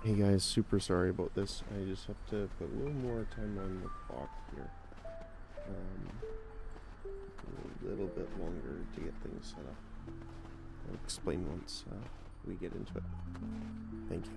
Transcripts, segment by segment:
Hey guys, super sorry about this. I just have to put a little more time on the clock here. A little bit longer to get things set up. I'll explain once we get into it. Thank you.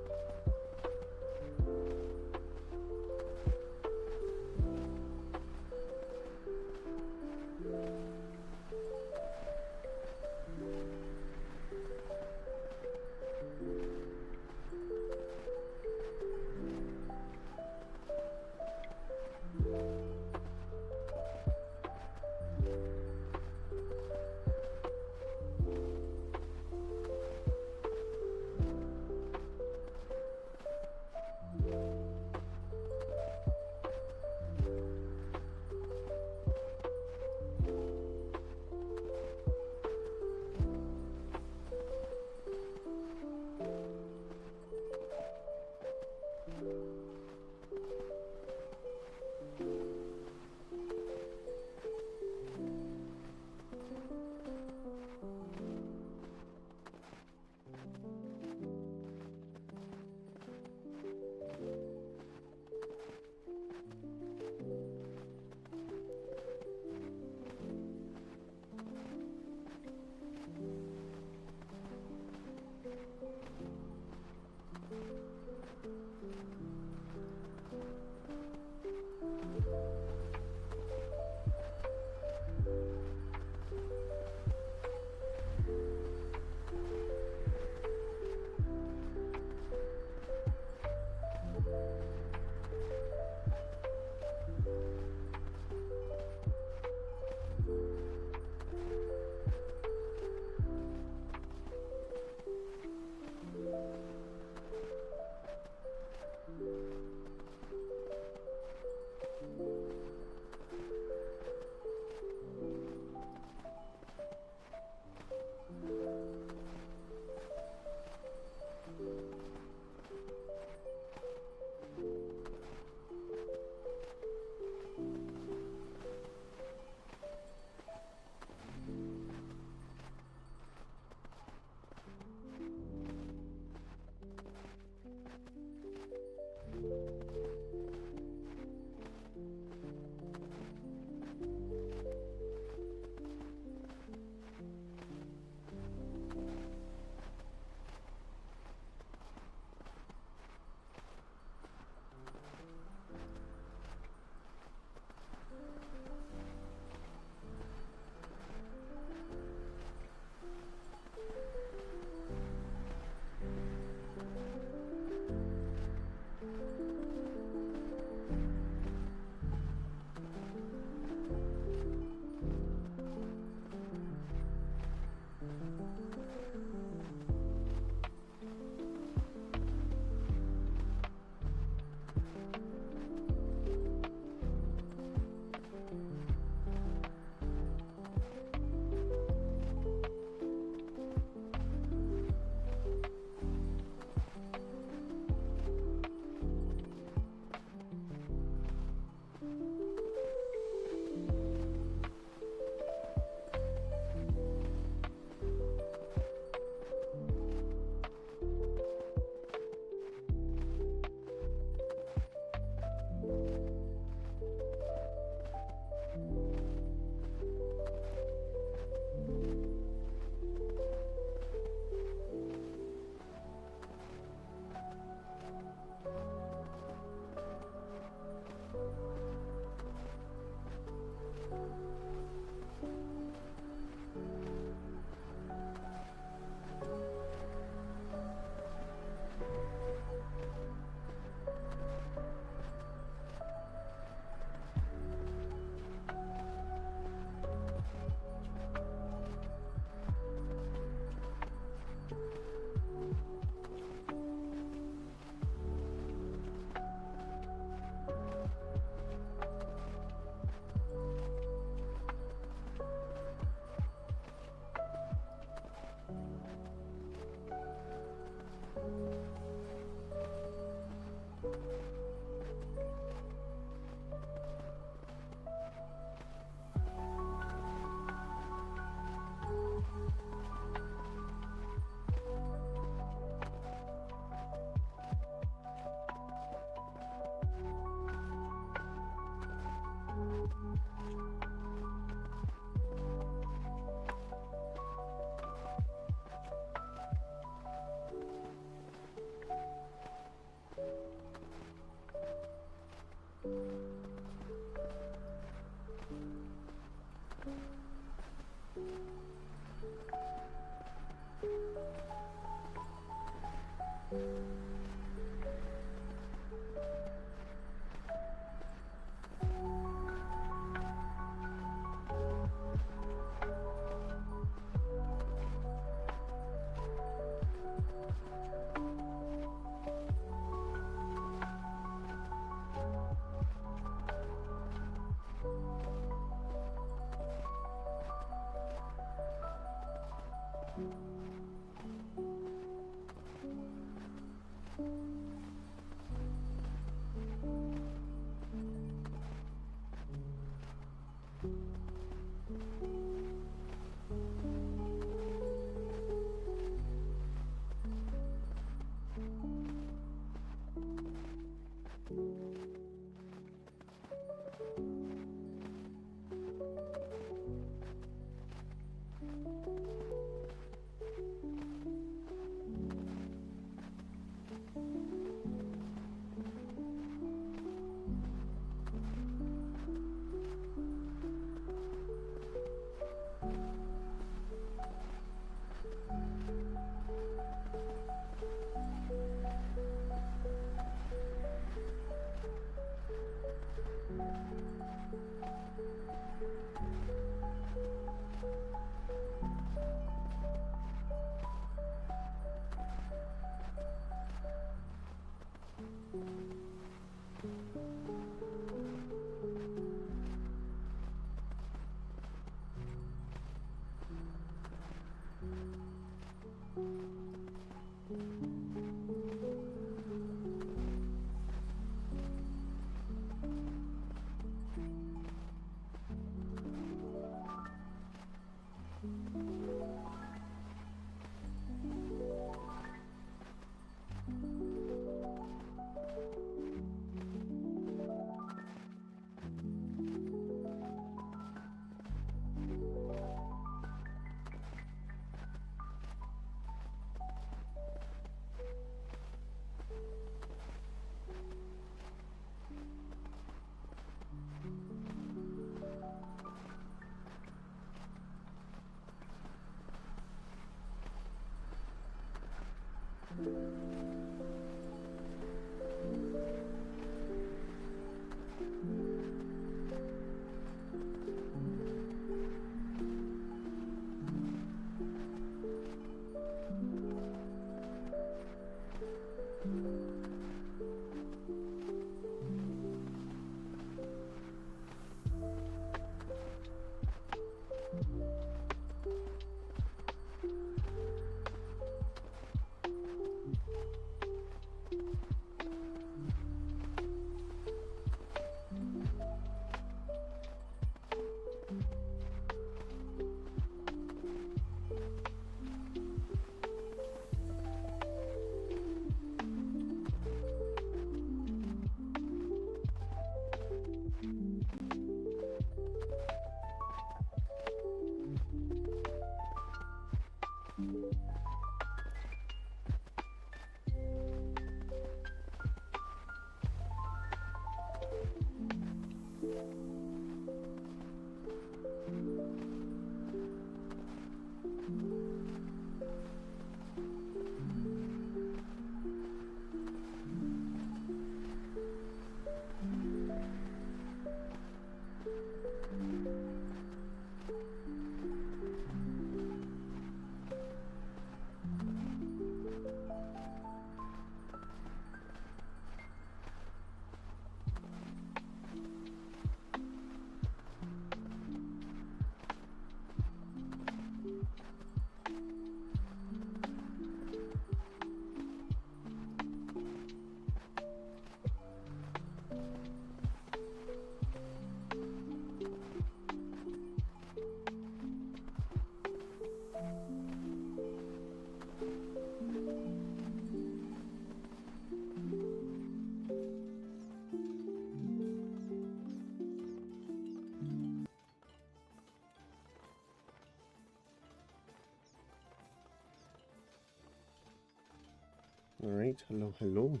Alright, hello, hello.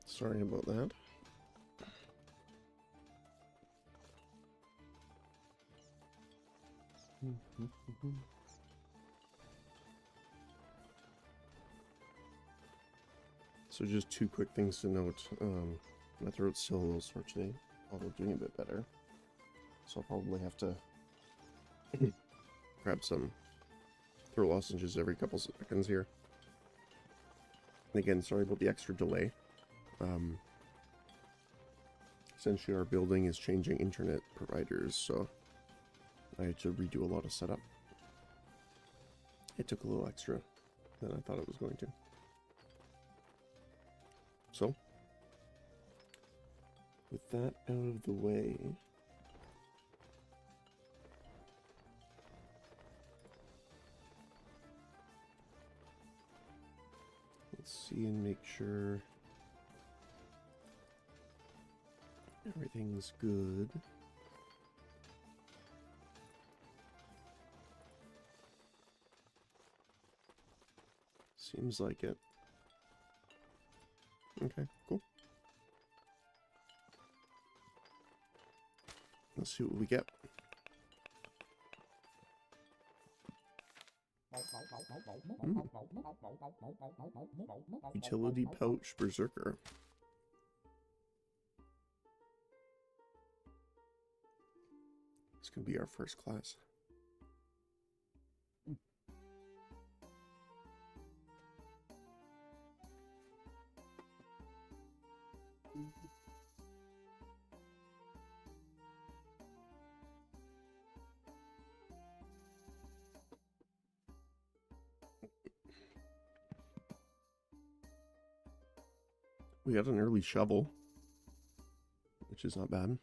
Sorry about that. So just two quick things to note. My throat's still a little sore today, although doing a bit better. So I'll probably have to grab some throat lozenges every couple seconds here. And again, sorry about the extra delay. Essentially our building is changing internet providers, so I had to redo a lot of setup. It took a little extra than I thought it was going to. So, with that out of the way, let's see and make sure everything's good. Seems like it. Okay, cool. Let's see what we get. Utility pouch berserker. This could be our first class. We got an early shovel, which is not bad.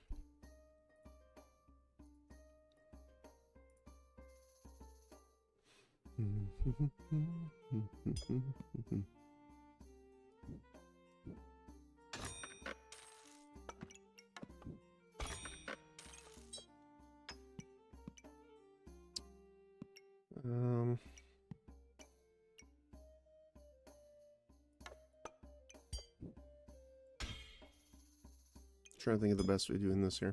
Trying to think of the best way of doing this here.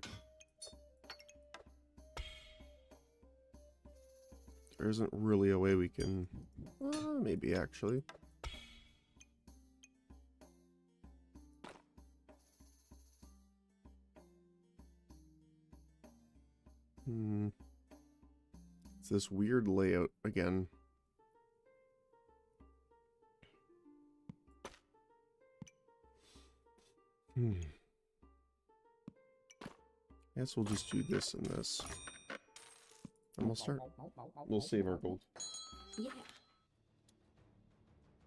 There isn't really a way we can... maybe actually. It's this weird layout again. Guess we'll just do this and this. And we'll start. We'll save our gold. Yeah.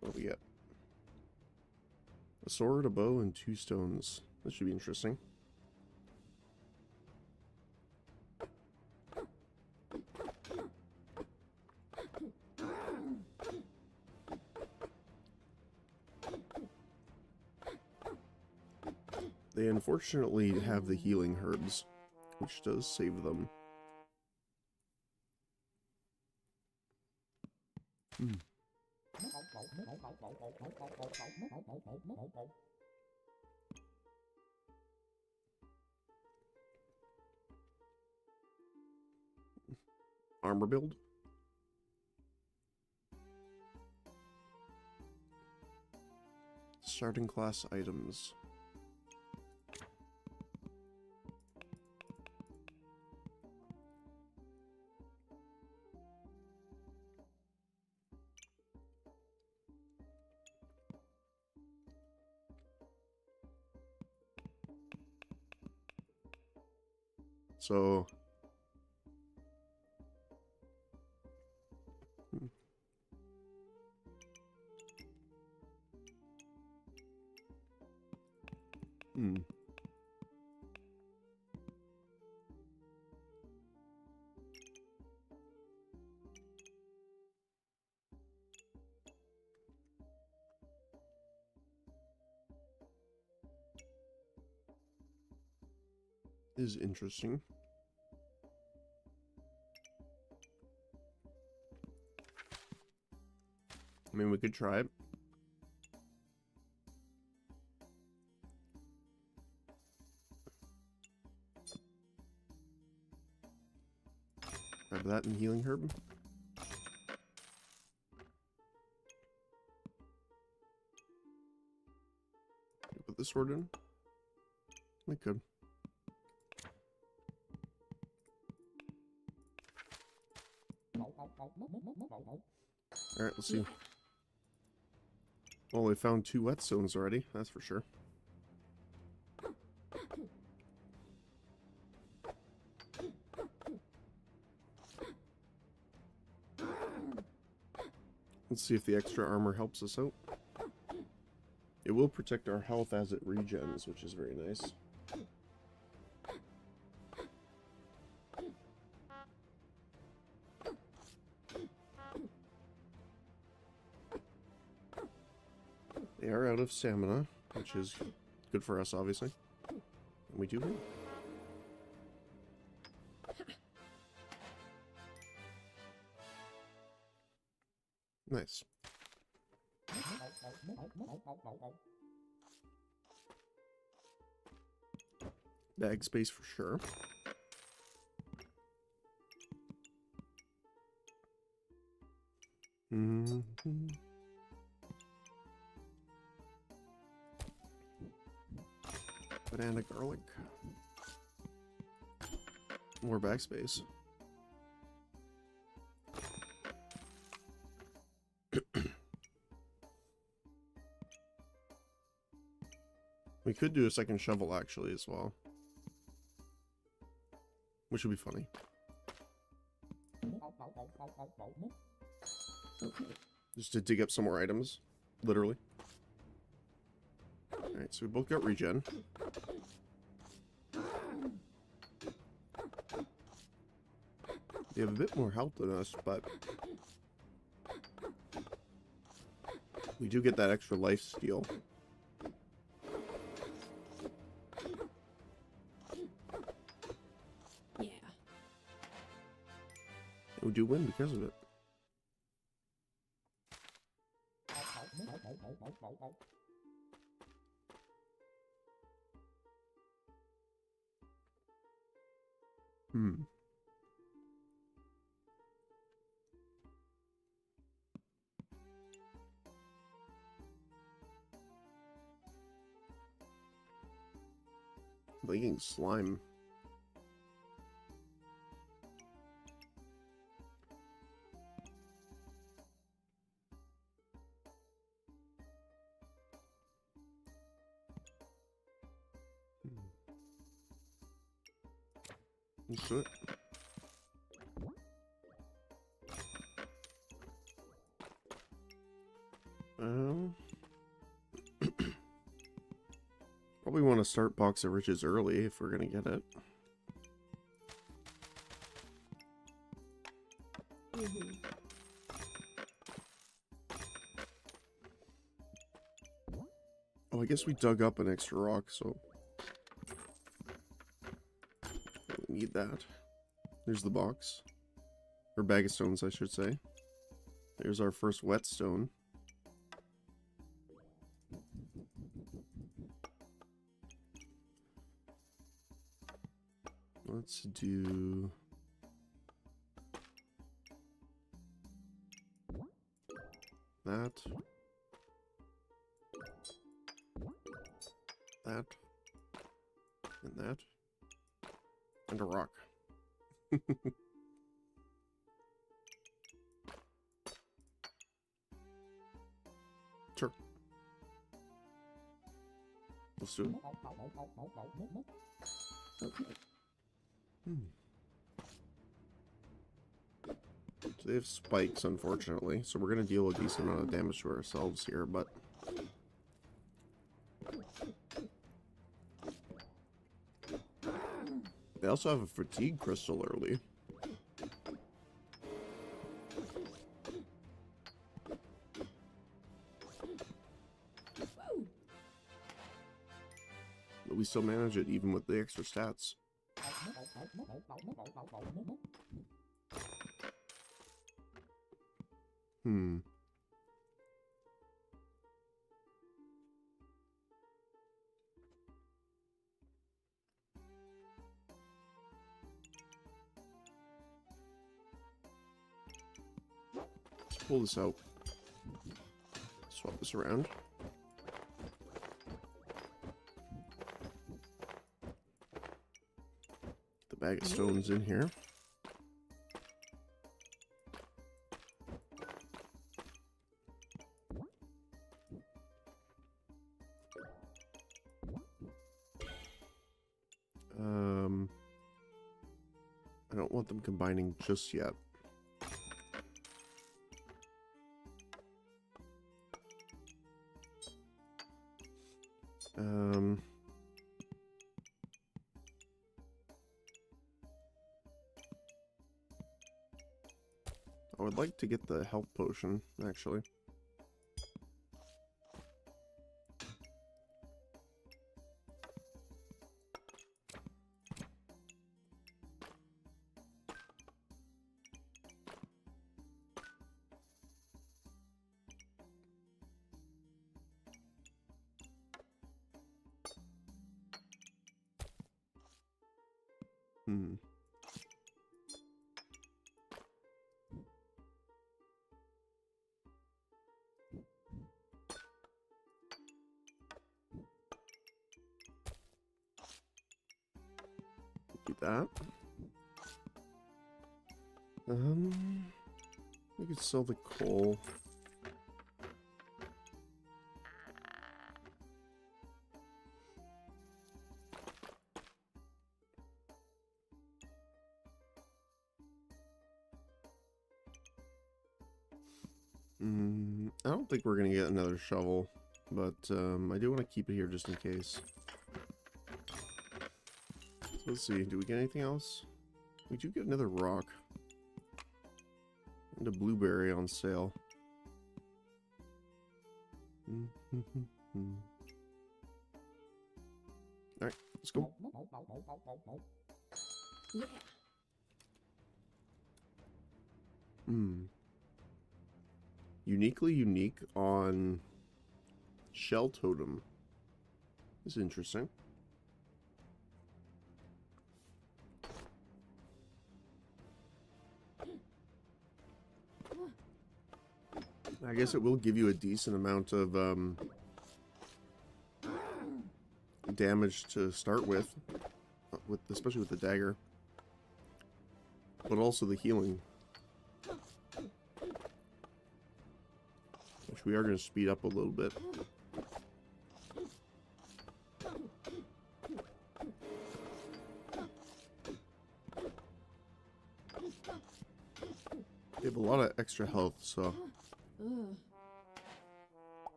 What do we get? A sword, a bow, and 2 stones. This should be interesting. They unfortunately have the healing herbs, which does save them. Armor build? Starting class items. So, is interesting. I mean, we could try it. Grab that and healing herb. Put the sword in. We could. Alright, let's see. Well, we found 2 whetstones already, that's for sure. Let's see if the extra armor helps us out. It will protect our health as it regens, which is very nice. They are out of stamina, which is good for us, obviously. And we do win. Nice. Bag space for sure. Banana garlic. More bag space. We could do a second shovel actually as well. Which would be funny. Just to dig up some more items. Literally. Alright, so we both got regen. They have a bit more health than us, but we do get that extra life steal. Yeah. We do win because of it. Leaking slime. That's it. Probably want to start Box of Riches early if we're gonna get it. Oh, I guess we dug up an extra rock, so we need that. There's the box. Or bag of stones, I should say. There's our first whetstone. Let's do that. That. And that. And a rock. Sure. Let's do it. So they have spikes, unfortunately, so we're going to deal a decent amount of damage to ourselves here, but they also have a fatigue crystal early. But we still manage it even with the extra stats. pull this out. Swap this around. The bag of stones in here. I don't want them combining just yet. I would like to get the health potion, actually. Do that. We could sell the coal. I don't think we're gonna get another shovel, but I do want to keep it here just in case. So let's see, do we get anything else? We do get another rock. And a blueberry on sale. Alright, let's go. Yeah. Uniquely unique on Shell Totem. This is interesting. I guess it will give you a decent amount of damage to start with especially with the dagger, but also the healing, which we are going to speed up a little bit. We have a lot of extra health, so we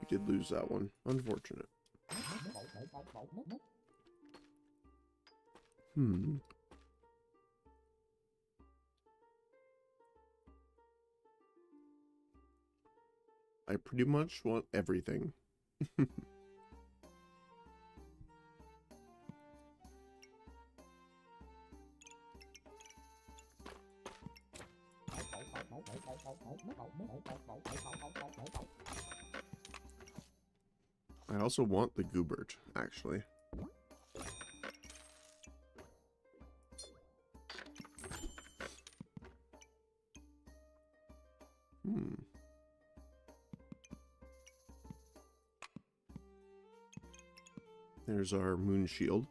did lose that one. Unfortunate. I pretty much want everything. I also want the Goobert, actually. There's our moon shield.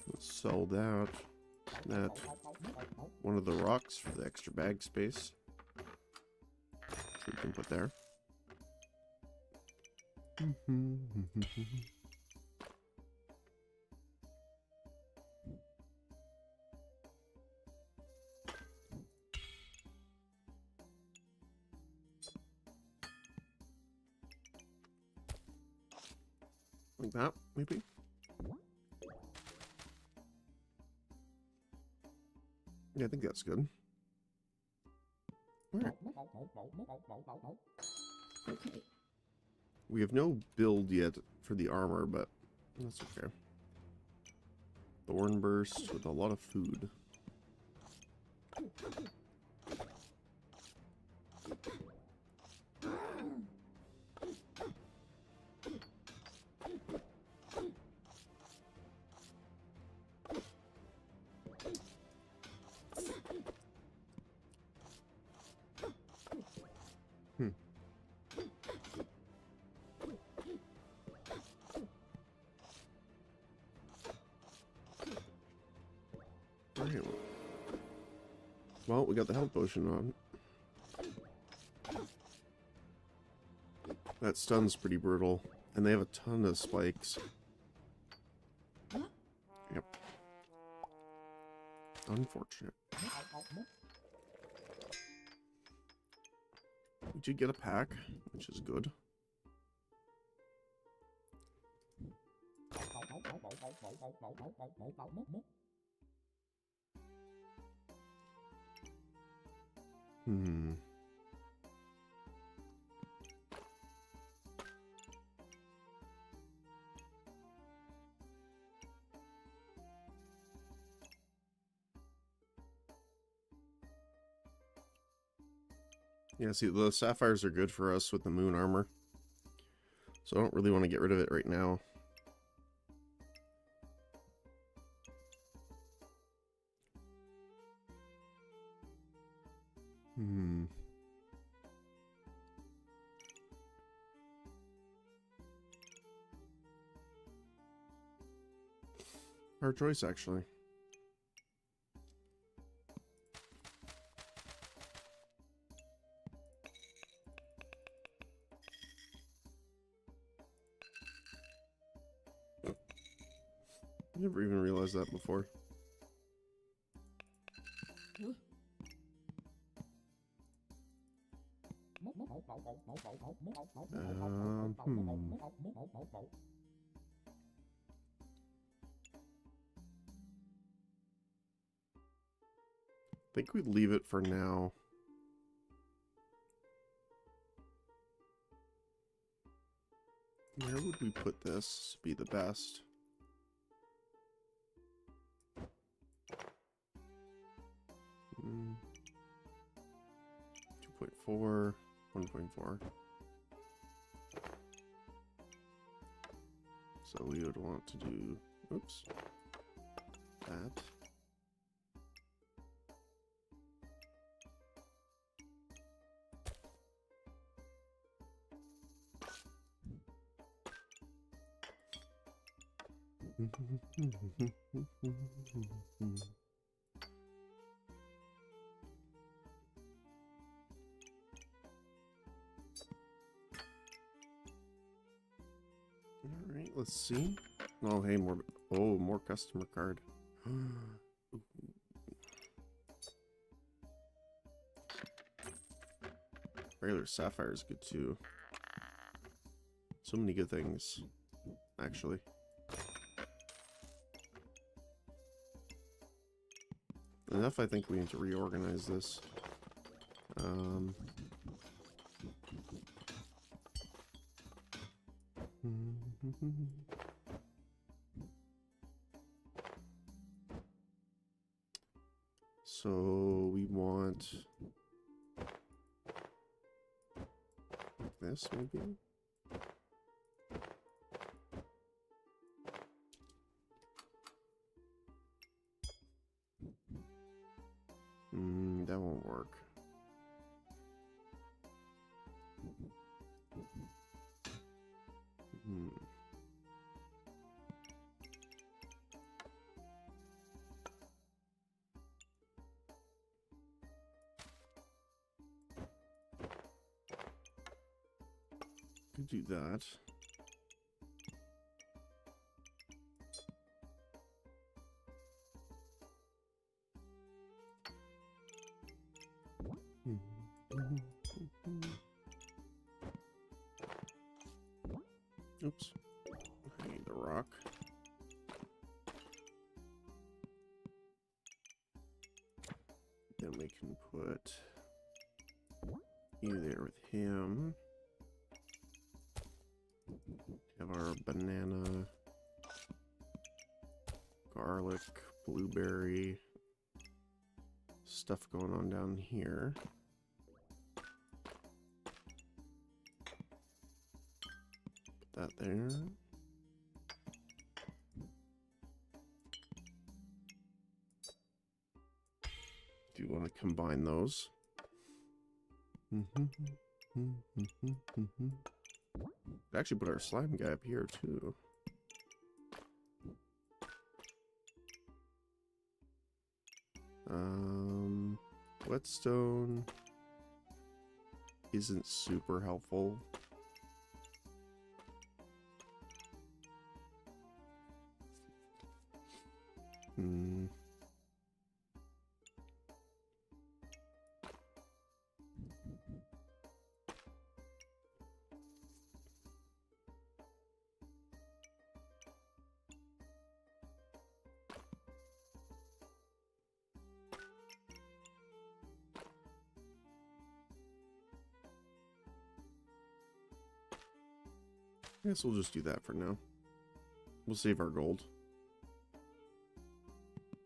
Let's sell that. One of the rocks for the extra bag space. Which we can put there. Like that, maybe? Yeah, I think that's good. Alright. Okay. We have no build yet for the armor, but that's okay. Thorn burst with a lot of food. Well, we got the health potion on. That stun's pretty brutal. And they have a ton of spikes. Yep. Unfortunate. We did get a pack, which is good. Hmm. Yeah, see, the sapphires are good for us with the moon armor. So I don't really want to get rid of it right now. Hmm. Hard choice, actually. Never even realized that before. I think we'd leave it for now. Where would we put this to be the best? Hmm. 2.4, 1.4. So we would want to do, oops, that. Alright, let's see. Oh, hey, more. Oh, more customer card. Regular sapphire is good too. So many good things, actually. Enough, I think we need to reorganize this. So we want this, maybe? That won't work. Could do that. Oops. I need a rock. Then we can put you there with him. Have our banana, garlic, blueberry stuff going on down here. Put that there. Do you want to combine those? Actually put our slime guy up here too. whetstone isn't super helpful. I guess we'll just do that for now. We'll save our gold.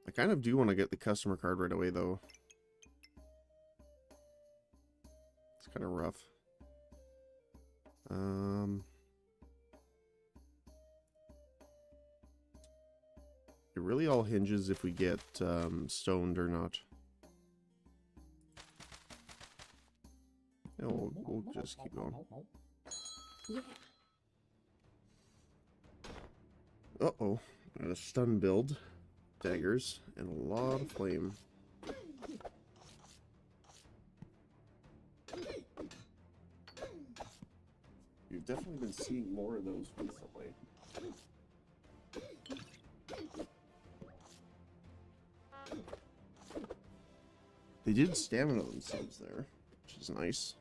I kind of do want to get the customer card right away, though. It's kind of rough. It really all hinges if we get stoned or not. Yeah, we'll just keep going. Uh-oh. Got a stun build, daggers, and a lot of flame. You've definitely been seeing more of those recently. They did stamina themselves there, which is nice.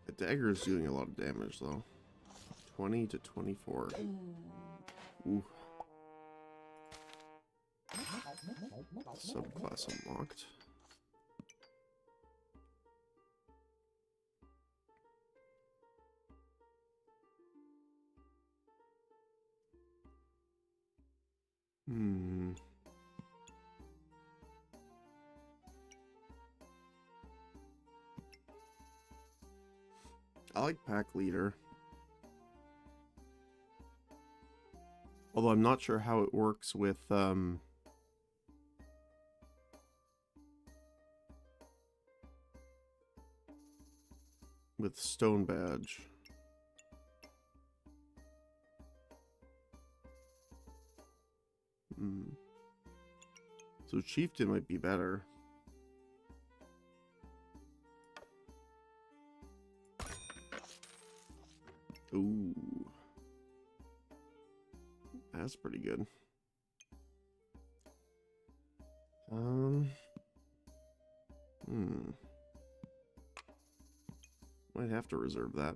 The dagger is doing a lot of damage, though. 20 to 24. Ooh. Subclass unlocked. I like pack leader. Although I'm not sure how it works with stone badge. So chieftain might be better. Ooh. That's pretty good. Might have to reserve that.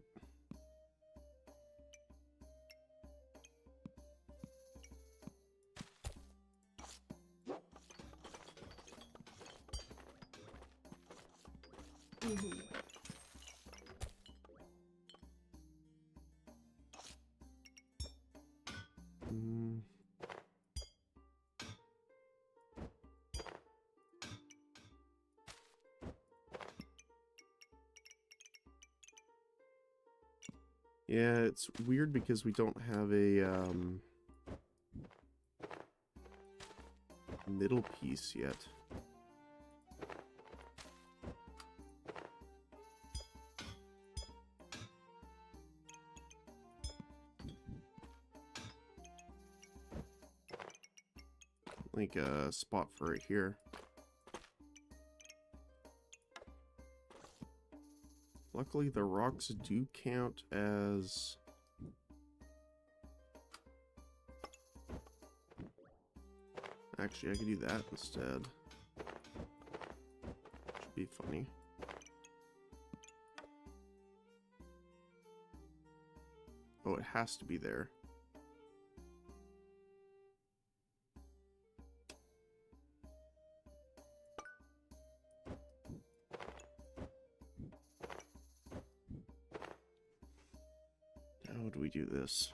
Yeah, it's weird because we don't have a middle piece yet. Like a spot for it here. Luckily, the rocks do count as... Actually, I could do that instead. Should be funny. Oh, it has to be there. How do we do this?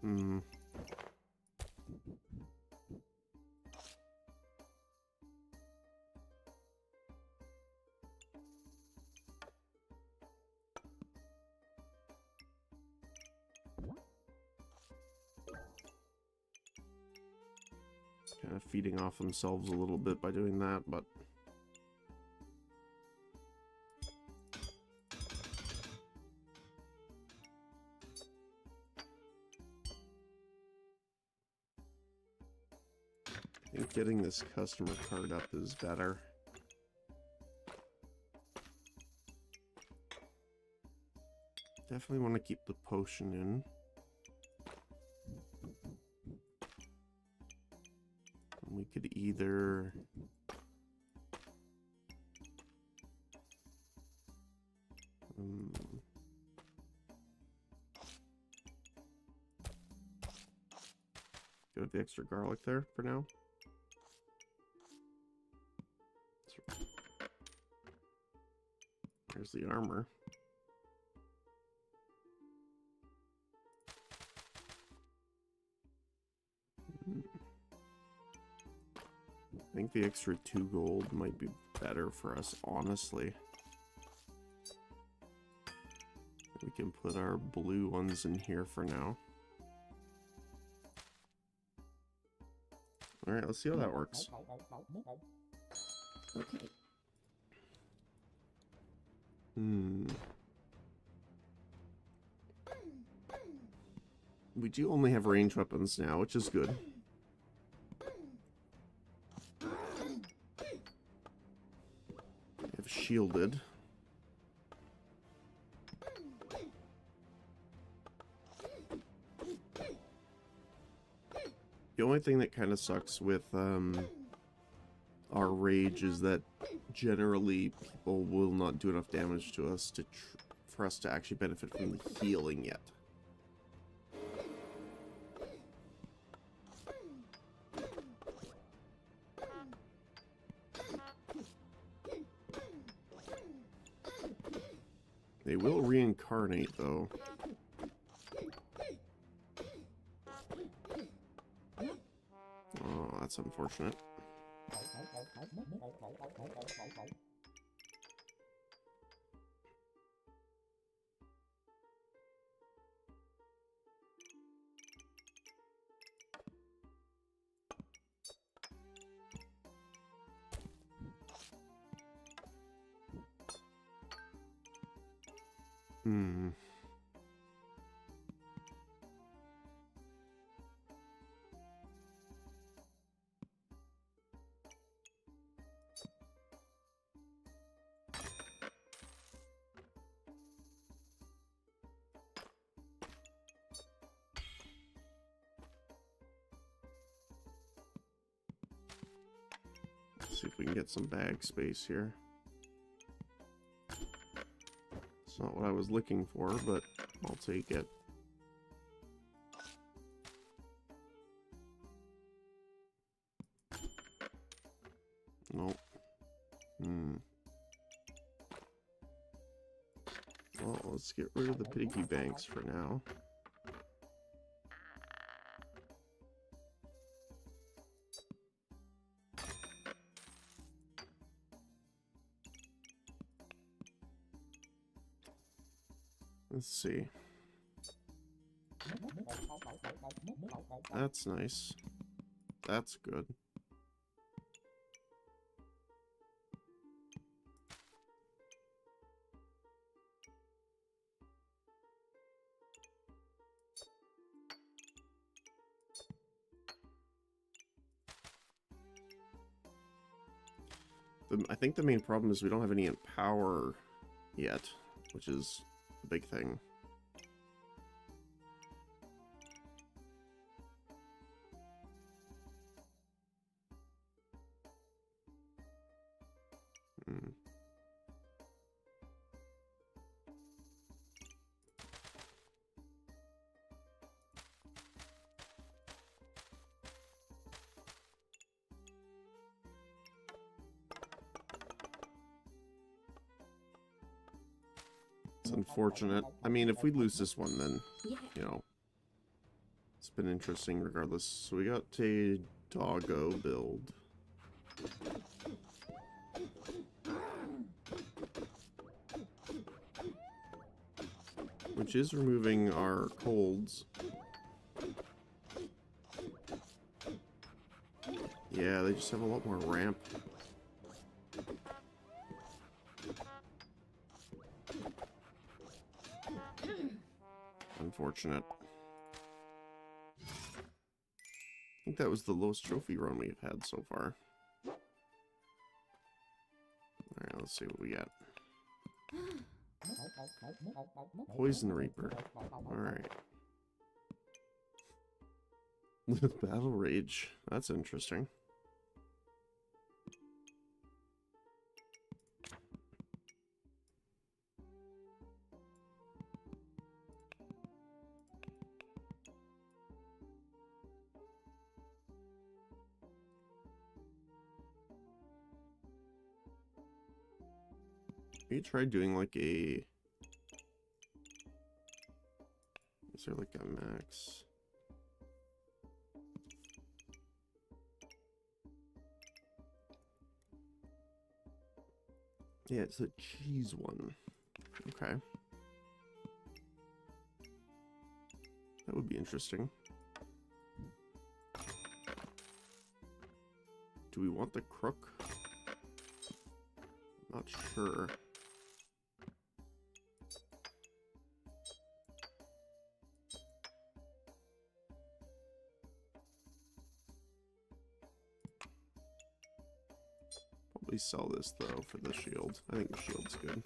Hmm. Kind of feeding off themselves a little bit by doing that, but I think getting this customer card up is better. Definitely want to keep the potion in. We could either go with the extra garlic there for now. There's the armor. I think the extra 2 gold might be better for us, honestly. We can put our blue ones in here for now. Alright, let's see how that works. Okay. We do only have range weapons now, which is good. We have shielded. The only thing that kind of sucks with our rage is that generally people will not do enough damage to us for us to actually benefit from the healing yet. They will reincarnate, though. Oh, that's unfortunate. See if we can get some bag space here. It's not what I was looking for, but I'll take it. Nope. Well, let's get rid of the piggy banks for now. Let's see. That's nice. That's good. I think the main problem is we don't have any empower yet, which is a big thing. It's unfortunate. I mean, if we lose this one, then, you know, It's been interesting regardless. So we got a doggo build. Which is removing our colds. Yeah, they just have a lot more ramp. Unfortunate. I think that was the lowest trophy run we've had so far. Alright, let's see what we got. Poison Reaper. Alright. Battle Rage. That's interesting. You try doing like a... Is there like a max? Yeah, it's a cheese one. Okay. That would be interesting. Do we want the crook? Not sure. Probably sell this though for the shield. I think the shield's good.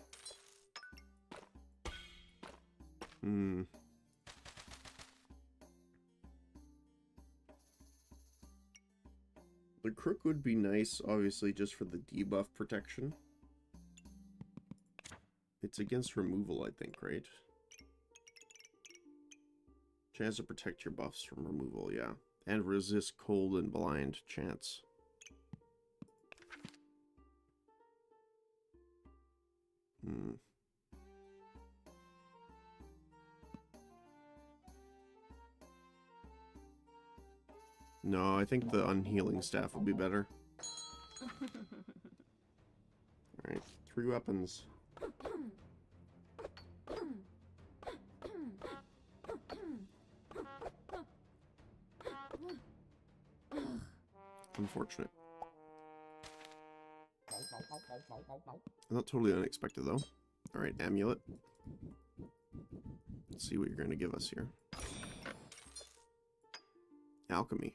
The crook would be nice, obviously, just for the debuff protection. It's against removal, I think, right? Chance to protect your buffs from removal, yeah. And resist cold and blind chance. No, I think the unhealing staff would be better. Alright, 3 weapons. Unfortunate. Not totally unexpected, though. Alright, amulet. Let's see what you're going to give us here. Alchemy.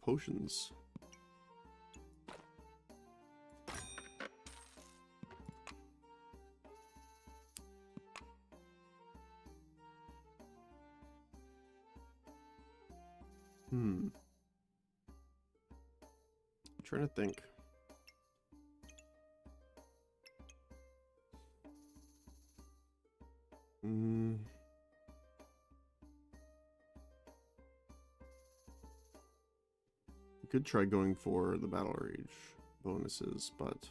Potions. I'm trying to think. Could try going for the Battle Rage bonuses, but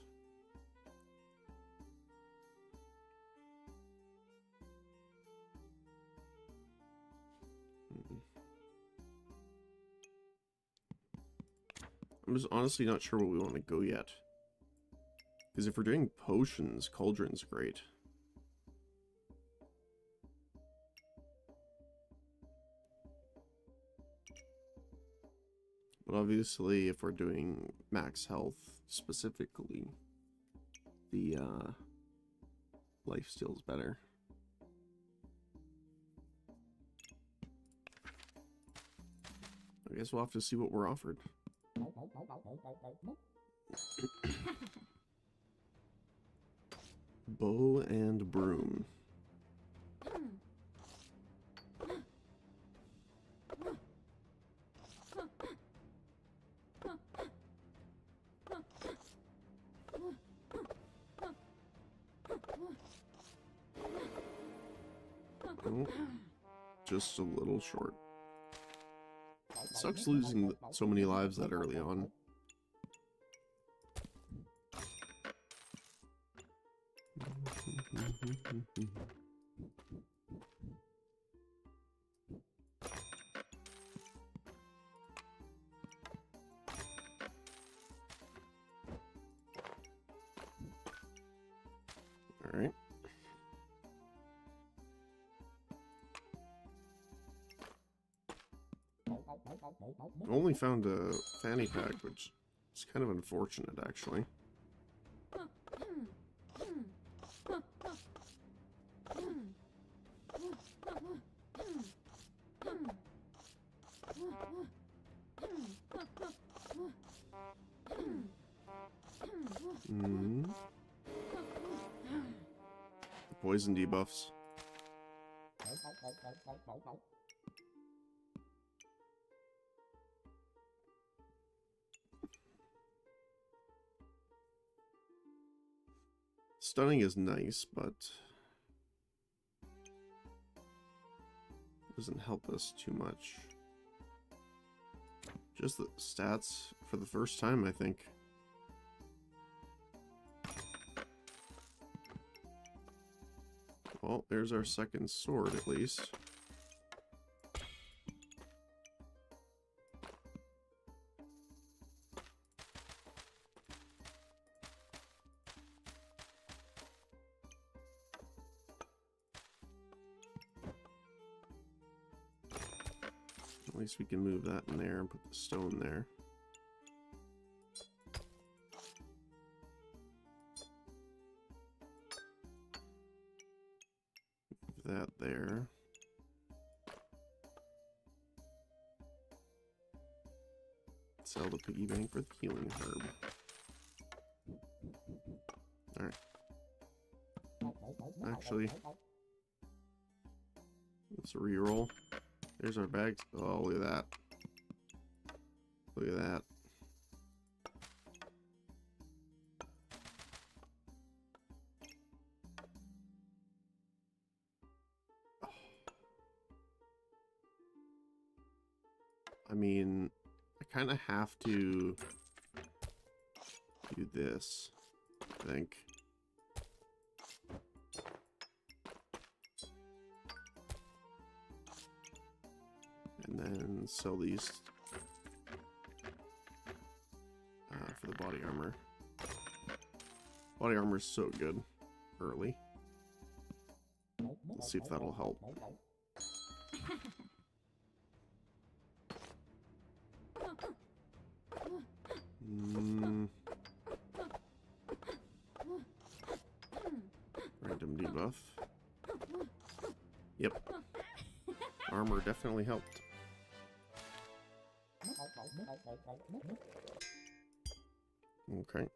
I'm just honestly not sure what we want to go yet. Because if we're doing potions, Cauldron's great. But obviously, if we're doing max health specifically, the lifesteal's better. I guess we'll have to see what we're offered. Bow and broom. Oh, just a little short. It sucks losing so many lives that early on. Only found a fanny pack, which is kind of unfortunate, actually. The poison debuffs. Stunning is nice, but doesn't help us too much. Just the stats for the first time, I think. Well, there's our second sword, at least. At least we can move that in there and put the stone there. Move that there. Sell the piggy bank for the healing herb. Alright. Actually, let's reroll. There's our bags. Oh, look at that. Look at that. Oh. I mean, I kind of have to do this, I think. And then sell these for the body armor. Body armor is so good early. Let's see if that'll help. Random debuff. Yep. Armor definitely helped. Okay.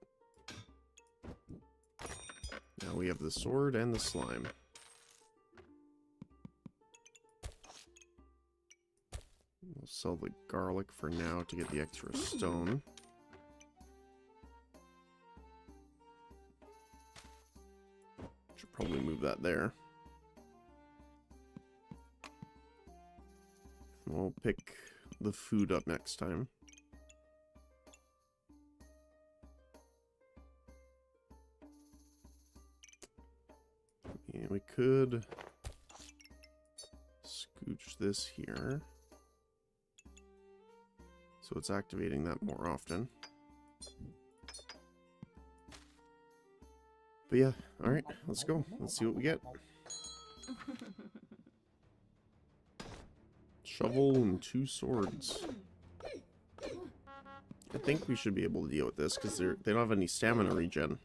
Now we have the sword and the slime. We'll sell the garlic for now to get the extra stone. Should probably move that there. We'll pick the food up next time. And we could scooch this here. So it's activating that more often. But yeah, alright, let's go. Let's see what we get. Shovel and 2 swords. I think we should be able to deal with this because they don't have any stamina regen.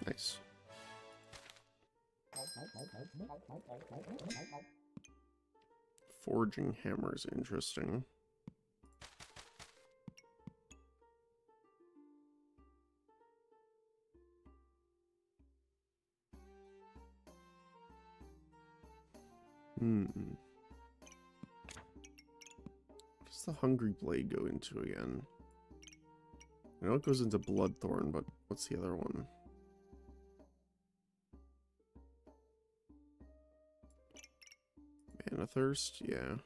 Nice. Forging hammers, interesting. What does the Hungry Blade go into again? I know it goes into Bloodthorn, but what's the other one? Mana Thirst? Yeah.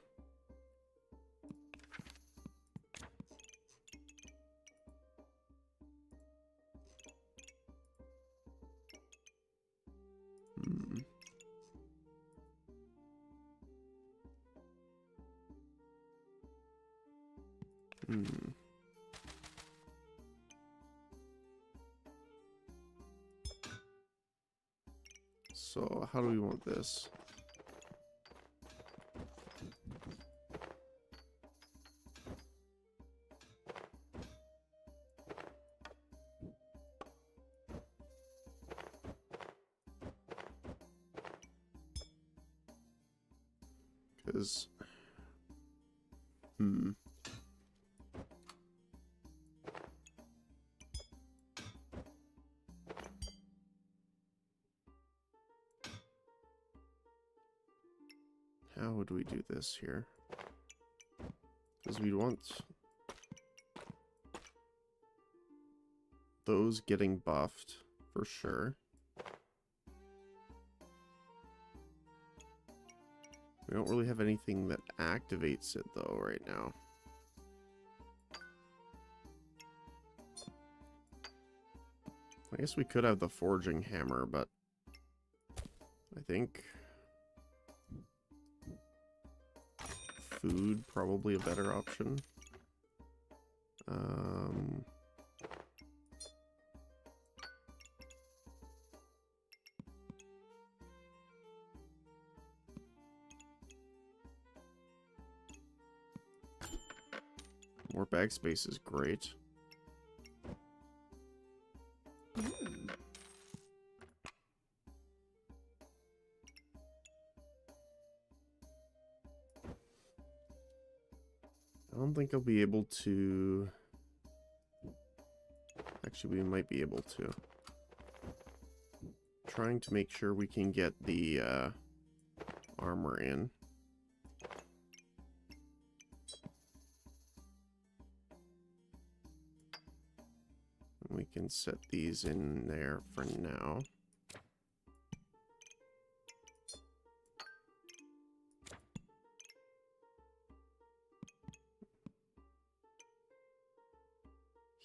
So how do we want this? Because, how would we do this here? Because we want those getting buffed for sure. We don't really have anything that activates it though right now. I guess we could have the forging hammer, but I think food probably a better option. More bag space is great. I don't think I'll be able to... Actually, we might be able to. Trying to make sure we can get the armor in. We can set these in there for now.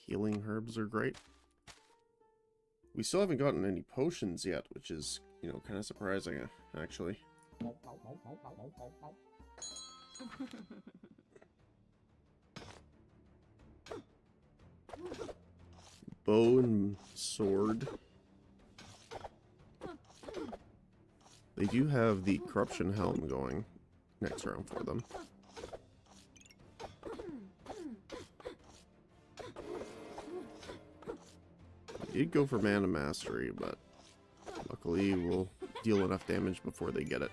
Healing herbs are great. We still haven't gotten any potions yet, which is, you know, kind of surprising, actually. Bow and sword. They do have the corruption helm going next round for them. I did go for mana mastery, but luckily we'll deal enough damage before they get it.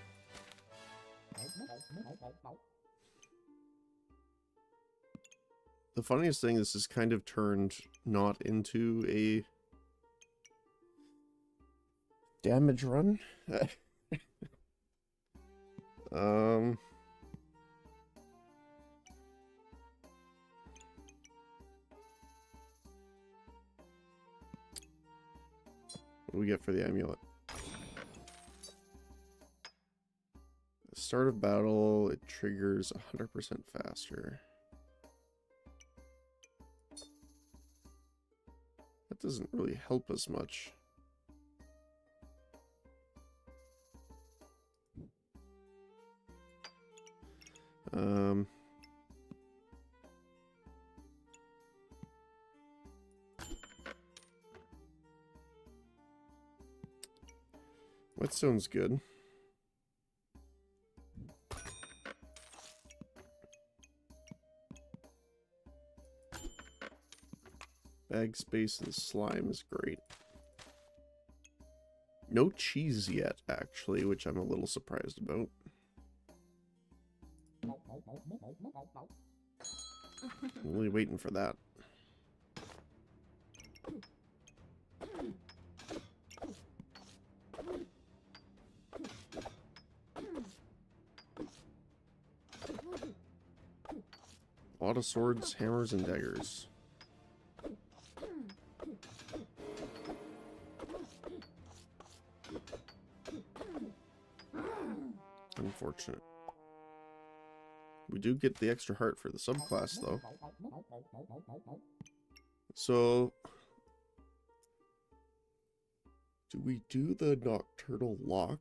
The funniest thing, this has kind of turned not into a damage run. What do we get for the amulet? Start of battle, it triggers 100% faster. That doesn't really help us much. Whetstone's good. Bag space and slime is great. No cheese yet, actually, which I'm a little surprised about. I'm really waiting for that. A lot of swords, hammers, and daggers. Unfortunate. We do get the extra heart for the subclass, though. So, do we do the Nocturnal Lock?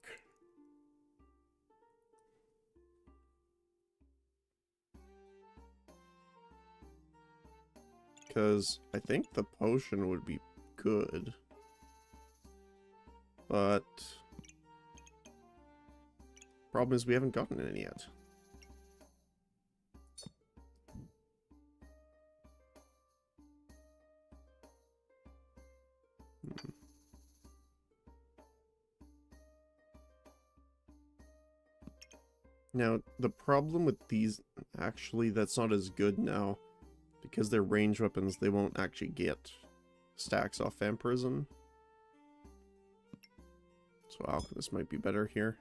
Because I think the potion would be good. But Problem is we haven't gotten any yet. Now, the problem with these, actually, that's not as good now. Because they're ranged weapons, they won't actually get stacks off Vampirism. So Alchemist might be better here.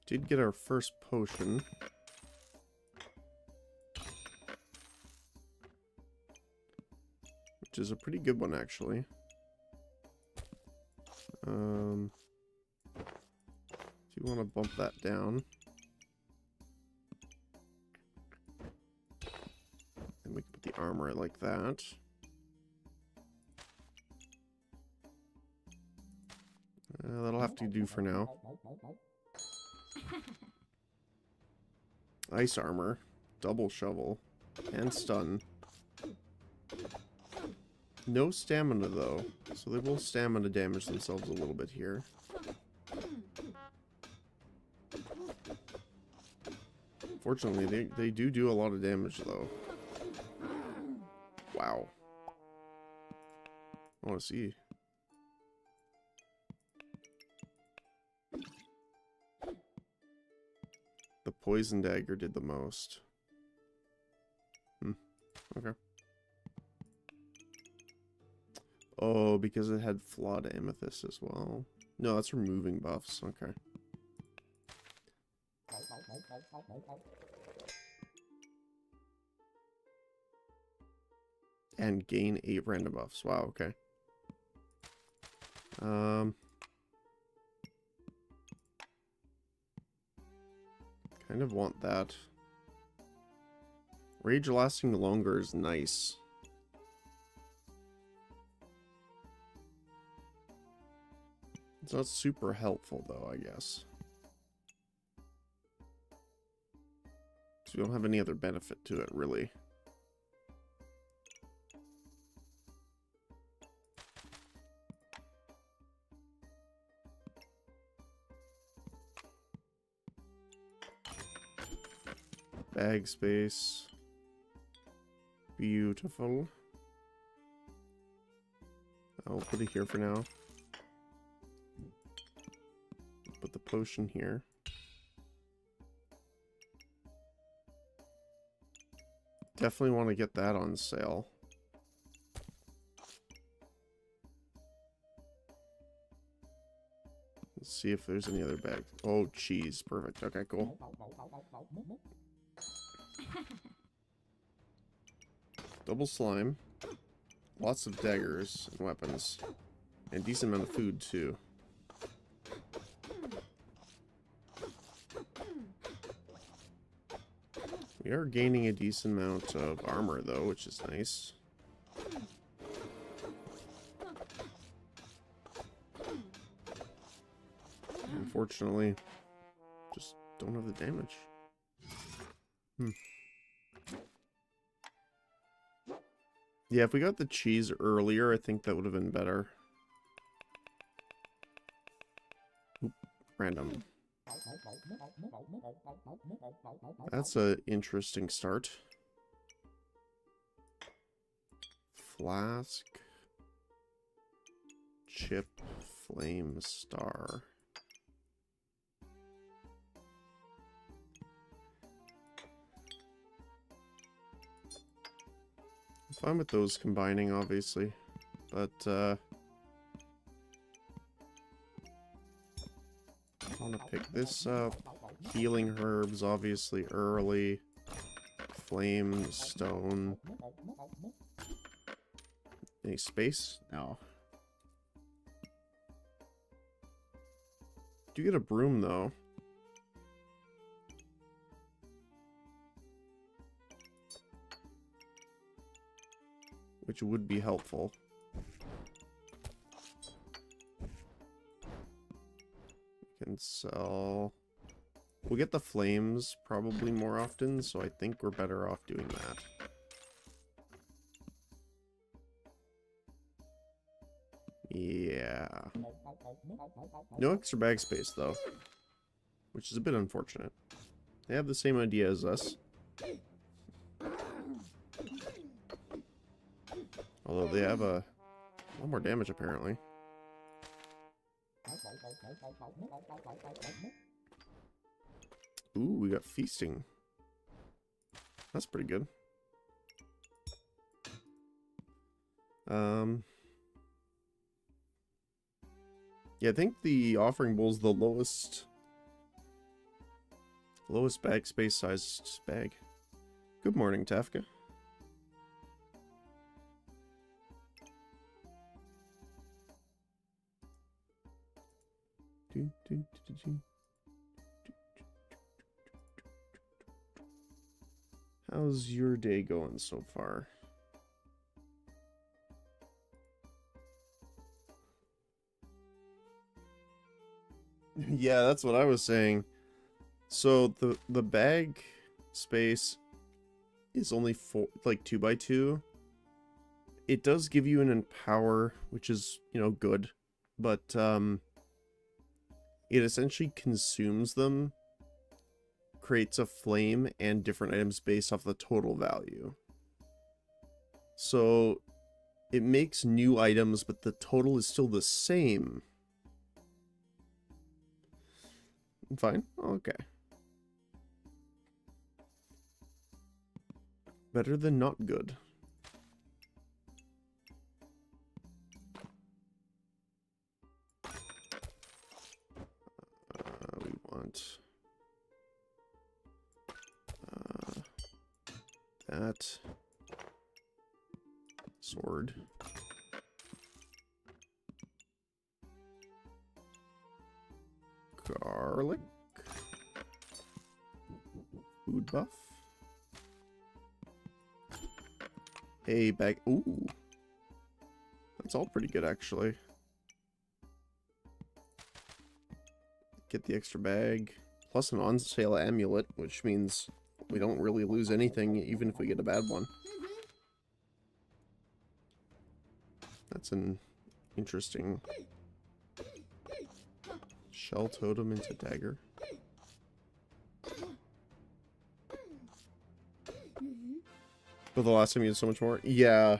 Did get our first potion. Which is a pretty good one, actually. Do you want to bump that down? And we can put the armor like that. That'll have to do for now. Ice armor, double shovel, and stun. No stamina though, so they will stamina damage themselves a little bit here. Fortunately, they do a lot of damage though. Wow. I want to see. The poison dagger did the most. Okay. Oh, because it had flawed amethyst as well. No, that's removing buffs. Okay. And gain 8 random buffs. Wow, okay. Kind of want that. Rage lasting longer is nice. It's not super helpful though, I guess. So we don't have any other benefit to it, really. Bag space. Beautiful. I'll put it here for now. Put the potion here. Definitely want to get that on sale. Let's see if there's any other bags. Oh, cheese. Perfect. Okay, cool. Double slime. Lots of daggers and weapons. And decent amount of food, too. We are gaining a decent amount of armor, though, which is nice. Unfortunately, just don't have the damage. Yeah, if we got the cheese earlier, I think that would have been better. Oop, random. That's an interesting start. Flask. Chip. Flame. Star. I'm fine with those combining, obviously. But, I want to pick this up. Healing herbs, obviously, early. Flame, stone. Any space? No. Do get a broom, though. Which would be helpful. We can sell... We'll get the flames probably more often, so I think we're better off doing that. Yeah. No extra bag space, though. Which is a bit unfortunate. They have the same idea as us. Although they have a lot more damage, apparently. Ooh, we got feasting. That's pretty good. Yeah, I think the offering bowl's the lowest bag space sized bag. Good morning, Tafka. How's your day going so far? Yeah, that's what I was saying. So the bag space is only 2x2. It does give you an empower, which is, you know, good, but it essentially consumes them, creates a flame and different items based off the total value. So it makes new items, but the total is still the same. Fine. Okay. Better than not good. We want that sword. Garlic. Food buff. A bag. Ooh. That's all pretty good, actually. Get the extra bag. Plus an on-sale amulet, which means we don't really lose anything, even if we get a bad one. That's an interesting... Shell totem into dagger. But the last time you had so much more? Yeah.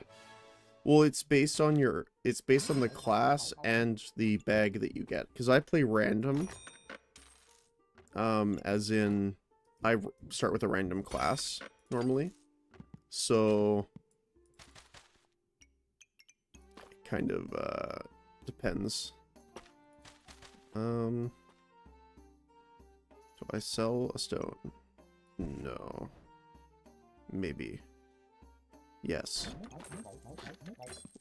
Well, it's based on the class and the bag that you get. Because I play random. As in, I start with a random class, normally. So, it kind of, depends. Do I sell a stone? No. Maybe. Yes.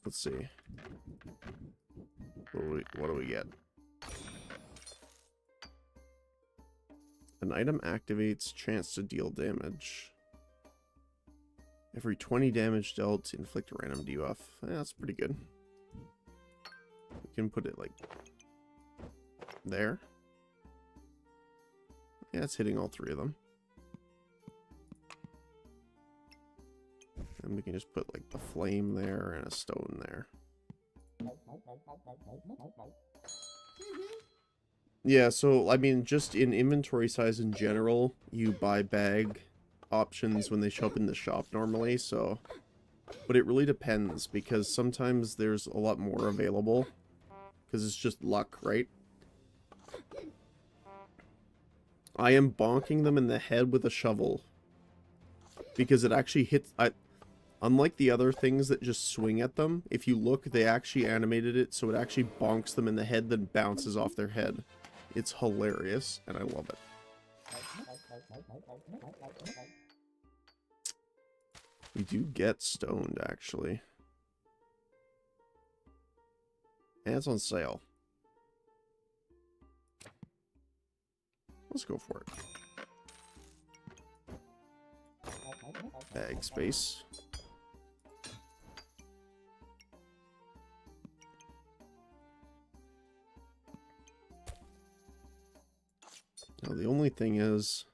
Let's see. What do we get? An item activates chance to deal damage. Every 20 damage dealt, inflict a random debuff. Yeah, that's pretty good. We can put it like there. Yeah, it's hitting all three of them. And we can just put like the flame there and a stone there. Yeah, so I mean, just in inventory size in general, you buy bag options when they show up in the shop normally, so... But it really depends, because sometimes there's a lot more available. Because it's just luck, right? I am bonking them in the head with a shovel. Because it actually hits... Unlike the other things that just swing at them, if you look, they actually animated it so it actually bonks them in the head, then bounces off their head. It's hilarious, and I love it. We do get stoned, actually. And it's on sale. Let's go for it. Bag space. Now the only thing is...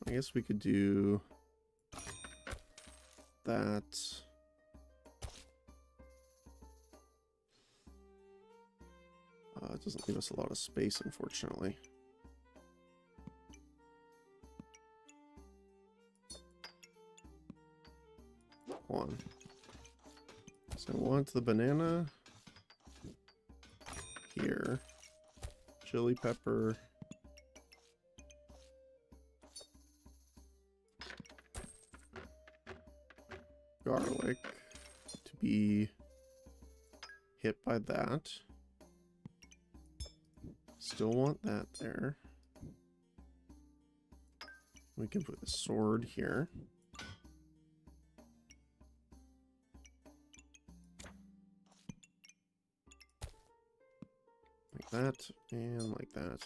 I guess we could do... that. It doesn't leave us a lot of space, unfortunately. Hold on. So I want the banana here. Chili pepper. Garlic to be hit by that. Still want that there. We can put the sword here. Like that, and like that.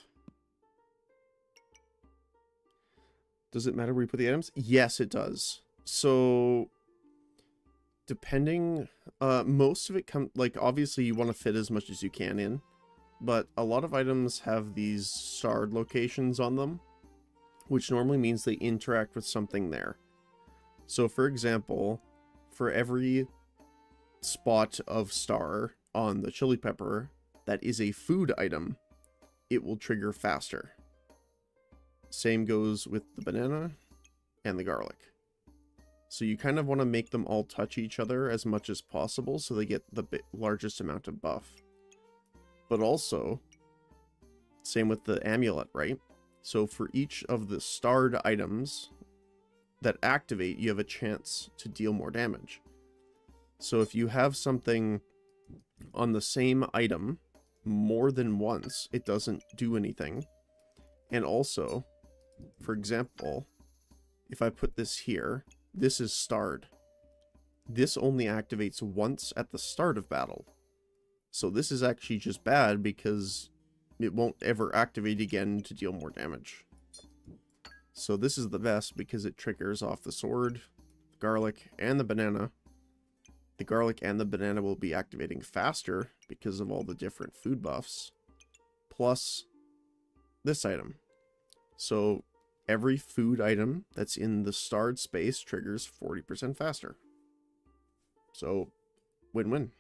Does it matter where we put the items? Yes, it does. So, depending, most of it like, obviously you want to fit as much as you can in, but a lot of items have these starred locations on them, which normally means they interact with something there. So, for example, for every spot of star on the chili pepper that is a food item, it will trigger faster. Same goes with the banana and the garlic. So you kind of want to make them all touch each other as much as possible so they get the largest amount of buff. But also, same with the amulet, right? So for each of the starred items that activate, you have a chance to deal more damage. So if you have something on the same item more than once, it doesn't do anything. And also, for example, if I put this here, this is starred. This only activates once at the start of battle. So this is actually just bad because it won't ever activate again to deal more damage. So this is the best because it triggers off the sword, the garlic, and the banana. The garlic and the banana will be activating faster because of all the different food buffs. Plus this item. So every food item that's in the starred space triggers 40% faster. So win-win.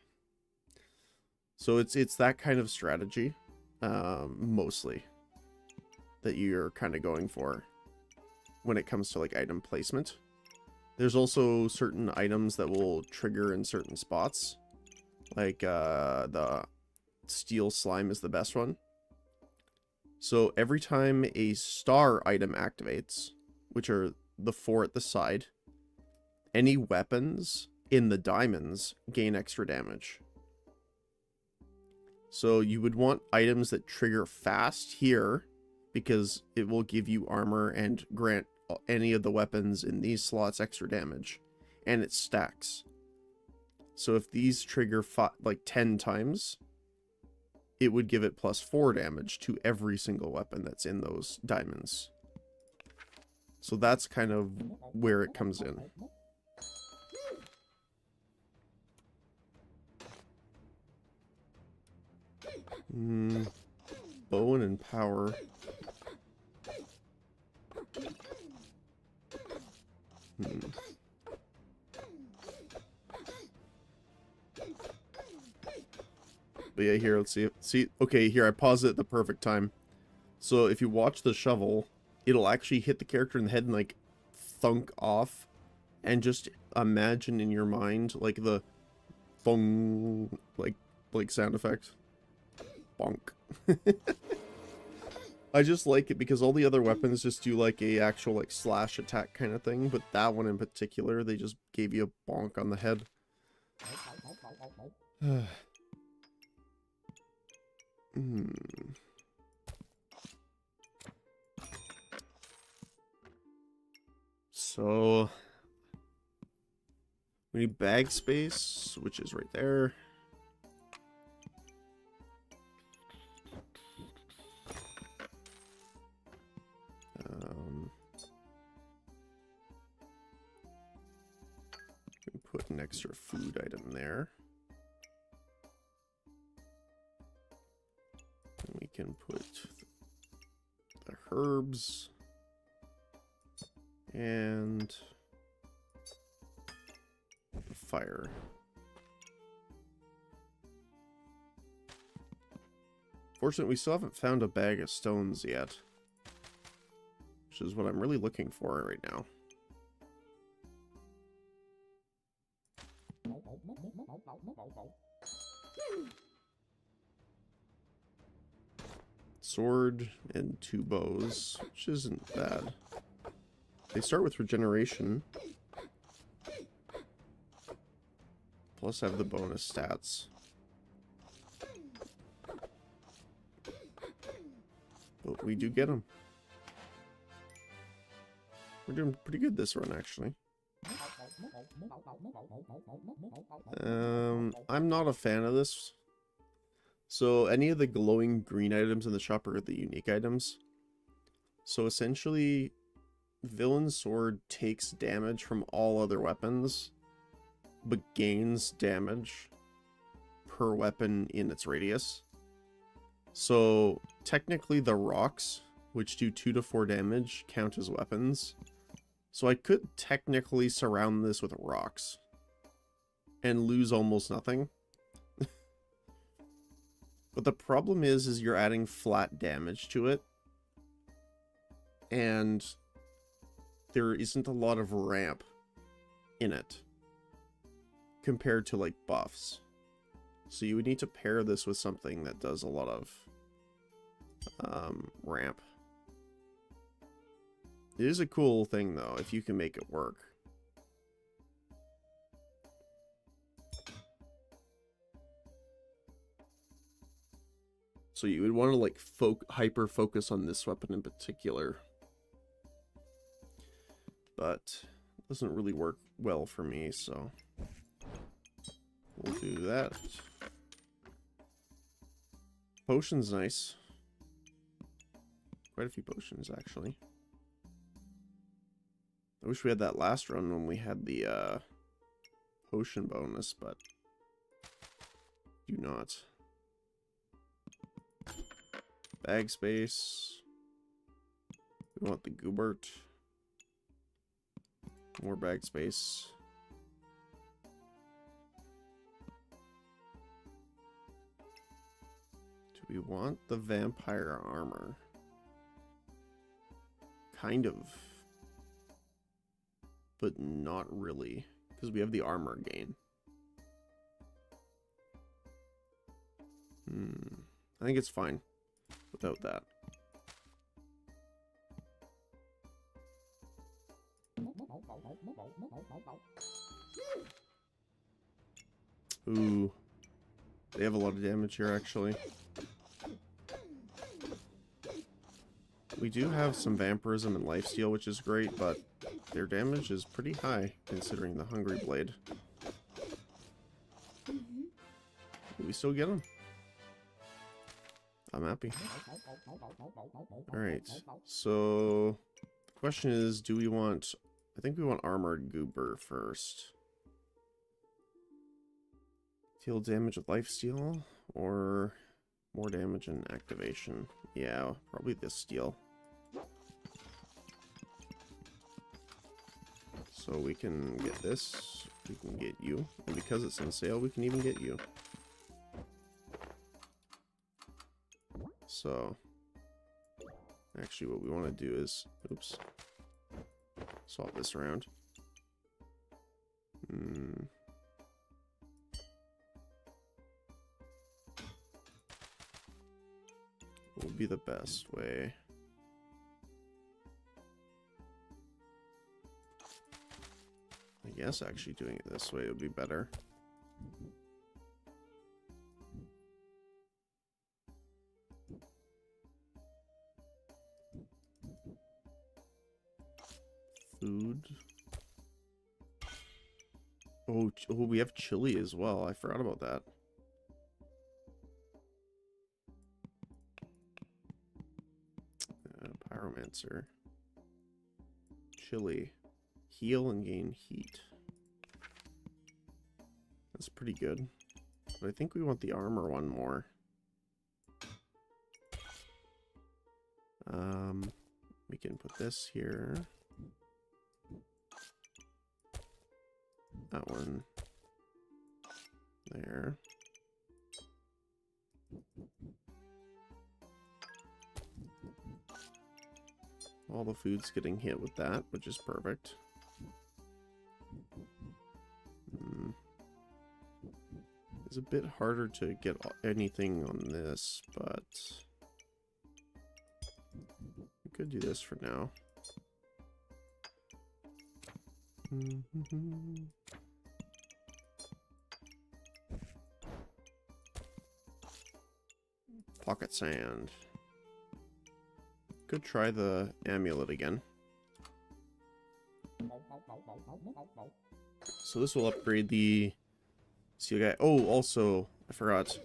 So it's that kind of strategy, mostly, that you're kind of going for when it comes to like item placement. There's also certain items that will trigger in certain spots. Like the steel slime is the best one. So every time a star item activates, which are the 4 at the side, any weapons in the diamonds gain extra damage. So you would want items that trigger fast here because it will give you armor and grant any of the weapons in these slots extra damage, and it stacks. So if these trigger like 10 times, it would give it +4 damage to every single weapon that's in those diamonds. So that's kind of where it comes in. Bone and power. But yeah, here, let's see. See, okay, here, I paused it at the perfect time. So if you watch the shovel, it'll actually hit the character in the head and, like, thunk off. And just imagine in your mind, like, the thong, like sound effect. Bonk. I just like it because all the other weapons just do, like, a actual, like, slash attack kind of thing. But that one in particular, they just gave you a bonk on the head. So we need bag space, which is right there. We can put an extra food item there. And we can put the herbs and fire. Fortunately, we still haven't found a bag of stones yet, which is what I'm really looking for right now. Sword and 2 bows, which isn't bad. They start with regeneration, plus have the bonus stats. But we do get them. We're doing pretty good this run, actually. I'm not a fan of this. So any of the glowing green items in the shop are the unique items. So essentially, Villain's Sword takes damage from all other weapons, but gains damage per weapon in its radius. So technically the rocks, which do 2 to 4 damage, count as weapons. So I could technically surround this with rocks and lose almost nothing. But the problem is you're adding flat damage to it, and there isn't a lot of ramp in it compared to like buffs. So you would need to pair this with something that does a lot of ramp. It is a cool thing though, if you can make it work. So you would want to like hyper focus on this weapon in particular. But it doesn't really work well for me, so we'll do that. Potion's nice. Quite a few potions, actually. I wish we had that last run when we had the potion bonus, but do not. Bag space. We want the Goobert. More bag space. Do we want the vampire armor? Kind of. But not really, because we have the armor gain. I think it's fine without that. Ooh. They have a lot of damage here, actually. We do have some vampirism and lifesteal, which is great, but their damage is pretty high, considering the Hungry Blade. We still get them. I'm happy. Alright, so the question is, do we want... I think we want Armored Goober first. Deal damage with lifesteal, or more damage and activation? Yeah, probably this steel. So we can get this, we can get you, and because it's on sale, we can even get you. So, actually what we want to do is, oops, swap this around. What would be the best way? I guess actually doing it this way would be better. Food. Oh, we have chili as well. I forgot about that. Pyromancer. Chili. Heal and gain heat. That's pretty good. But I think we want the armor one more. We can put this here. That one there. All the food's getting hit with that, which is perfect. It's a bit harder to get anything on this, but we could do this for now. Pocket sand. Could try the amulet again. So this will upgrade the steel guy. Oh, also, I forgot.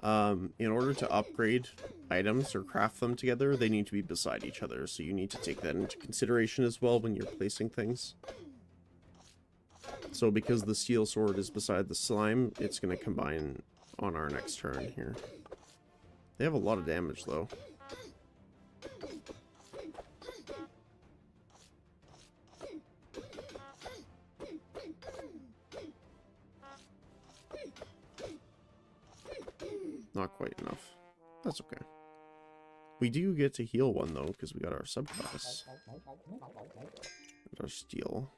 In order to upgrade items or craft them together, they need to be beside each other. So you need to take that into consideration as well when you're placing things. So because the steel sword is beside the slime, it's going to combine on our next turn here. They have a lot of damage though. Not quite enough. That's okay. We do get to heal one though, because we got our subclass. And our steel.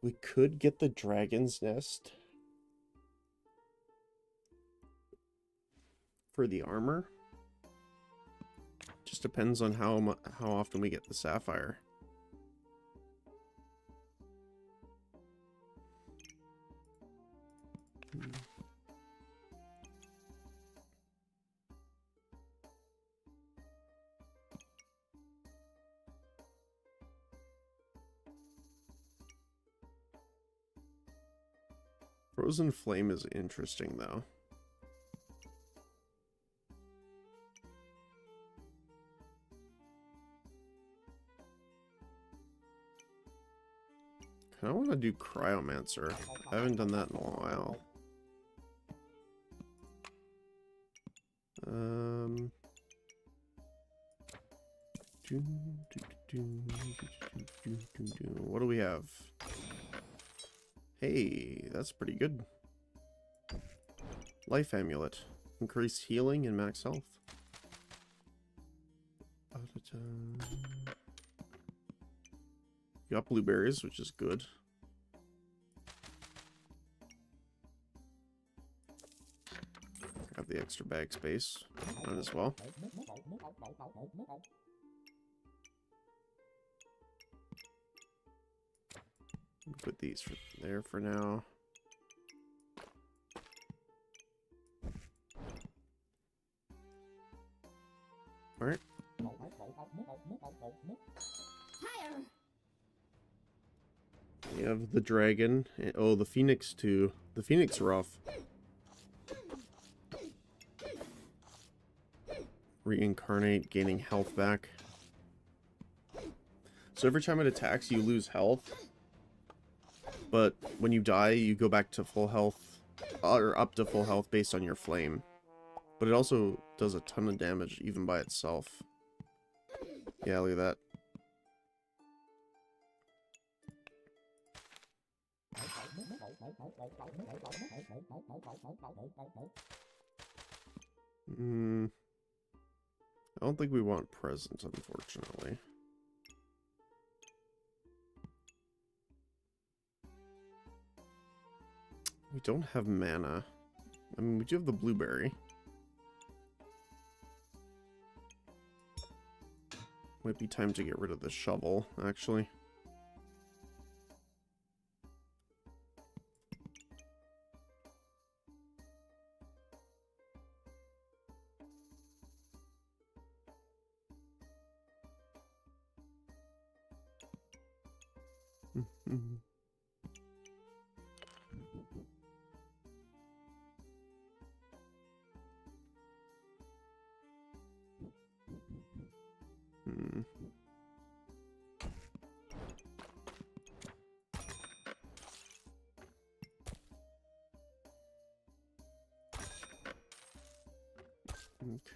We could get the dragon's nest for the armor. Just depends on how often we get the sapphire. Frozen Flame is interesting, though. I want to do Cryomancer. I haven't done that in a while. What do we have? Hey, that's pretty good. Life Amulet. Increased healing and max health. Got blueberries, which is good. Got the extra bag space. Might as well. Put these there for now. All right. We have the dragon. Oh, the phoenix too. The phoenix rough. Reincarnate, gaining health back. So every time it attacks, you lose health. But when you die, you go back to full health, or up to full health based on your flame. But it also does a ton of damage even by itself. Yeah, look at that. I don't think we want presents, unfortunately. We don't have mana. I mean, we do have the blueberry. Might be time to get rid of the shovel, actually.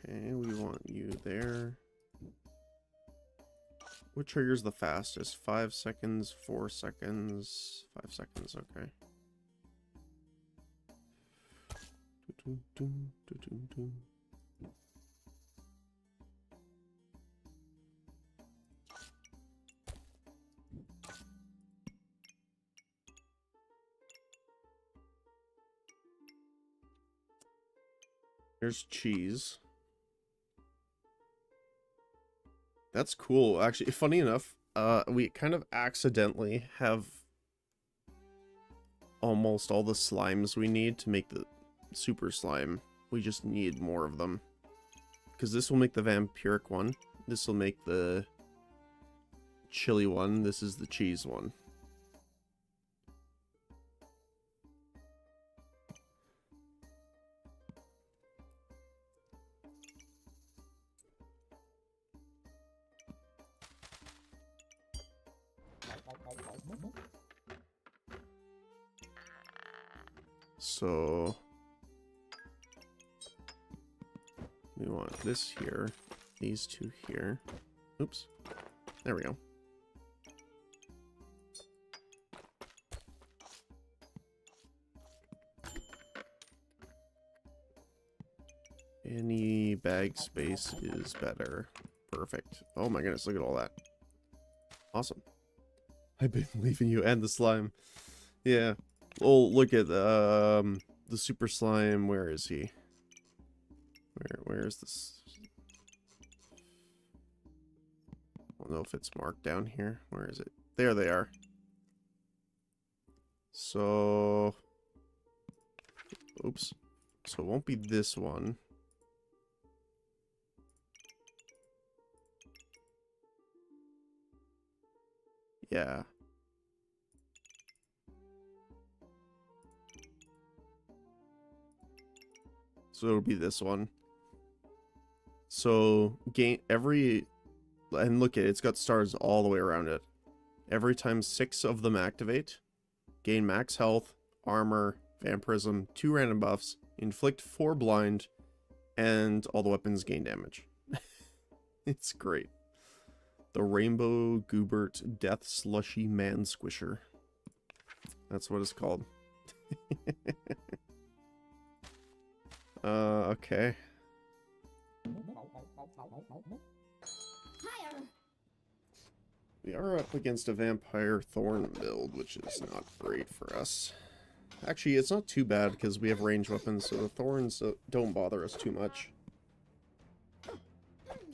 Okay, we want you there. What triggers the fastest? 5 seconds, 4 seconds, 5 seconds, okay. Here's cheese. That's cool. Actually, funny enough, we kind of accidentally have almost all the slimes we need to make the super slime. We just need more of them. Because this will make the vampiric one. This will make the chili one. This is the cheese one. So we want this here, these two here. Oops. There we go. Any bag space is better. Perfect. Oh my goodness, look at all that. Awesome. I've been leaving you and the slime. Yeah. Oh, look at the super slime. Where is he? Where is this? I don't know if it's marked down here. Where is it? There they are. So, oops. So it won't be this one. Yeah. So it'll be this one. So gain every, and look at it, it's got stars all the way around it. Every time 6 of them activate, gain max health, armor, vampirism, 2 random buffs, inflict 4 blind, and all the weapons gain damage. It's great. The Rainbow Goobert Death Slushy Man Squisher. That's what it's called. Okay. We are up against a Vampire Thorn build, which is not great for us. Actually, it's not too bad because we have ranged weapons, so the Thorns don't bother us too much.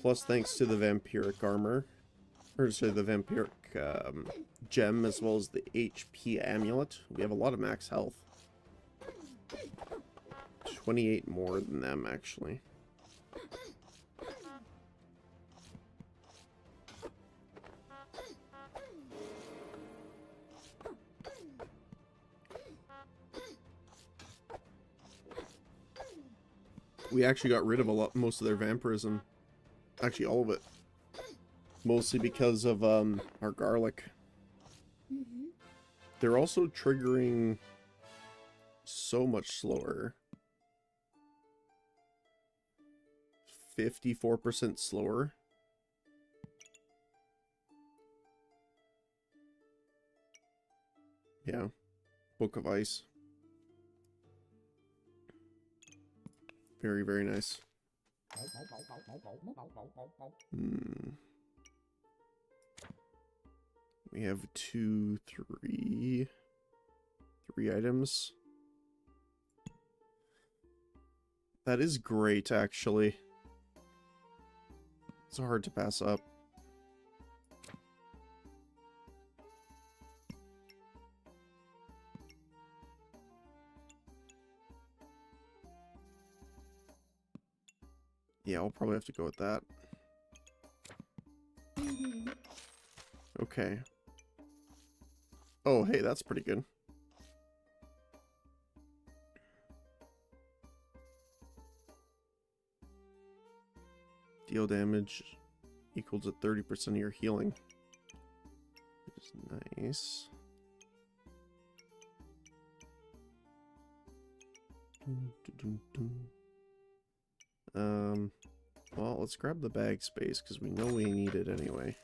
Plus, thanks to the Vampiric armor, or sorry, the Vampiric gem, as well as the HP amulet, we have a lot of max health. 28 more than them, actually. We actually got rid of most of their vampirism. Actually, all of it. Mostly because of our garlic. They're also triggering so much slower. 54% slower. Yeah. Book of Ice. Very, very nice. We have 2, 3 items. That is great, actually. It's hard to pass up. Yeah, I'll probably have to go with that. Okay. Oh, hey, that's pretty good. Deal damage equal to 30% of your healing. Which is nice. Well, let's grab the bag space because we know we need it anyway.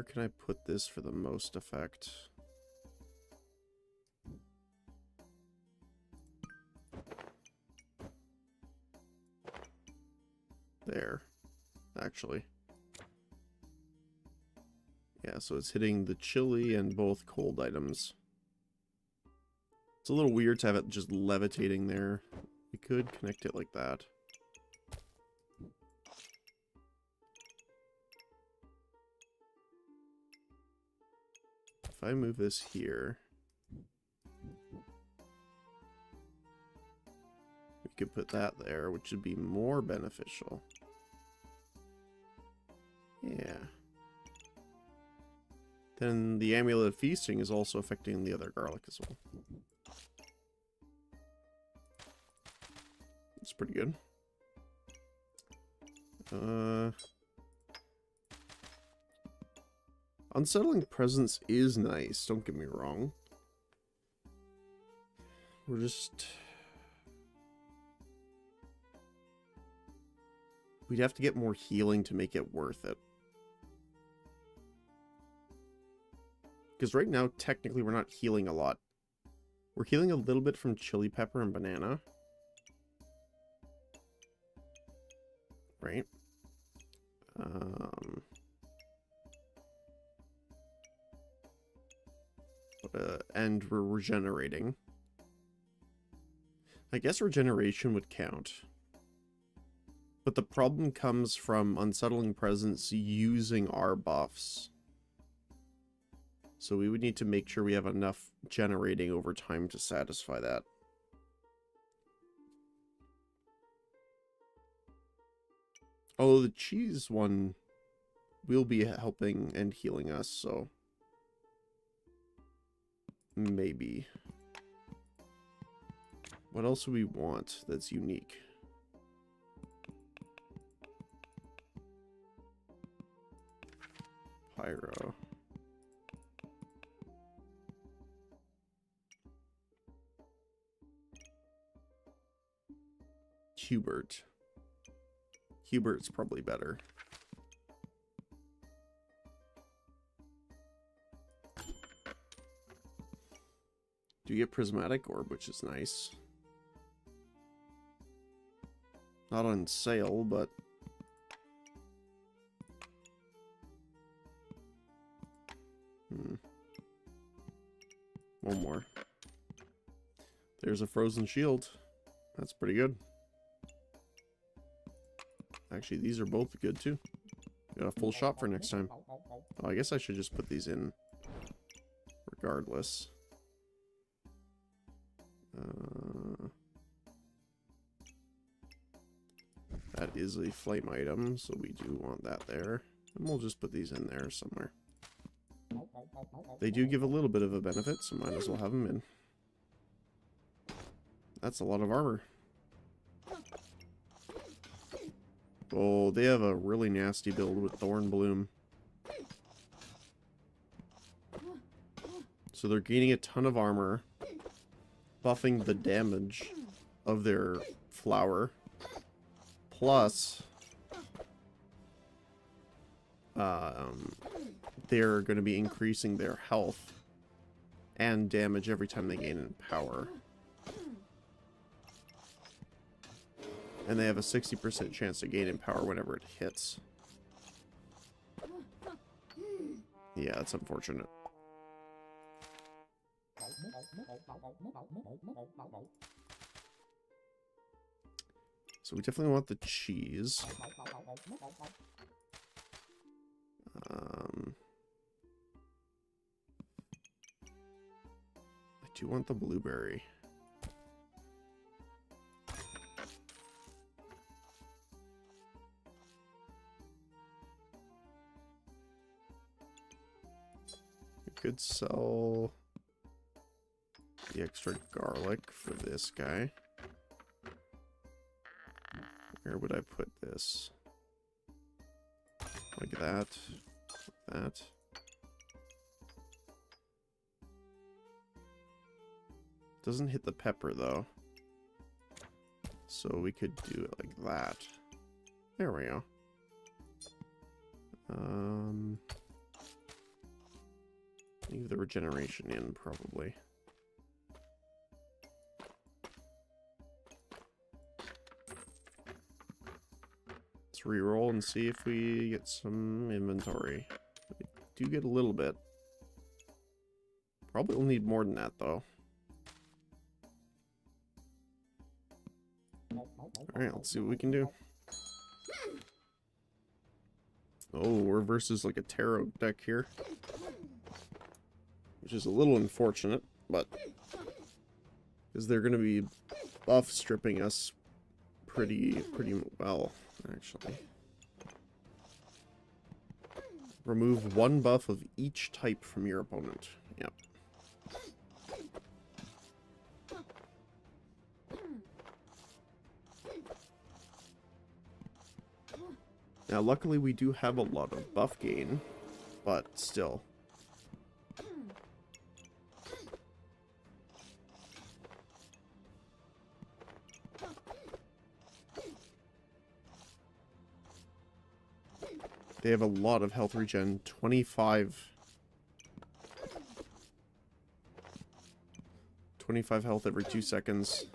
can I put this for the most effect? There, actually. Yeah, so it's hitting the chili and both cold items. It's a little weird to have it just levitating there. We could connect it like that. If I move this here, we could put that there, which would be more beneficial. Yeah. Then the Amulet of Feasting is also affecting the other garlic as well. It's pretty good. Unsettling Presence is nice, don't get me wrong. We're just... we'd have to get more healing to make it worth it. Because right now, technically, we're not healing a lot. We're healing a little bit from chili pepper and banana. Right? And we're regenerating. I guess regeneration would count. But the problem comes from Unsettling Presence using our buffs. So we would need to make sure we have enough generating over time to satisfy that. Oh, the cheese one will be helping and healing us, so... maybe. What else do we want that's unique? Pyro. Hubert. Hubert's probably better. Do you get Prismatic Orb, which is nice. Not on sale, but... one more. There's a Frozen Shield. That's pretty good. Actually, these are both good, too. Got a full shot for next time. Oh, I guess I should just put these in regardless. That is a flame item, so we do want that there. And we'll just put these in there somewhere. They do give a little bit of a benefit, so might as well have them in. That's a lot of armor. Oh, they have a really nasty build with Thorn Bloom. So they're gaining a ton of armor, buffing the damage of their flower, plus they're going to be increasing their health and damage every time they gain in power. And they have a 60% chance to gain in power whenever it hits. Yeah, that's unfortunate. So we definitely want the cheese. I do want the blueberry. We could sell the extra garlic for this guy. Where would I put this? Like that. Like that. Doesn't hit the pepper though. So we could do it like that. There we go. Leave the regeneration in, probably. Let's reroll and see if we get some inventory. We do get a little bit. Probably will need more than that, though. Alright, let's see what we can do. Oh, we're versus like a tarot deck here. Which is a little unfortunate, but... because they're going to be buff stripping us pretty well, actually. Remove one buff of each type from your opponent. Yep. Now, luckily, we do have a lot of buff gain, but still. They have a lot of health regen, 25 health every 2 seconds.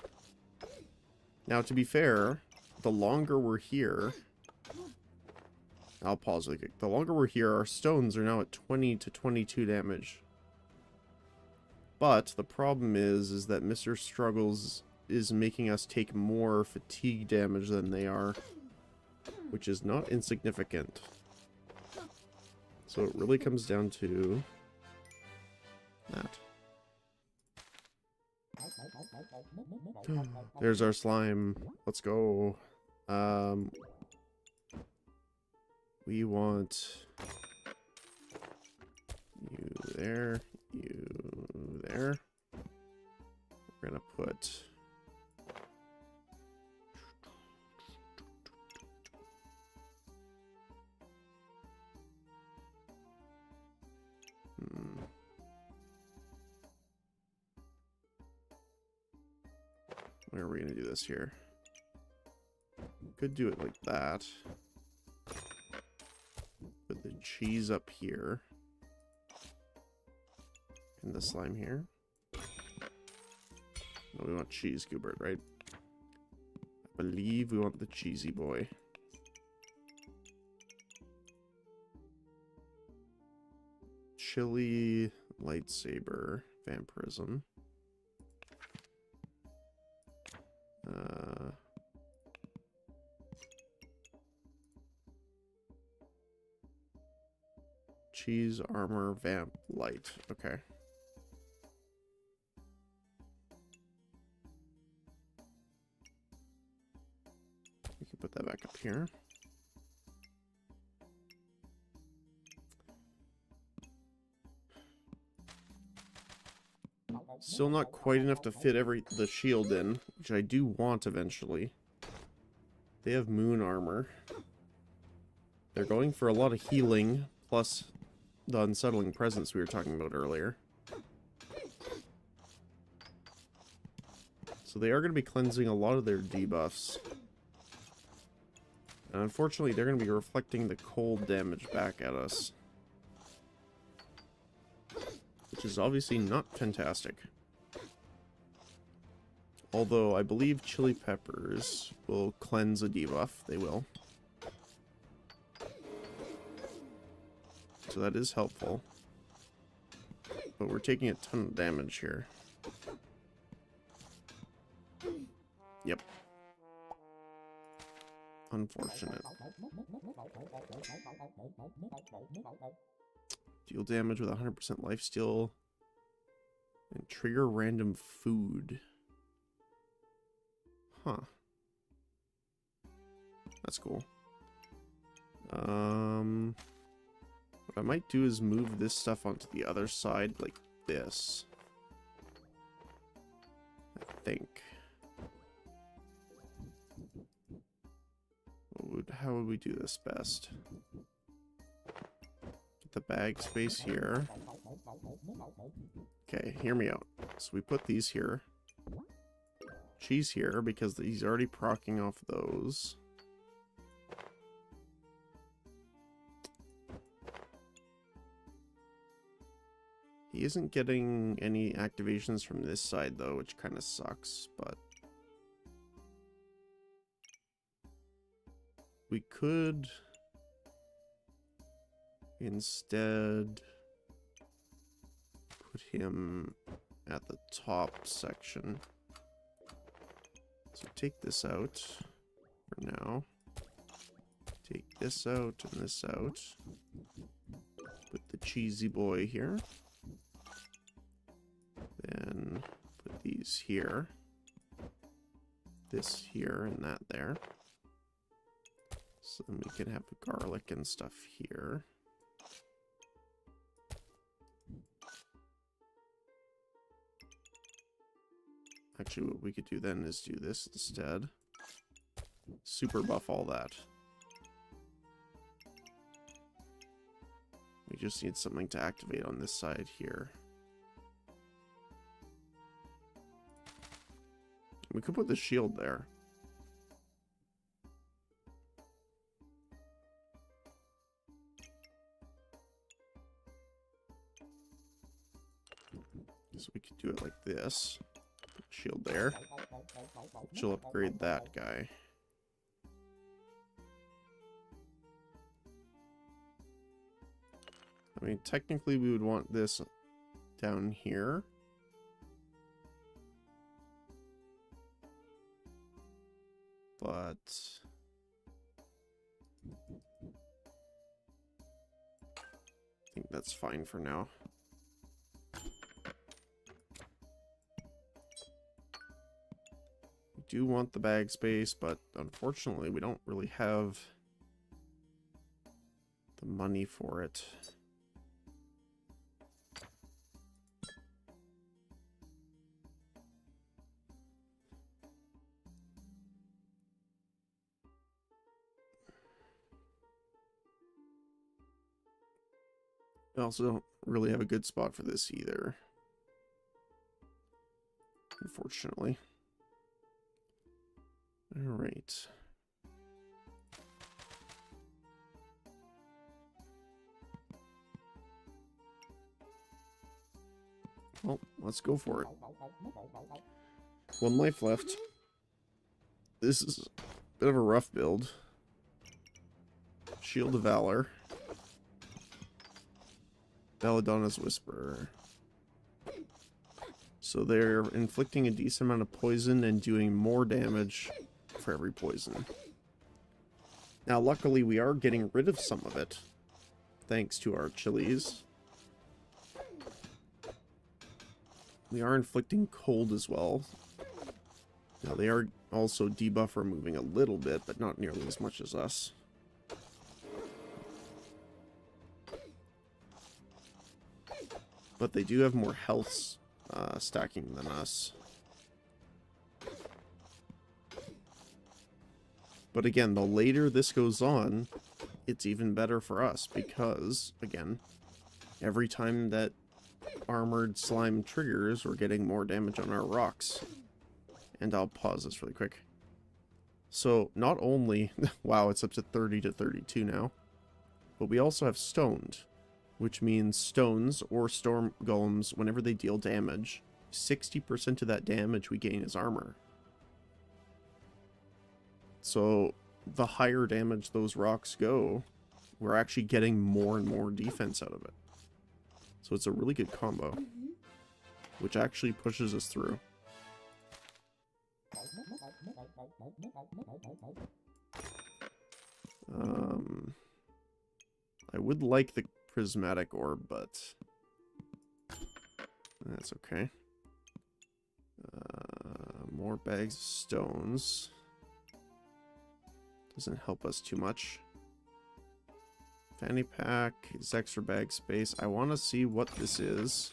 Now, to be fair, the longer we're here... I'll pause really quick. The longer we're here, our stones are now at 20 to 22 damage. But the problem is that Mr. Struggles is making us take more fatigue damage than they are, which is not insignificant. So it really comes down to that. There's our slime. Let's go. We want you there, you there. We're gonna put where are we gonna do this here? Could do it like that. Put the cheese up here. And the slime here. No, we want cheese, Goobert, right? I believe we want the cheesy boy. Chili, lightsaber, vampirism. Cheese, armor, vamp, light. Okay. We can put that back up here. Still not quite enough to fit the shield in, which I do want eventually. They have moon armor. They're going for a lot of healing, plus the unsettling presence we were talking about earlier. So they are going to be cleansing a lot of their debuffs. And unfortunately, they're going to be reflecting the cold damage back at us. Which is obviously not fantastic. Although, I believe chili peppers will cleanse a debuff. They will. So that is helpful. But we're taking a ton of damage here. Yep. Unfortunate. Deal damage with 100% lifesteal. And trigger random food. Huh. That's cool. What I might do is move this stuff onto the other side like this. I think. How would we do this best? Get the bag space here. Okay, hear me out. So we put these here. Cheese here because he's already proccing off those. He isn't getting any activations from this side, though, which kind of sucks, but... we could... instead... put him at the top section. So take this out for now. Take this out and this out. Put the cheesy boy here. Then put these here. This here and that there. So then we can have the garlic and stuff here. Actually, what we could do then is do this instead. Super buff all that. We just need something to activate on this side here. We could put the shield there. So we could do it like this. Shield there. Which will upgrade that guy. I mean, technically we would want this down here. But... I think that's fine for now. We do want the bag space, but unfortunately we don't really have the money for it. I also don't really have a good spot for this either, unfortunately. All right. Well, let's go for it. 1 life left. This is a bit of a rough build. Shield of Valor. Belladonna's Whisper. So they're inflicting a decent amount of poison and doing more damage for every poison. Now, luckily, we are getting rid of some of it, thanks to our chilies. We are inflicting cold as well. Now, they are also debuff removing a little bit, but not nearly as much as us. But they do have more health stacking than us. But again, the later this goes on, it's even better for us because, again, every time that armored slime triggers, we're getting more damage on our rocks. And I'll pause this really quick. So, not only... wow, it's up to 30 to 32 now. But we also have stoned. Which means stones or storm golems, whenever they deal damage, 60% of that damage we gain is armor. So, the higher damage those rocks go, we're actually getting more and more defense out of it. So it's a really good combo, which actually pushes us through. I would like the prismatic orb, but that's okay. More bags of stones. Doesn't help us too much. Fanny pack is extra bag space. I want to see what this is.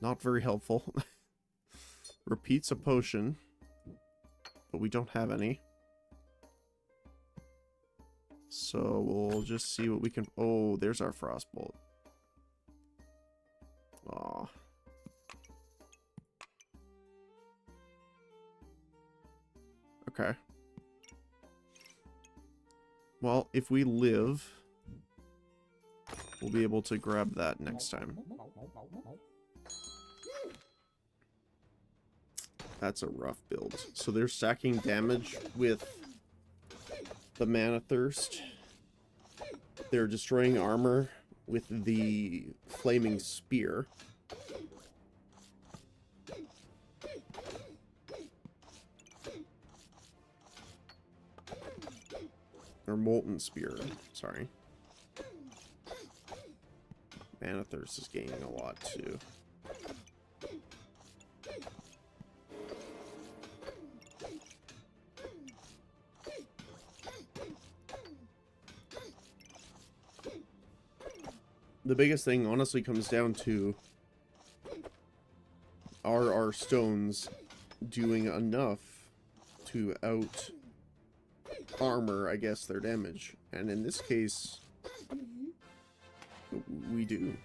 Not very helpful. Repeats a potion, but we don't have any. So we'll just see what we can... oh, there's our frostbolt. Aw. Okay. Well, if we live, we'll we'll be able to grab that next time. That's a rough build. So they're stacking damage with the Mana Thirst. They're destroying armor with the Flaming Spear. Or Molten Spear, sorry. Mana Thirst is gaining a lot too. The biggest thing honestly comes down to are our stones doing enough to out armor, I guess, their damage. And in this case, we do.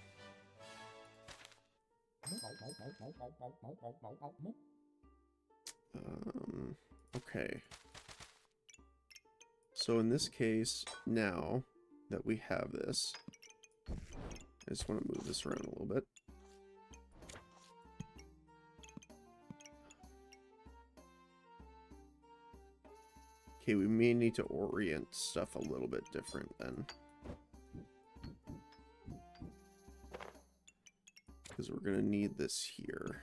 Okay. So in this case, now that we have this, I just want to move this around a little bit. Okay, we may need to orient stuff a little bit different then. Because we're going to need this here.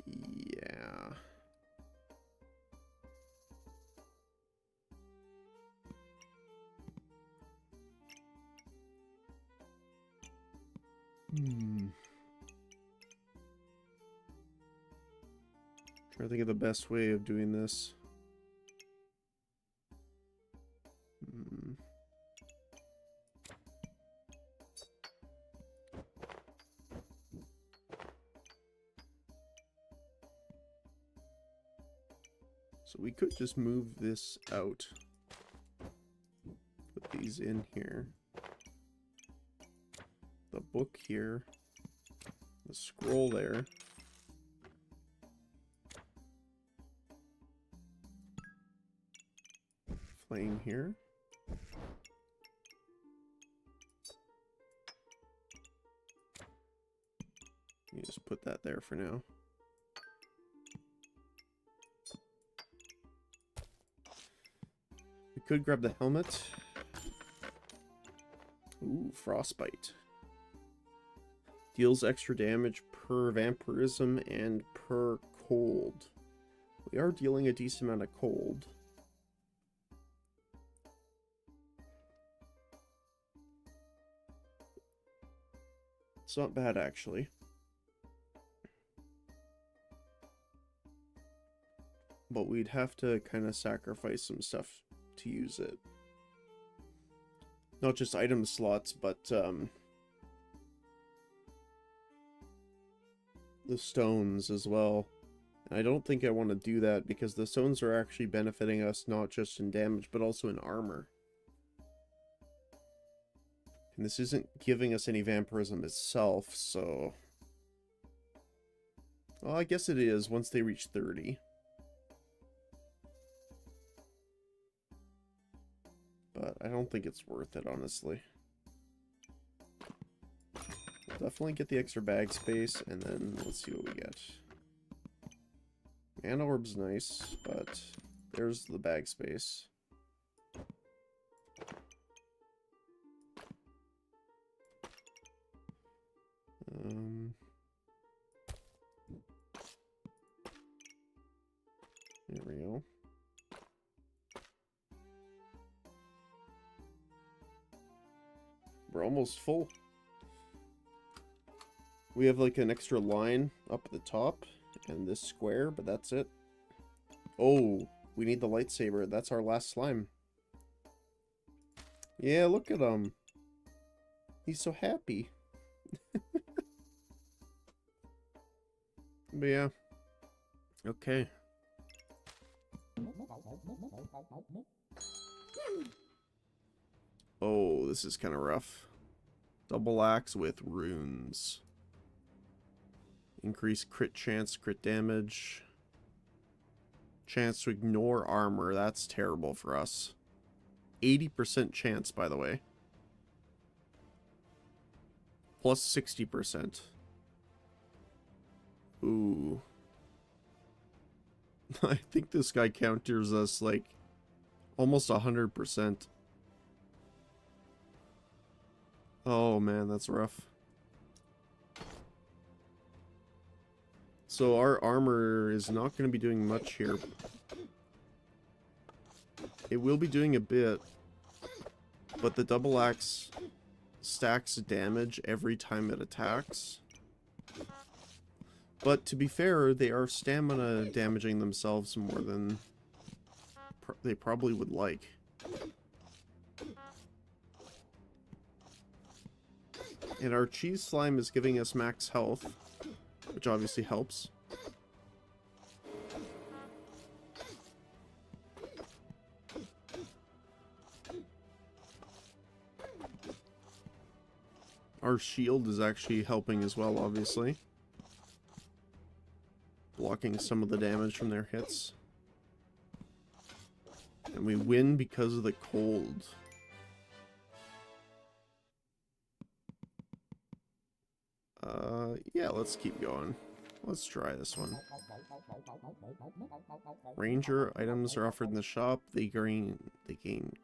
Yeah. Trying to think of the best way of doing this. So we could just move this out. Put these in here. The book here. The scroll there. Flame here. You just put that there for now. We could grab the helmet. Ooh, frostbite. Deals extra damage per vampirism and per cold. We are dealing a decent amount of cold. It's not bad, actually. But we'd have to kind of sacrifice some stuff to use it. Not just item slots, but the stones as well. And I don't think I want to do that because the stones are actually benefiting us not just in damage, but also in armor. And this isn't giving us any vampirism itself, so... Well, I guess it is once they reach 30. But I don't think it's worth it, honestly. We'll definitely get the extra bag space, and then let's see what we get. Mana orb's nice, but there's the bag space. There we go. We're almost full. We have like an extra line up at the top and this square, but that's it. Oh, we need the lightsaber. That's our last slime. Yeah, look at him. He's so happy. But yeah. Okay. Oh, this is kind of rough. Double axe with runes. Increase crit chance, crit damage. Chance to ignore armor. That's terrible for us. 80% chance, by the way. Plus 60%. Ooh. I think this guy counters us like almost 100%. Oh man, that's rough. So our armor is not going to be doing much here. It will be doing a bit, but the double axe stacks damage every time it attacks. But to be fair, they are stamina damaging themselves more than they probably would like. And our cheese slime is giving us max health, which obviously helps. Our shield is actually helping as well, obviously. Blocking some of the damage from their hits. And we win because of the cold. Yeah, let's keep going. Let's try this one. Ranger items are offered in the shop. They gain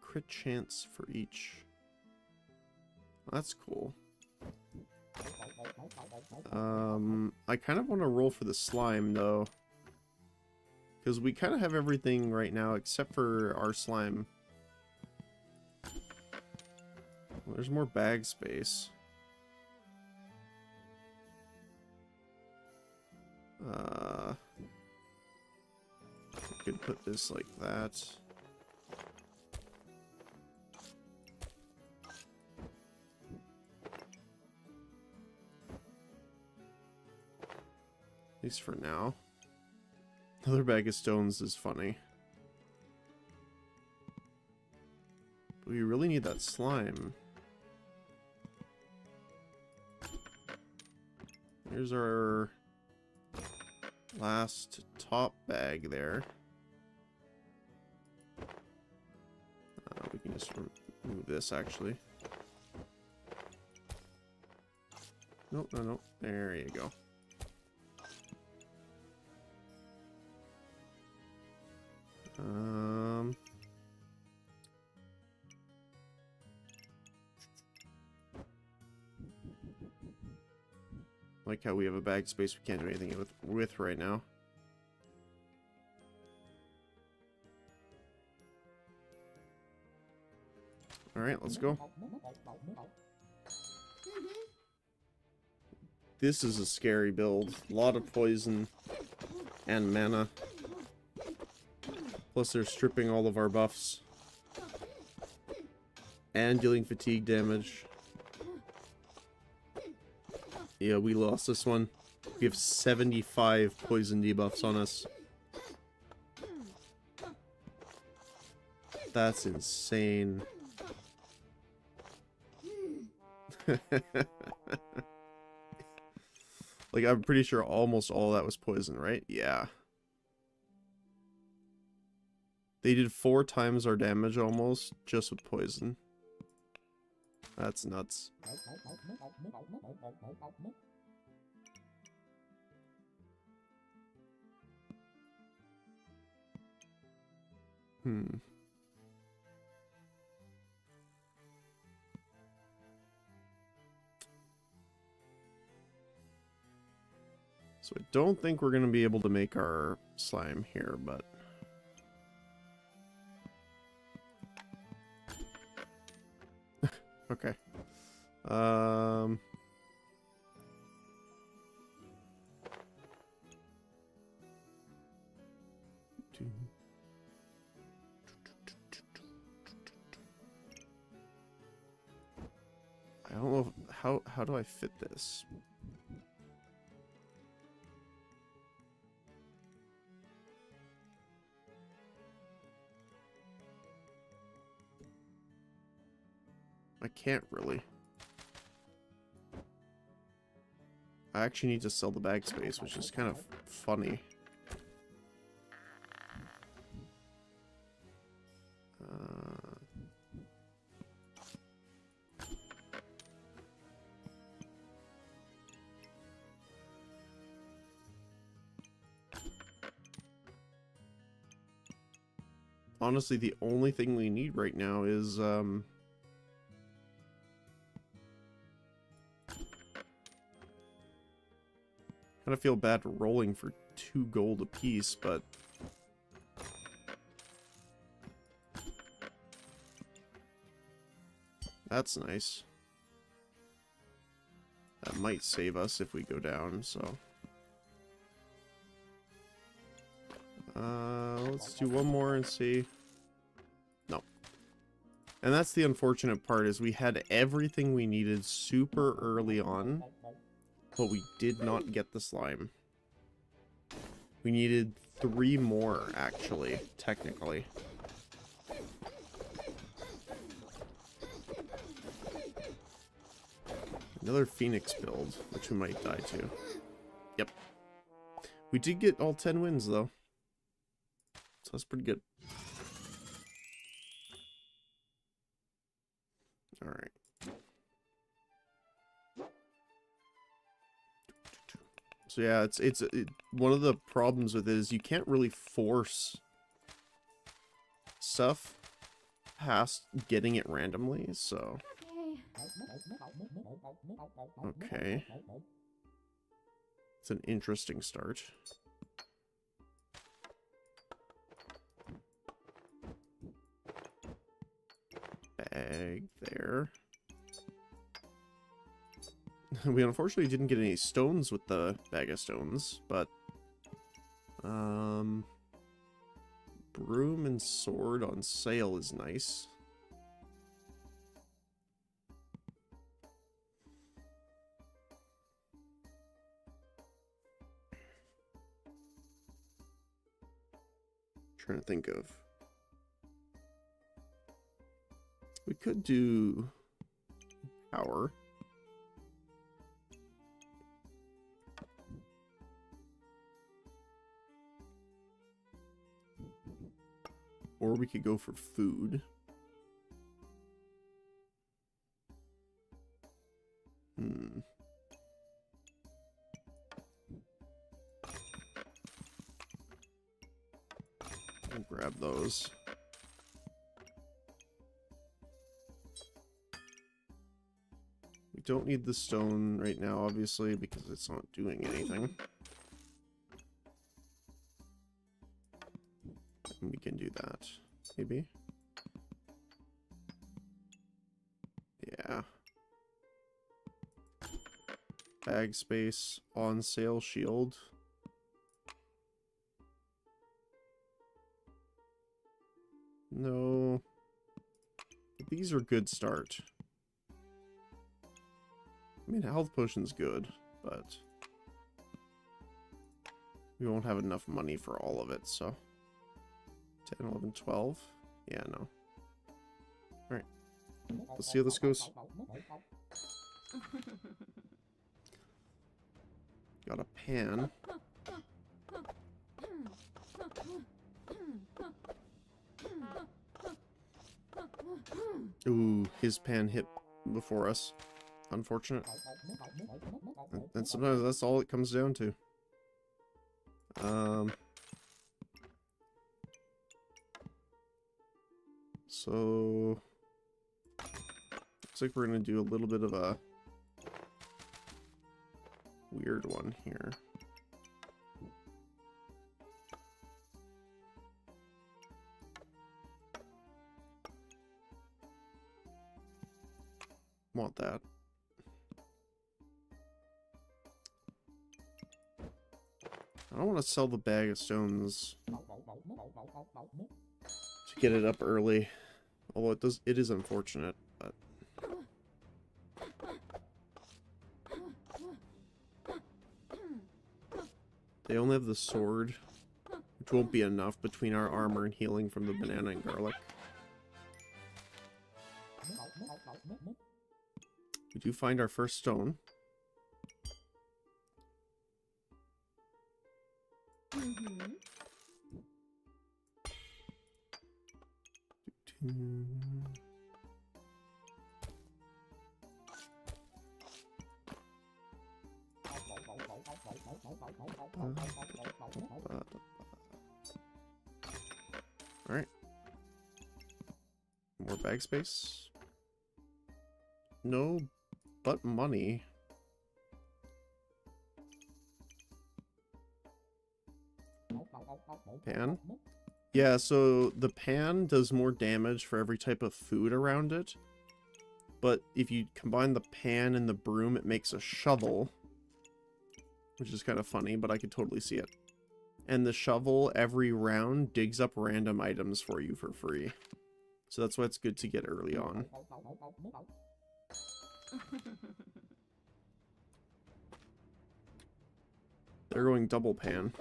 crit chance for each. That's cool. I kind of want to roll for the slime though, because we kind of have everything right now except for our slime. Well, there's more bag space. We could put this like that. At least for now. Another bag of stones is funny. But we really need that slime. Here's our last top bag there. We can just remove this actually. Nope, no, no. There you go. Like how we have a bag space we can't do anything with right now. Alright, let's go. This is a scary build. A lot of poison and mana. Plus they're stripping all of our buffs. And dealing fatigue damage. Yeah, we lost this one. We have 75 poison debuffs on us. That's insane. Like, I'm pretty sure almost all that was poison, right? Yeah. They did 4 times our damage almost, just with poison. That's nuts. So I don't think we're going to be able to make our slime here, but... Okay. I don't know if, how do I fit this? I can't really. I actually need to sell the bag space, which is kind of funny. honestly, the only thing we need right now is, kind of feel bad rolling for 2 gold apiece, but that's nice. That might save us if we go down, so. Let's do one more and see. No. And that's the unfortunate part, is we had everything we needed super early on, but we did not get the slime. We needed 3 more, actually, technically. Another Phoenix build, which we might die to. Yep. We did get all 10 wins, though. So that's pretty good. Alright. So yeah, it's one of the problems with it is you can't really force stuff past getting it randomly, so. Okay. It's an interesting start. Bag there. We unfortunately didn't get any stones with the bag of stones, but broom and sword on sale is nice. Trying to think of. We could do power. Or we could go for food. I'll grab those. We don't need the stone right now, obviously, because it's not doing anything. And we can do that, maybe. Yeah. Bag space, on sale shield. No. These are good start. I mean, health potion's good, but we won't have enough money for all of it, so. 10, 11, 12? Yeah, no. Alright. Let's see how this goes. Got a pan. Ooh, his pan hit before us. Unfortunate. And sometimes that's all it comes down to. So looks like we're gonna do a little bit of a weird one here. Want that. I don't want to sell the bag of stones to get it up early. Although it is unfortunate, but they only have the sword, which won't be enough between our armor and healing from the banana and garlic. We do find our first stone. Alright. bag space? No, but money. Pan? Yeah, so the pan does more damage for every type of food around it. But if you combine the pan and the broom, it makes a shovel. Which is kind of funny, but I could totally see it. And the shovel, every round, digs up random items for you for free. So that's why it's good to get early on. They're going double pan.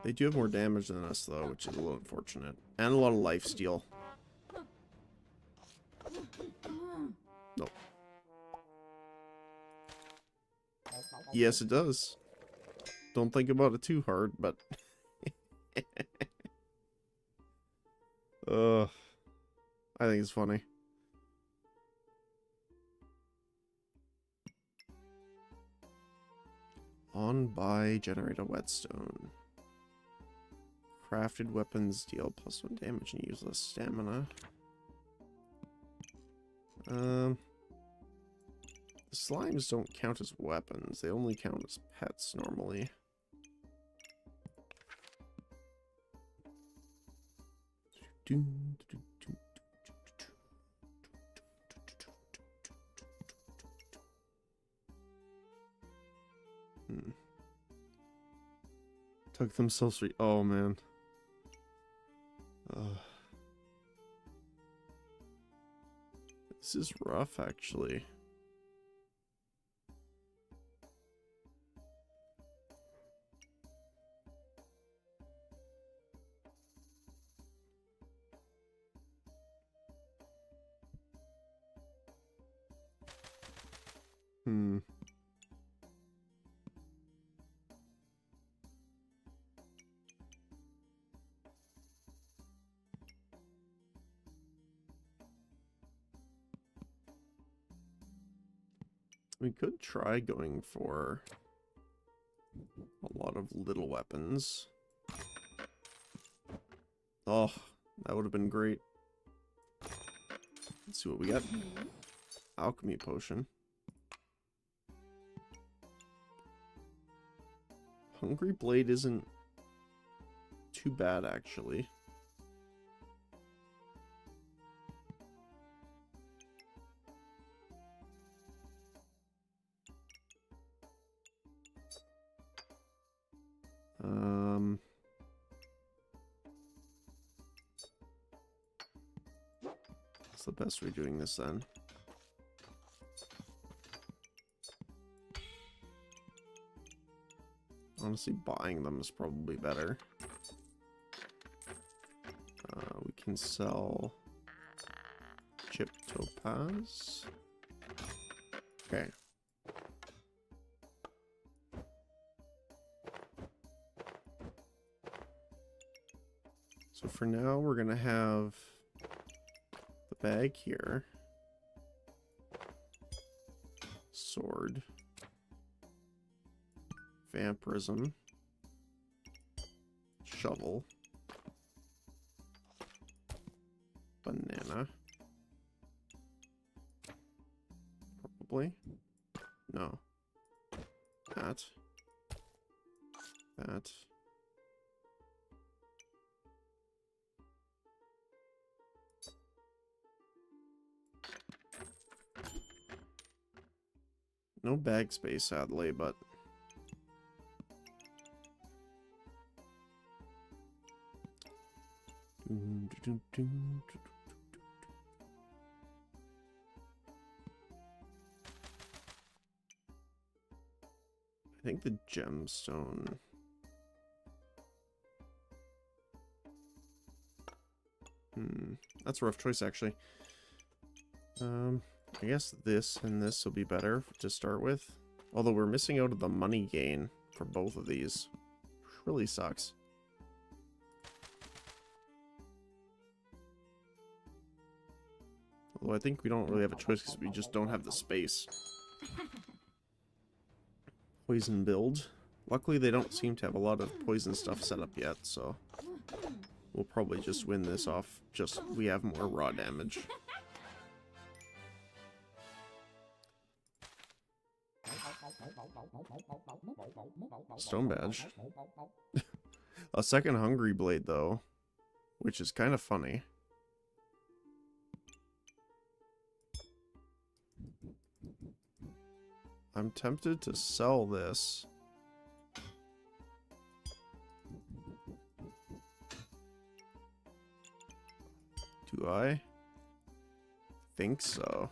They do have more damage than us, though, which is a little unfortunate. And a lot of lifesteal. Nope. Yes, it does. Don't think about it too hard, but... I think it's funny. On by generate a whetstone. Crafted weapons deal +1 damage and use less stamina. The slimes don't count as weapons. They only count as pets normally. Took themselves free. Oh man. This is rough, actually. We could try going for a lot of little weapons. Oh, that would have been great. Let's see what we got. Alchemy potion. Hungry Blade isn't too bad, actually. What's the best way of doing this then? Honestly, buying them is probably better. We can sell chip topaz. Okay. So for now, we're gonna have the bag here. Sword. Vampirism. Shovel. Banana. Probably. No. That. That. No bag space, sadly, but... I think the gemstone... That's a rough choice, actually. I guess this and this will be better to start with. Although we're missing out on the money gain for both of these. Really sucks. Although I think we don't really have a choice because we just don't have the space. Poison build. Luckily, they don't seem to have a lot of poison stuff set up yet, so we'll probably just win this off. Just we have more raw damage. Stone badge. A second hungry blade, though, which is kind of funny. I'm tempted to sell this. Do I? Think so.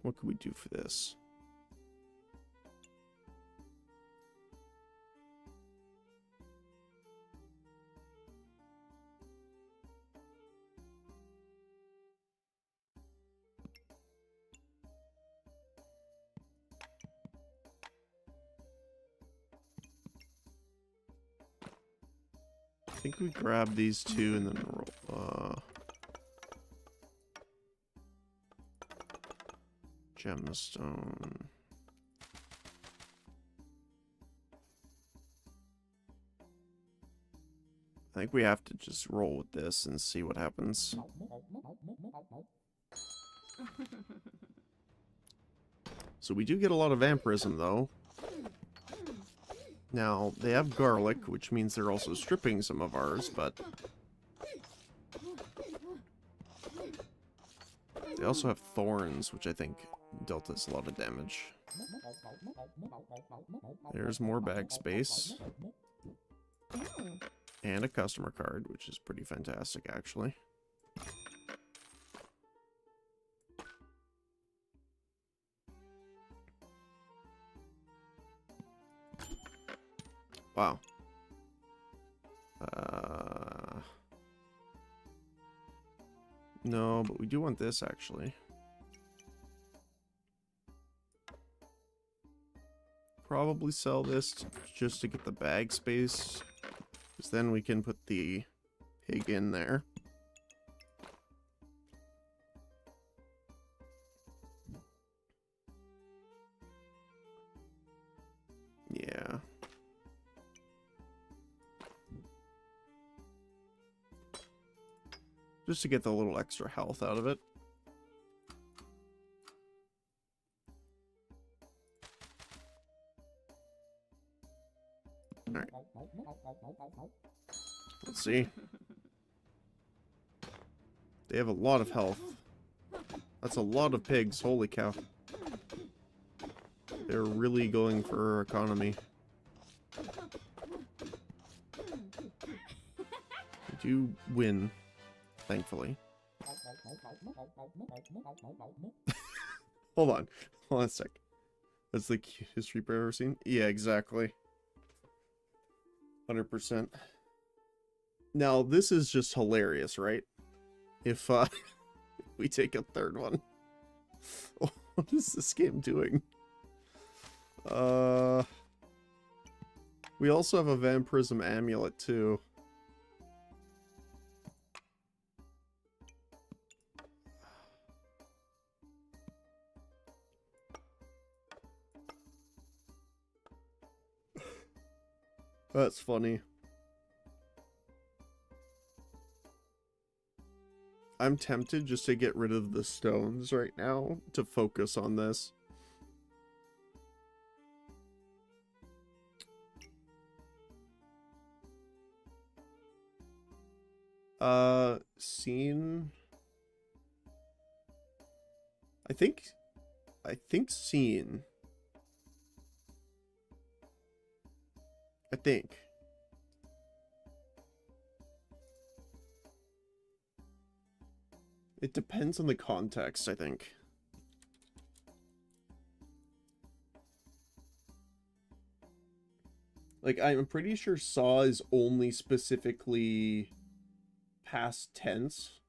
What could we do for this? I think we grab these two and then roll. Gemstone. I think we have to just roll with this and see what happens. So we do get a lot of vampirism, though. Now, they have garlic, which means they're also stripping some of ours, but they also have thorns, which I think dealt us a lot of damage. There's more bag space. And a customer card, which is pretty fantastic, actually. Wow. No, but we do want this, actually. Probably sell this just to get the bag space, because then we can put the pig in there. Yeah. Just to get the little extra health out of it. Alright. Let's see. They have a lot of health. That's a lot of pigs, holy cow. They're really going for economy. We do win, thankfully. Hold on. Hold on a sec. That's the cutest Reaper I've ever seen? Yeah, exactly. 100%. Now, this is just hilarious, right? If we take a third one. What is this game doing? We also have a Vampirism Amulet, too. That's funny. I'm tempted just to get rid of the stones right now to focus on this. Scene. I think scene. I think. It depends on the context, I think. Like, I'm pretty sure saw is only specifically past tense,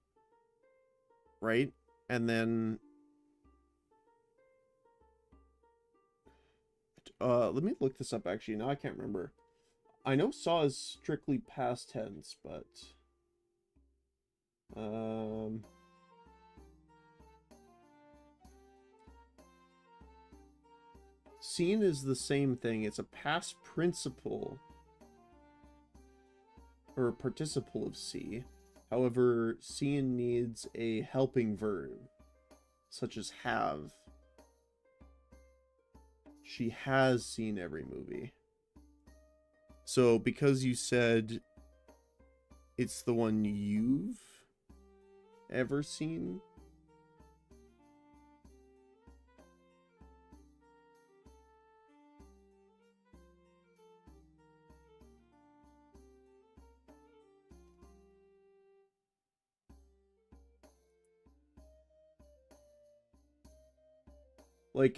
right? And then Let me look this up actually. Now I can't remember. I know saw is strictly past tense, but seen is the same thing. It's a past principle or a participle of see. However, seen needs a helping verb, such as have. She has seen every movie. So because you said it's the one you've ever seen, like,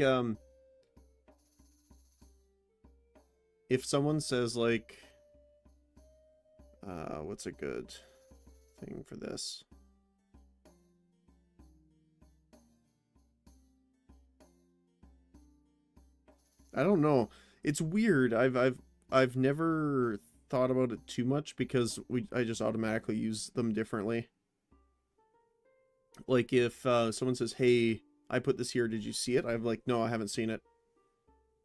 if someone says, like, what's a good thing for this? I don't know. It's weird. I've never thought about it too much because I just automatically use them differently. Like if someone says, "Hey, I put this here. Did you see it?" I'm like, "No, I haven't seen it."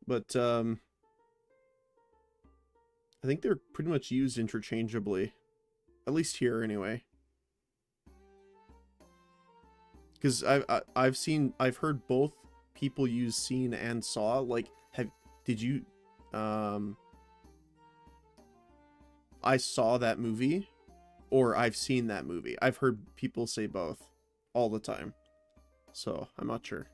But I think they're pretty much used interchangeably, at least here anyway. Because I've heard both people use seen and saw. Like, did you I saw that movie, or I've seen that movie. I've heard people say both all the time, so I'm not sure.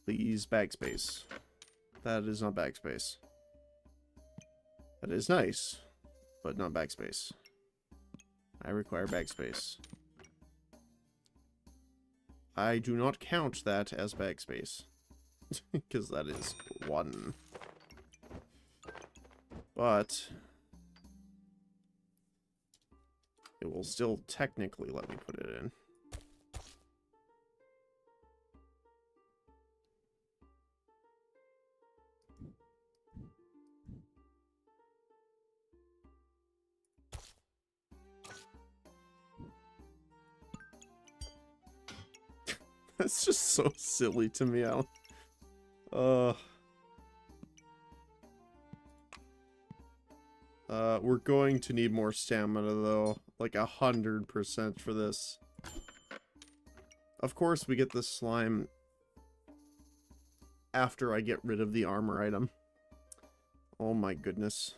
Please backspace. That is not backspace. That is nice, but not backspace. I require backspace. I do not count that as backspace. Because that is 1. But it will still technically let me put it in. That's just so silly to me, Alan. We're going to need more stamina, though. Like 100% for this. Of course, we get the slime after I get rid of the armor item. Oh my goodness.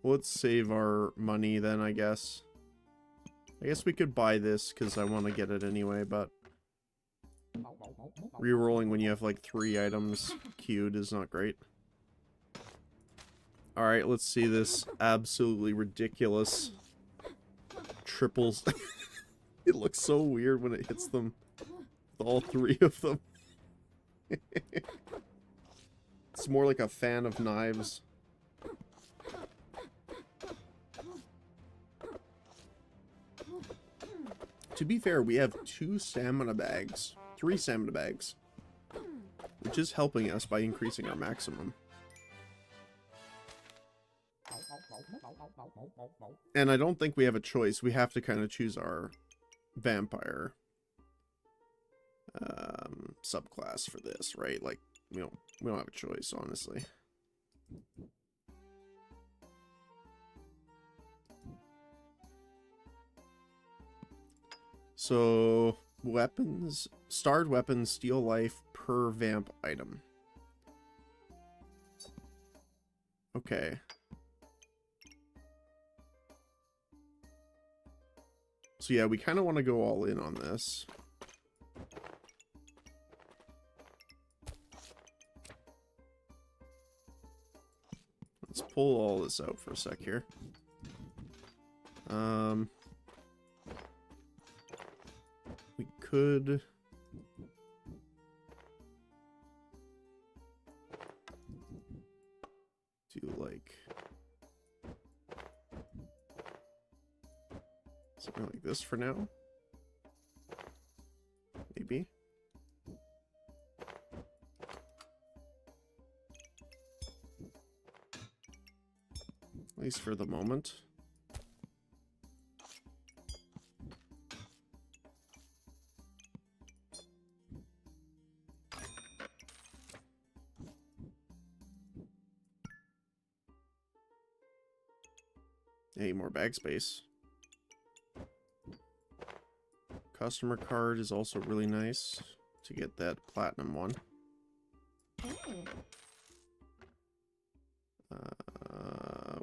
Let's save our money then, I guess. I guess we could buy this because I want to get it anyway, but rerolling when you have like 3 items queued is not great. Alright, let's see this absolutely ridiculous triples. It looks so weird when it hits them. With all 3 of them. It's more like a fan of knives. To be fair, we have 2 stamina bags. 3 stamina bags. Which is helping us by increasing our maximum. And I don't think we have a choice. We have to kind of choose our vampire subclass for this, right? Like, we don't have a choice, honestly. So, weapons, starred weapons steal life per vamp item. Okay. So yeah, we kind of want to go all in on this. Let's pull all this out for a sec here. We could... do like... something like this for now. Maybe. At least for the moment. Hey, more bag space. Customer card is also really nice to get that platinum one.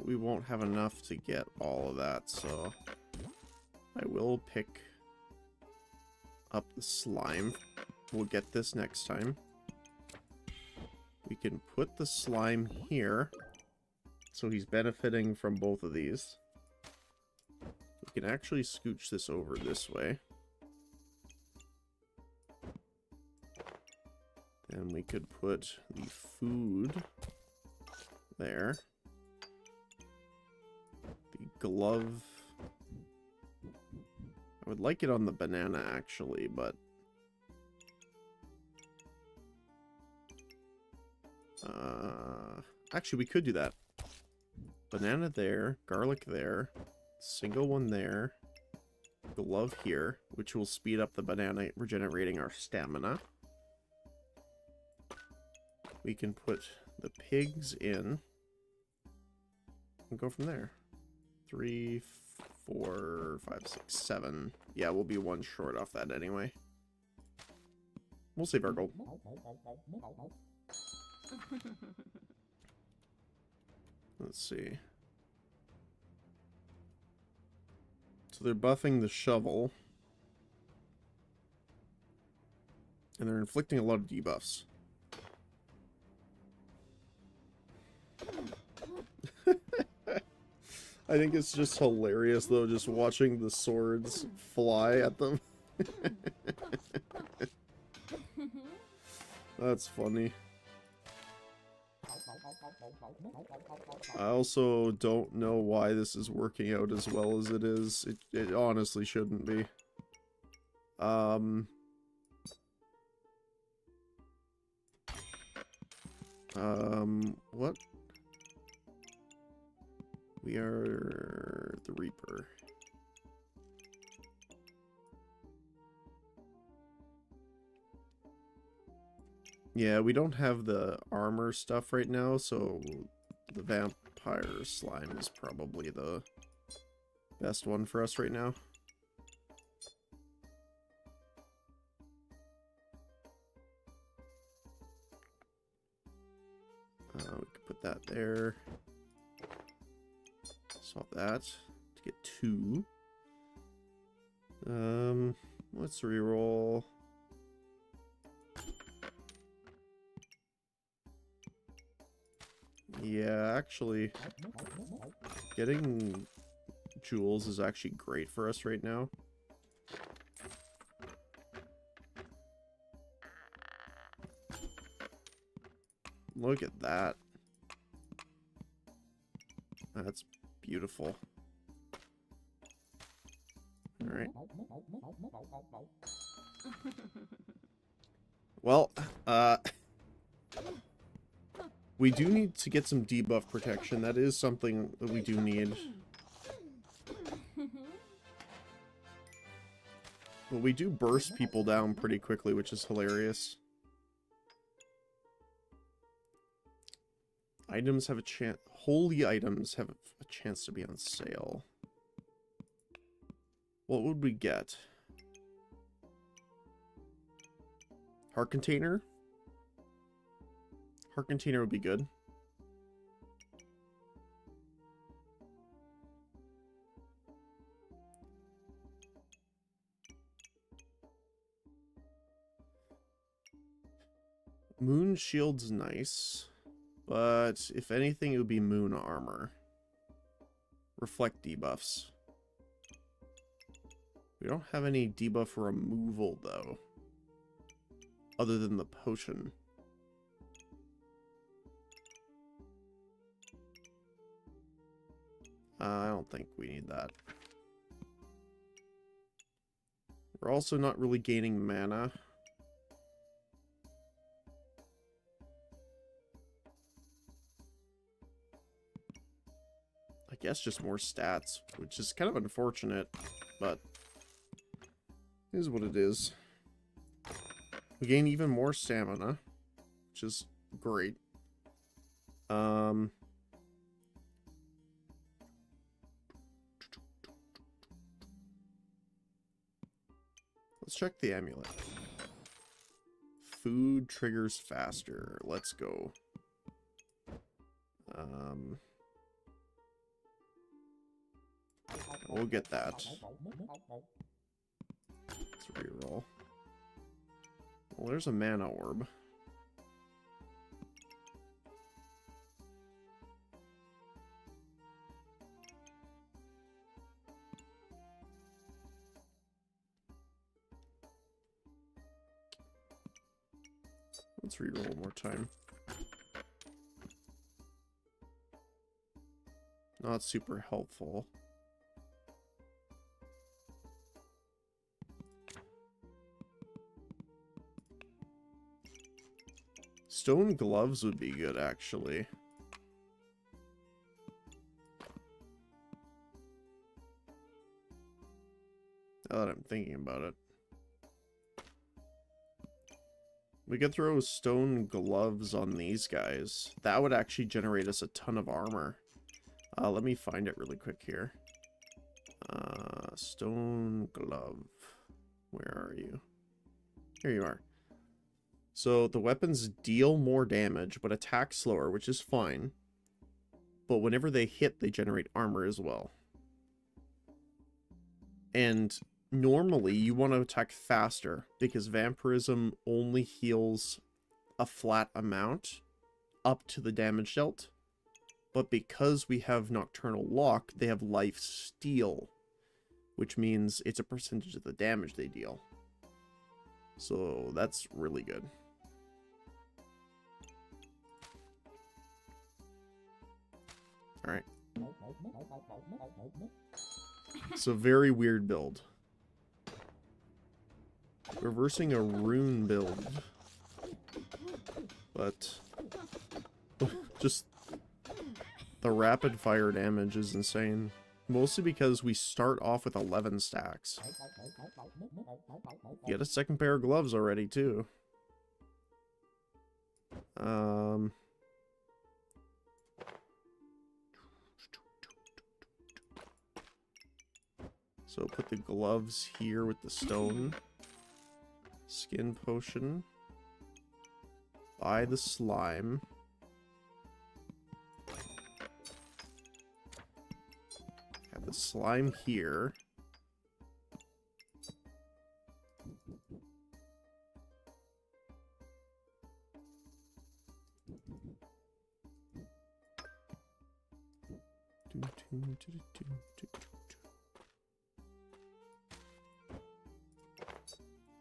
We won't have enough to get all of that, so I will pick up the slime. We'll get this next time. We can put the slime here, so he's benefiting from both of these. We can actually scooch this over this way. And we could put the food there. The glove. I would like it on the banana, actually, but... actually, we could do that. Banana there, garlic there, single one there, glove here, which will speed up the banana, regenerating our stamina. We can put the pigs in and go from there. 3, 4, 5, 6, 7. Yeah, we'll be one short off that anyway. We'll save our gold. Let's see. So they're buffing the shovel. And they're inflicting a lot of debuffs. I think it's just hilarious, though, just watching the swords fly at them. That's funny. I also don't know why this is working out as well as it is. It honestly shouldn't be. What? We are the Reaper. Yeah, we don't have the armor stuff right now, so the vampire slime is probably the best one for us right now. We could put that there. Swap that to get 2. Let's reroll. Yeah, actually, getting jewels is actually great for us right now. Look at that. That's beautiful. Alright. Well, we do need to get some debuff protection. That is something that we do need. But we do burst people down pretty quickly, which is hilarious. Items have a chance. Holy items have a chance to be on sale. What would we get? Heart container? Heart container would be good. Moon shield's nice, but if anything, it would be moon armor. Reflect debuffs. We don't have any debuff removal, though. Other than the potion. I don't think we need that. We're also not really gaining mana. I guess just more stats, which is kind of unfortunate, but it is what it is. We gain even more stamina, which is great. Let's check the amulet. Food triggers faster. Let's go. We'll get that. Let's reroll. Well, there's a mana orb. Let's reroll one more time. Not super helpful. Stone gloves would be good, actually. Now that I'm thinking about it. We could throw stone gloves on these guys. That would actually generate us a ton of armor. Let me find it really quick here. Stone glove. Where are you? Here you are. So the weapons deal more damage, but attack slower, which is fine. But whenever they hit, they generate armor as well. And normally you want to attack faster, because vampirism only heals a flat amount up to the damage dealt. But because we have Nocturnal Lock, they have life steal, which means it's a percentage of the damage they deal. So that's really good. Alright. It's a very weird build. Reversing a rune build. But just the rapid fire damage is insane. Mostly because we start off with 11 stacks. Get a second pair of gloves already, too. So put the gloves here with the stone. Skin potion. Buy the slime. Have the slime here.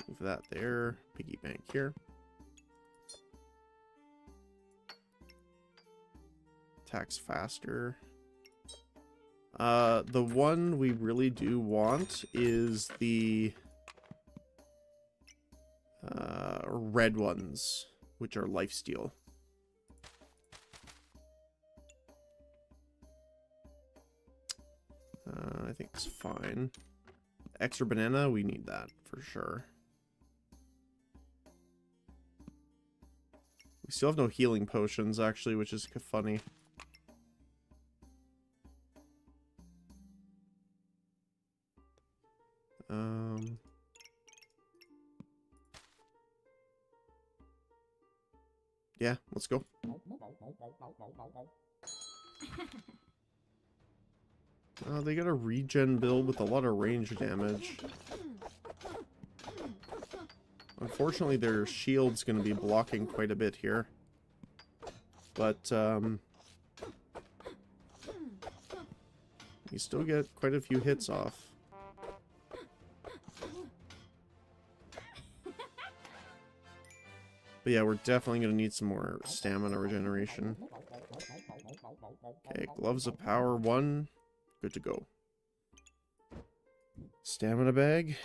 Move that there. Piggy bank here. Attacks faster. The one we really do want is the red ones, which are lifesteal. I think it's fine. Extra banana, we need that for sure. We still have no healing potions, actually, which is funny. Yeah, let's go. They got a regen build with a lot of range damage. Unfortunately, their shield's going to be blocking quite a bit here. But, you still get quite a few hits off. But yeah, we're definitely going to need some more stamina regeneration. Okay, Gloves of Power 1. Good to go. Stamina bag.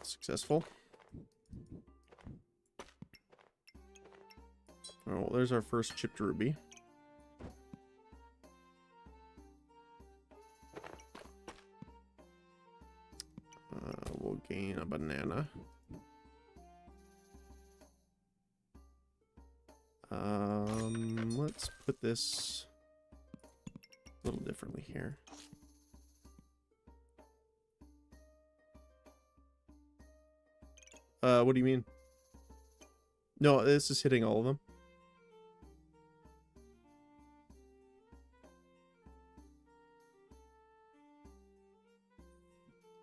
Successful. Oh, well, there's our first chipped ruby. We'll gain a banana. Let's put this a little differently here. What do you mean? No, this is hitting all of them.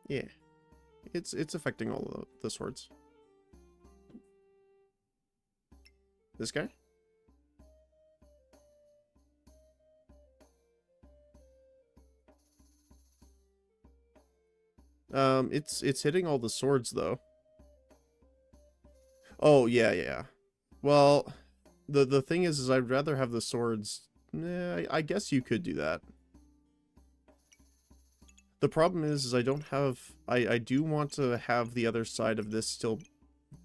Yeah. It's affecting all of the swords. This guy? It's hitting all the swords though. Oh, yeah. Well, the thing is I'd rather have the swords. I guess you could do that. The problem is I don't have... I do want to have the other side of this still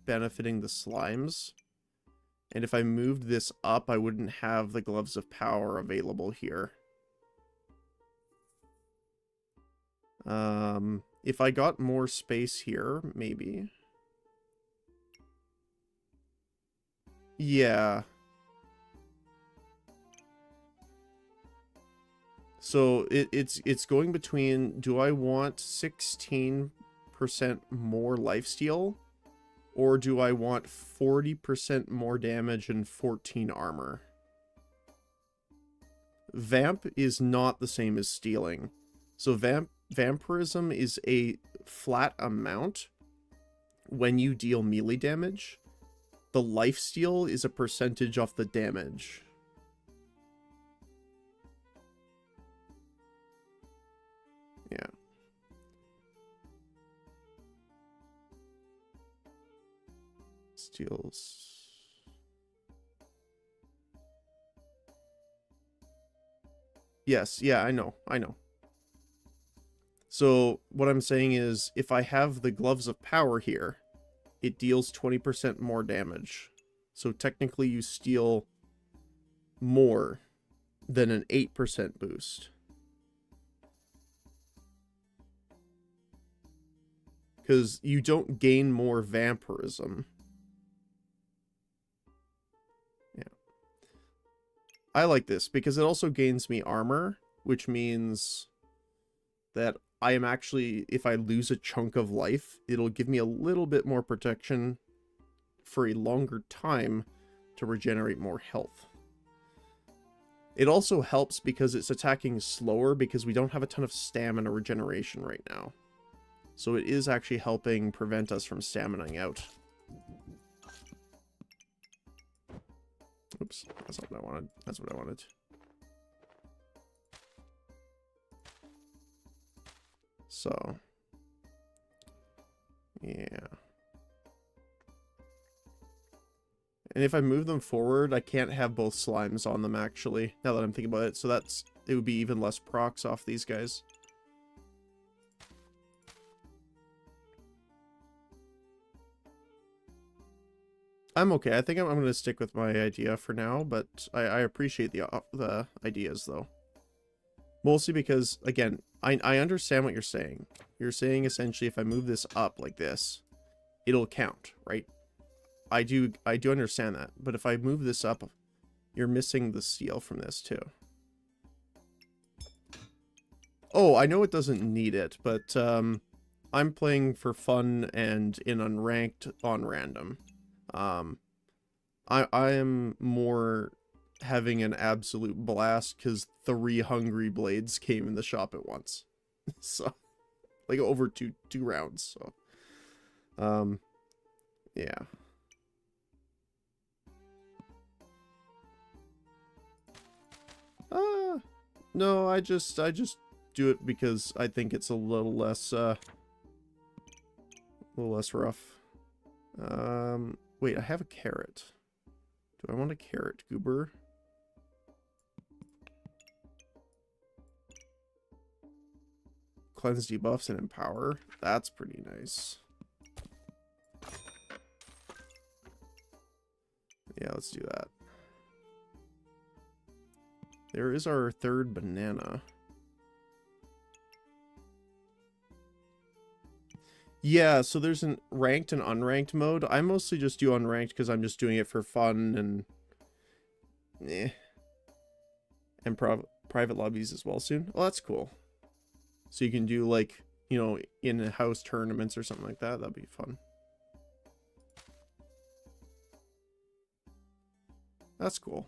benefiting the slimes. And if I moved this up, I wouldn't have the Gloves of Power available here. If I got more space here, maybe. Yeah. So it's going between, do I want 16% more lifesteal, or do I want 40% more damage and 14 armor? Vamp is not the same as stealing. So vampirism is a flat amount when you deal melee damage. The lifesteal is a percentage off the damage. Yeah. Steals. Yes, yeah, I know. So what I'm saying is, if I have the Gloves of Power here, it deals 20% more damage. So technically you steal more than an 8% boost. Because you don't gain more vampirism. Yeah. I like this because it also gains me armor, which means that I am actually, if I lose a chunk of life, it'll give me a little bit more protection for a longer time to regenerate more health. It also helps because it's attacking slower because we don't have a ton of stamina regeneration right now. So it is actually helping prevent us from staminaing out. Oops, that's not what I wanted. That's what I wanted. So, yeah. And if I move them forward, I can't have both slimes on them, actually, now that I'm thinking about it. So it would be even less procs off these guys. I'm okay. I think I'm going to stick with my idea for now, but I appreciate the ideas, though. Mostly because, again, I understand what you're saying. You're saying, essentially, if I move this up like this, it'll count, right? I do understand that. But if I move this up, you're missing the steal from this, too. Oh, I know it doesn't need it, but I'm playing for fun and in unranked on random. I am more having an absolute blast because 3 hungry blades came in the shop at once. So, like over two rounds. So, Yeah. No, I just do it because I think it's a little less rough. Wait, I have a carrot. Do I want a carrot goober? Cleanse debuffs and empower. That's pretty nice. Yeah, let's do that. There is our third banana. Yeah, so there's an ranked and unranked mode. I mostly just do unranked because I'm just doing it for fun and... And private lobbies as well soon. Oh, that's cool. So you can do, like, you know, in-house tournaments or something like that. That'd be fun. That's cool.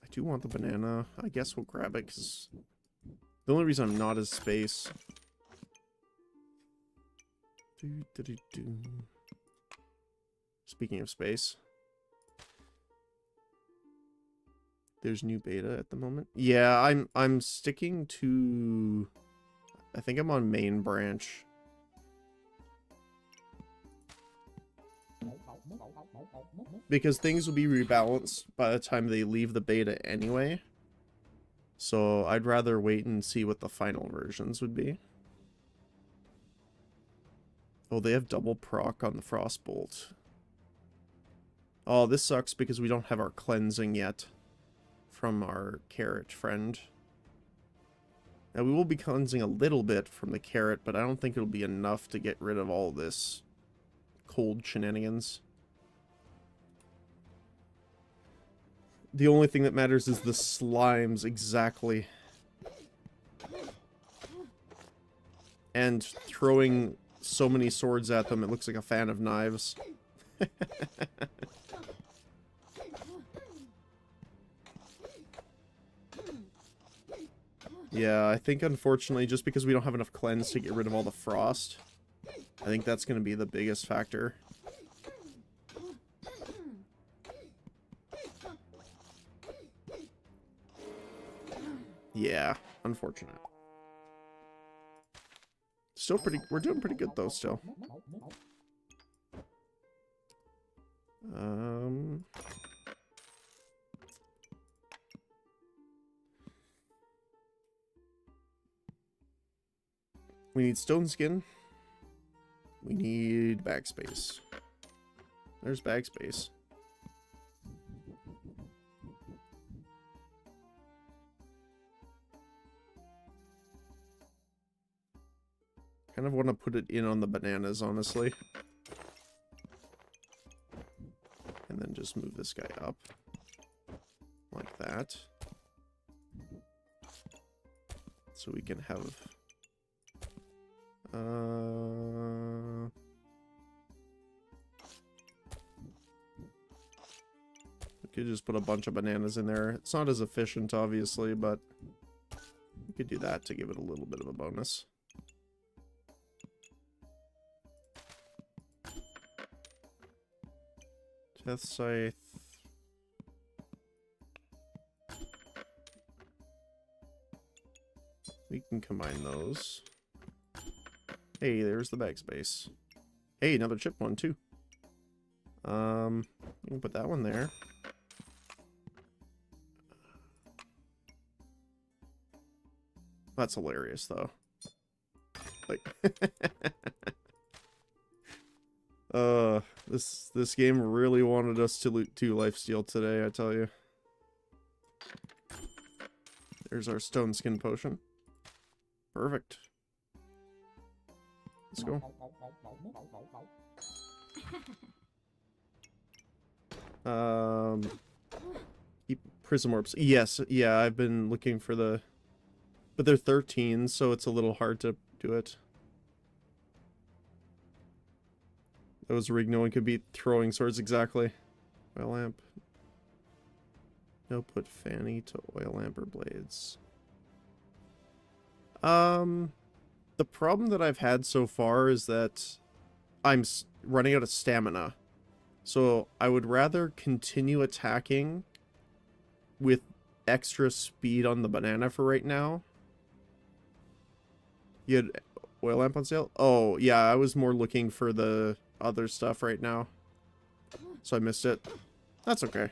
I do want the banana. I guess we'll grab it because the only reason I'm not is space. Speaking of space, there's new beta at the moment. Yeah, I'm sticking to... I think I'm on main branch. Because things will be rebalanced by the time they leave the beta anyway. So I'd rather wait and see what the final versions would be. Oh, they have double proc on the Frostbolt. Oh, this sucks because we don't have our cleansing yet from our carrot friend. Now, we will be cleansing a little bit from the carrot, but I don't think it'll be enough to get rid of all this cold shenanigans. The only thing that matters is the slimes, exactly. And throwing so many swords at them, it looks like a fan of knives. Yeah, I think unfortunately, just because we don't have enough cleanse to get rid of all the frost, I think that's going to be the biggest factor. Yeah, unfortunate. Still we're doing pretty good though, still. We need stone skin. We need backspace. There's backspace. Kind of want to put it in on the bananas, honestly. And then just move this guy up. Like that. So we can have... we could just put a bunch of bananas in there. It's not as efficient, obviously, but we could do that to give it a little bit of a bonus. Death Scythe. We can combine those. Hey, there's the backspace. Hey, another chip one too. We can put that one there. That's hilarious, though. Like, this game really wanted us to loot 2 lifesteal today, I tell you. There's our stone skin potion. Perfect. Let's go. Keep prism orbs. Yes, yeah, I've been looking for the... But they're 13, so it's a little hard to do it. That was rigged. No one could beat throwing swords exactly. My lamp. No, put Fanny to oil amber blades. The problem that I've had so far is that I'm running out of stamina. So I would rather continue attacking with extra speed on the banana for right now. You had oil lamp on sale? Oh, yeah, I was more looking for the other stuff right now. So I missed it. That's okay.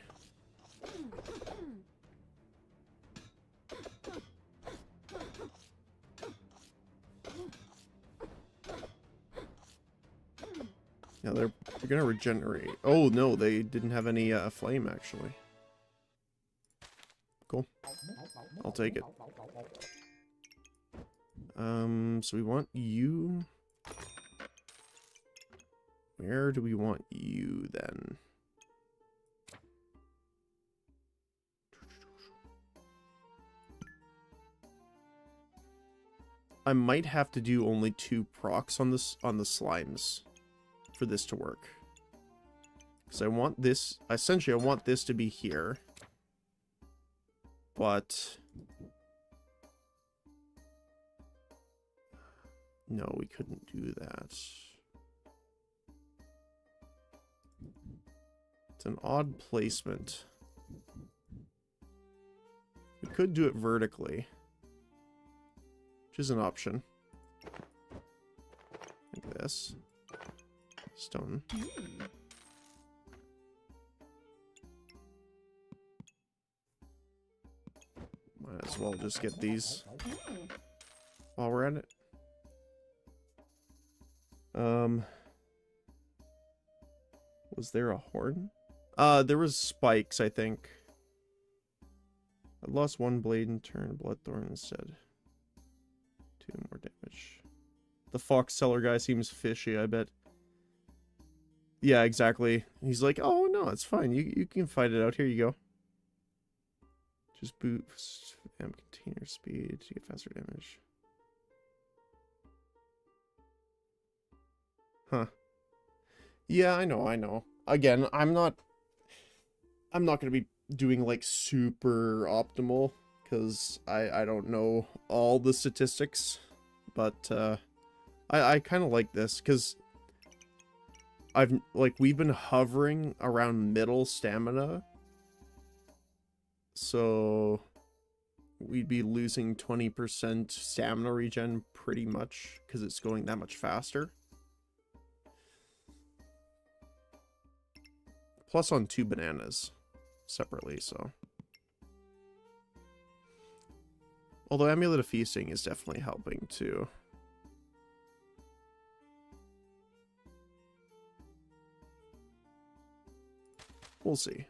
Yeah, they're gonna regenerate. Oh, no, they didn't have any flame, actually. Cool. I'll take it. So we want you... Where do we want you, then? I might have to do only 2 procs on this, on the slimes for this to work. Because I want this... Essentially, I want this to be here. But... No, we couldn't do that. It's an odd placement. We could do it vertically, which is an option. Like this. Stone. Might as well just get these while we're at it. Was there a horn? There was spikes, I think. I lost 1 blade and turned Bloodthorn instead. 2 more damage. The fox seller guy seems fishy, I bet. Yeah, exactly. He's like, oh no, it's fine. You can fight it out. Here you go. Just boost amp container speed to get faster damage. Huh. Yeah, I know. Again, I'm not gonna be doing like super optimal because I don't know all the statistics, but I kind of like this because we've been hovering around middle stamina, so we'd be losing 20% stamina regen pretty much because it's going that much faster. Plus on 2 bananas separately, so. Although Amulet of Feasting is definitely helping too. We'll see.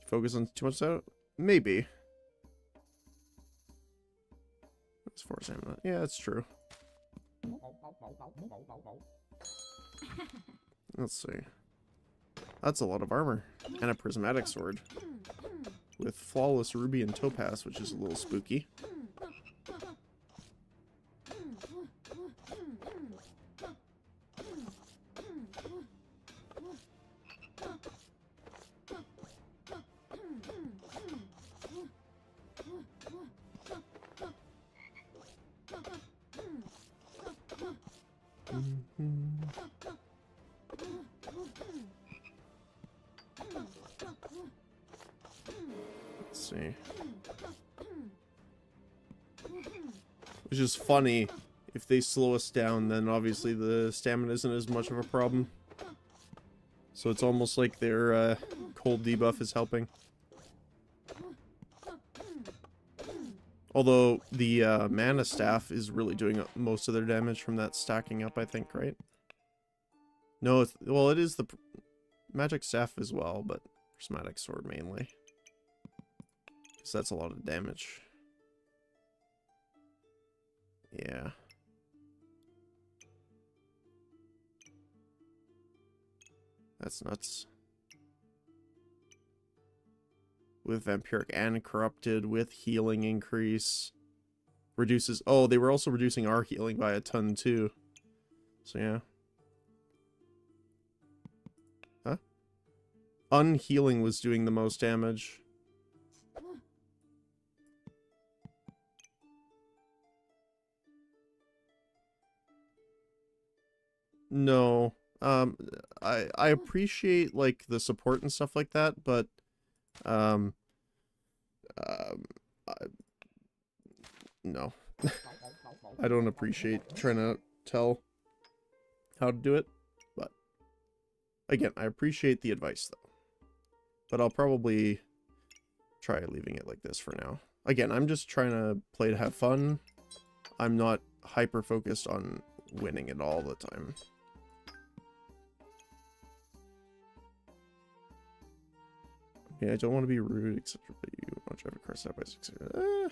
Focus on too much out? Maybe. That's 4 stamina. Yeah, that's true. Let's see. That's a lot of armor. And a prismatic sword. With flawless ruby and topaz, which is a little spooky. Let's see. Which is funny. If they slow us down, then obviously the stamina isn't as much of a problem. So it's almost like their cold debuff is helping. Although the mana staff is really doing most of their damage from that stacking up, I think, right? No, well, it is the magic staff as well, but prismatic sword mainly. Because that's a lot of damage. Yeah. That's nuts. With Vampiric and Corrupted, with healing increase. Reduces... Oh, they were also reducing our healing by a ton, too. So, yeah. unhealing was doing the most damage. No. I appreciate like the support and stuff like that, but um, I, no. I don't appreciate trying to tell how to do it, but again, I appreciate the advice though. But I'll probably try leaving it like this for now. Again, I'm just trying to play to have fun. I'm not hyper focused on winning it all the time. Yeah, I don't want to be rude, etc. But you want to drive a car sideways, etc.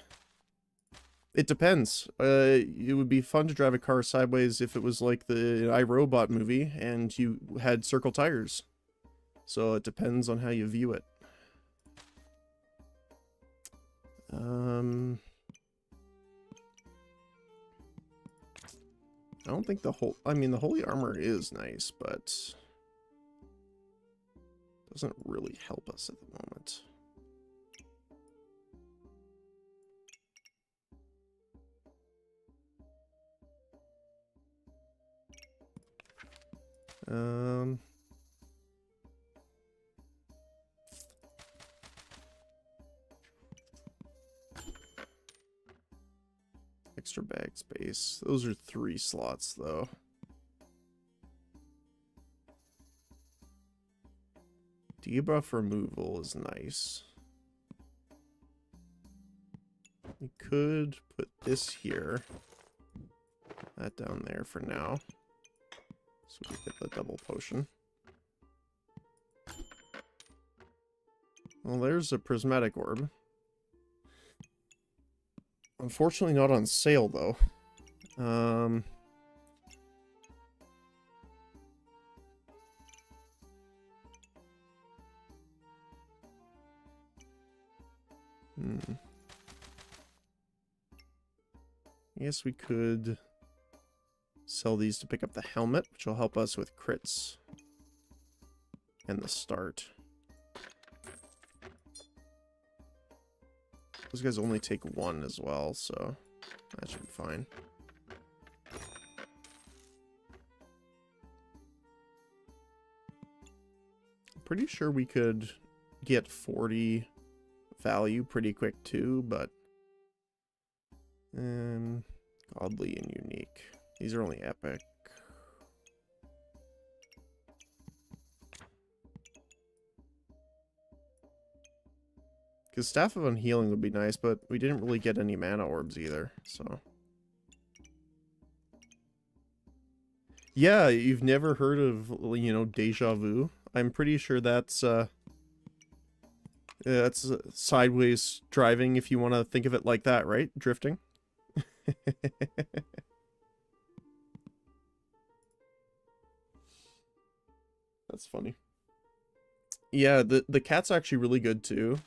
It depends. It would be fun to drive a car sideways if it was like the iRobot movie and you had circle tires. So it depends on how you view it. I don't think the whole... I mean, the holy armor is nice, but... doesn't really help us at the moment. Extra bag space. Those are 3 slots, though. Debuff removal is nice. We could put this here. That down there for now. So we get the double potion. Well, there's a prismatic orb. Unfortunately not on sale, though. I guess we could sell these to pick up the helmet, which will help us with crits and the start. Those guys only take 1 as well, so that should be fine. I'm pretty sure we could get 40 value pretty quick too, but godly and unique. These are only epic. Because Staff of Unhealing would be nice, but we didn't really get any mana orbs either, so... Yeah, you've never heard of, you know, Deja Vu? I'm pretty sure that's sideways driving, if you want to think of it like that, right? Drifting. That's funny. Yeah, the cat's actually really good too.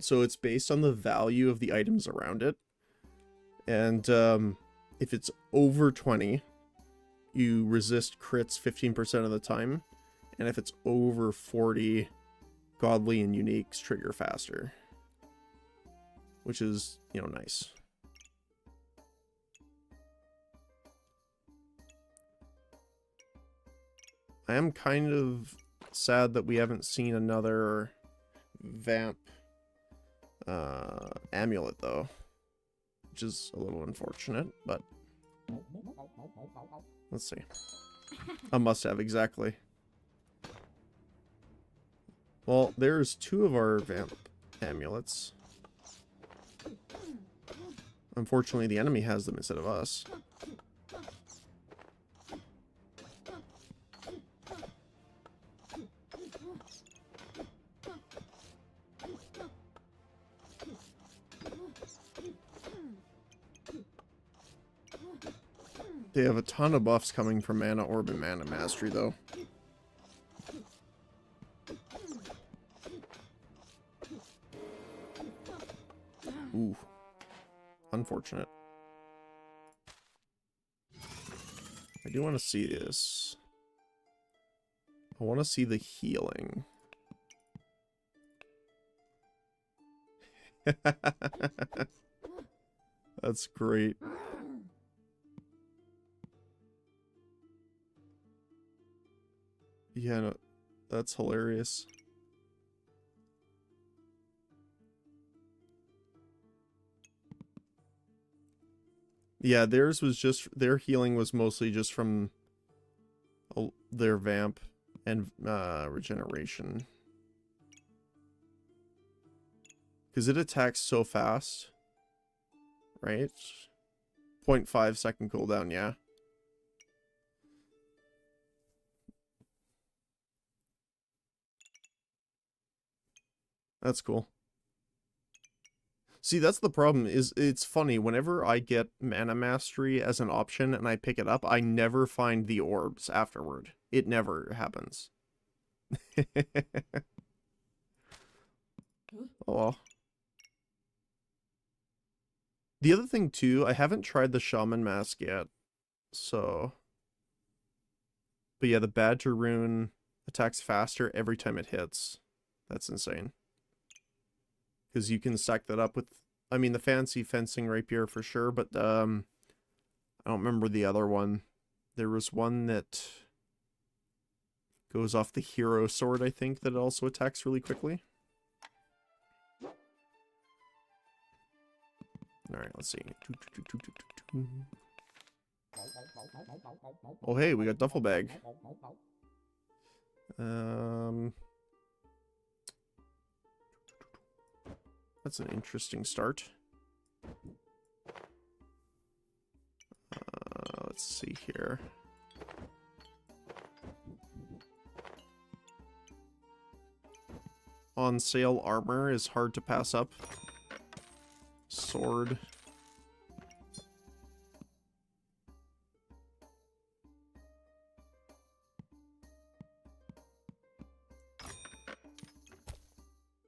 So it's based on the value of the items around it. And if it's over 20, you resist crits 15% of the time. And if it's over 40, godly and uniques trigger faster. Which is, you know, nice. I am kind of sad that we haven't seen another vamp amulet though, which is a little unfortunate, but let's see. A must-have, exactly. Well, there's 2 of our vamp amulets. Unfortunately, the enemy has them instead of us. They have a ton of buffs coming from Mana Orb and Mana Mastery, though. Ooh. Unfortunate. I do want to see this. I want to see the healing. That's great. Yeah, no, that's hilarious. Yeah, theirs was just, their healing was mostly just from their vamp and regeneration. Because it attacks so fast, right? 0.5 second cooldown, yeah. That's cool. See, that's the problem, is it's funny, whenever I get Mana Mastery as an option and I pick it up, I never find the orbs afterward. It never happens. Oh well. The other thing too, I haven't tried the Shaman Mask yet, so... But yeah, the Badger Rune attacks faster every time it hits. That's insane. Because you can stack that up with, I mean, the fancy fencing rapier for sure, but I don't remember the other one. There was one that goes off the hero sword, I think, that also attacks really quickly. Alright, let's see. Oh hey, we got duffel bag. That's an interesting start. Let's see here. On sale armor is hard to pass up. Sword.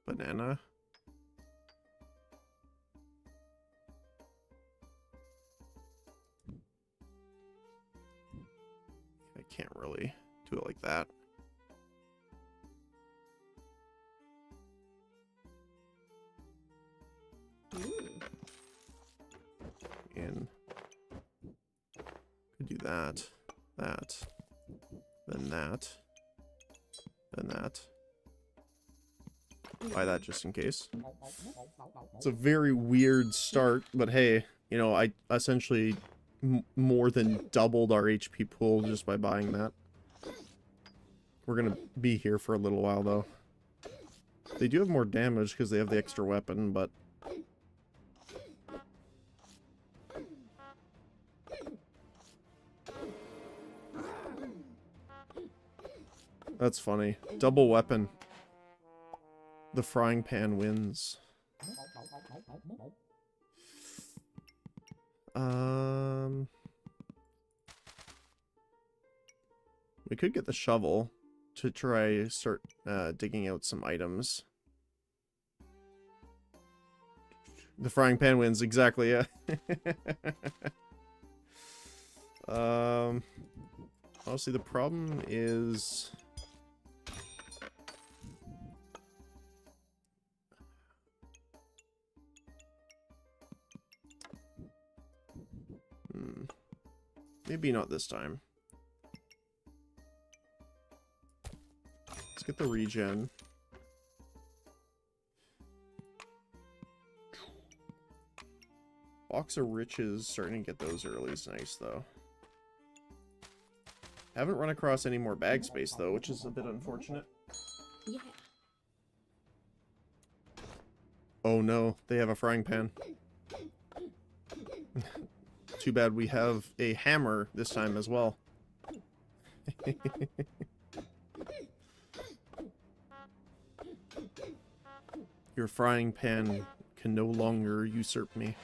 Banana. I can't really do it like that. And could do that, then that, then that. Buy that just in case. It's a very weird start, but hey, you know, I essentially more than doubled our HP pool just by buying that. We're gonna be here for a little while though. They do have more damage because they have the extra weapon, but that's funny. Double weapon. The frying pan wins. We could get the shovel to try start digging out some items. The frying pan wins, exactly, yeah. Honestly, the problem is... Maybe not this time. Let's get the regen. Box of Riches, starting to get those early is nice, though. Haven't run across any more bag space, though, which is a bit unfortunate. Yeah. Oh no, they have a frying pan. Too bad we have a hammer this time as well. Your frying pan can no longer usurp me.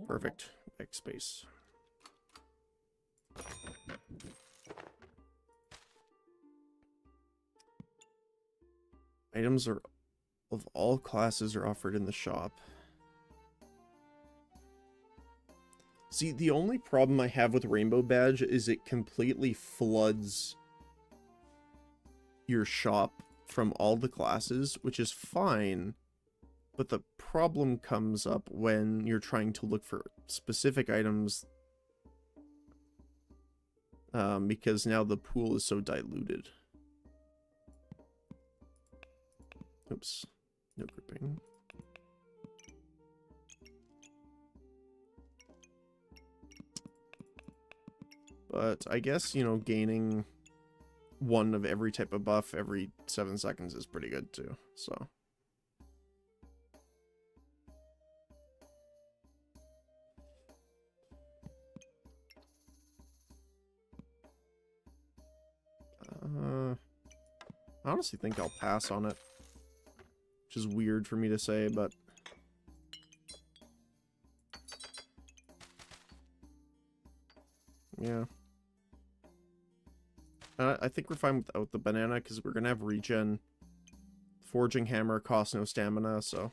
Perfect. X space. Items are of all classes are offered in the shop. See, the only problem I have with Rainbow Badge is it completely floods your shop from all the classes, which is fine, but the problem comes up when you're trying to look for specific items, because now the pool is so diluted. Oops, no gripping. But I guess, you know, gaining one of every type of buff every 7 seconds is pretty good too, so. I honestly think I'll pass on it. Which is weird for me to say, but... yeah. I think we're fine without the banana, because we're going to have regen. Forging hammer costs no stamina, so...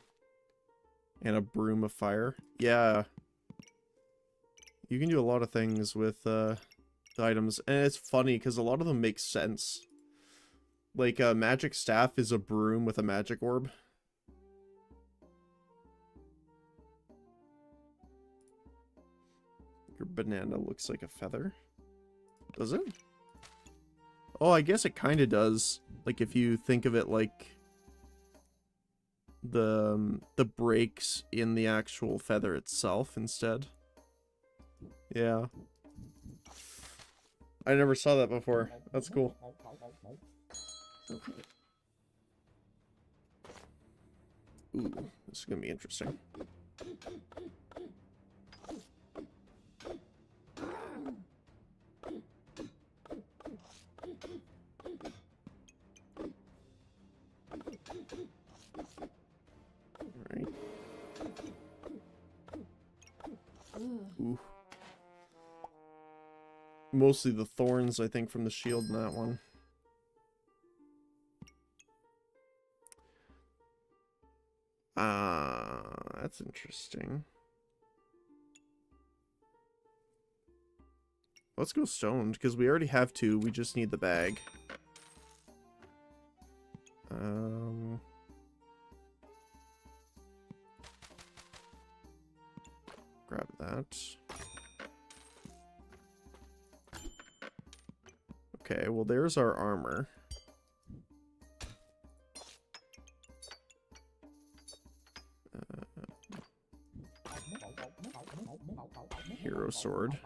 and a broom of fire. Yeah. You can do a lot of things with the items. And it's funny, because a lot of them make sense. Like, a magic staff is a broom with a magic orb. Your banana looks like a feather. Does it? Oh, I guess it kind of does. Like, if you think of it like the breaks in the actual feather itself instead. Yeah. I never saw that before. That's cool. Ooh, this is gonna be interesting. Alright. Ooh. Mostly the thorns, I think, from the shield in that one. That's interesting. Let's go stoned, because we already have 2. We just need the bag. Grab that. Okay, well, there's our armor. Hero sword.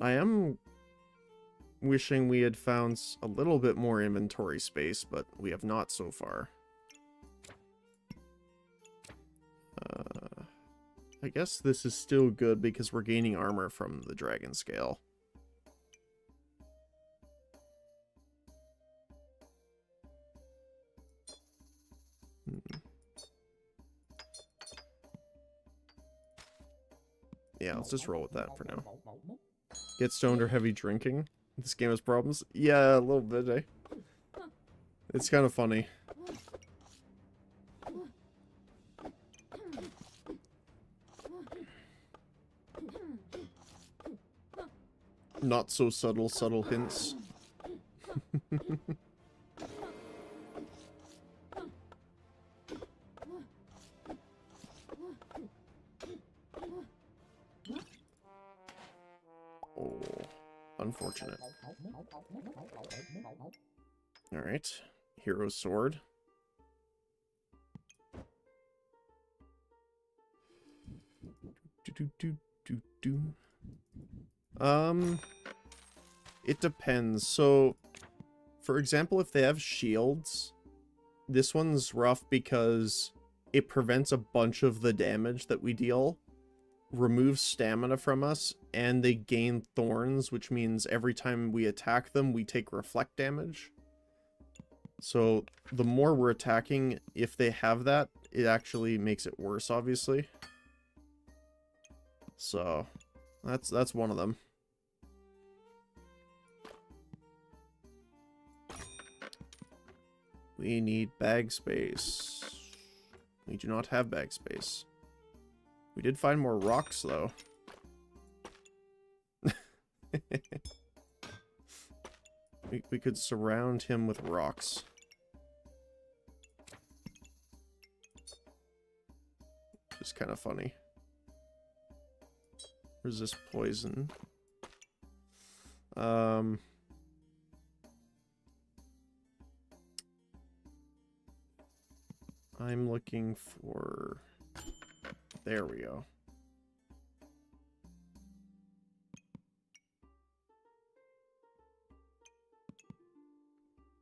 I am wishing we had found a little bit more inventory space, but we have not so far. I guess this is still good because we're gaining armor from the dragon scale. Yeah, let's just roll with that for now. Get stoned or heavy drinking? This game has problems? Yeah, a little bit, eh? It's kind of funny. Not so subtle hints. Oh, unfortunate. Alright. Hero sword. It depends. So, for example, if they have shields, this one's rough because it prevents a bunch of the damage that we deal, removes stamina from us, and they gain thorns, which means every time we attack them, we take reflect damage. So, the more we're attacking, if they have that, it actually makes it worse, obviously. So, that's one of them. We need bag space. We do not have bag space. We did find more rocks, though. We could surround him with rocks. It's kind of funny. Resist poison. I'm looking for... There we go.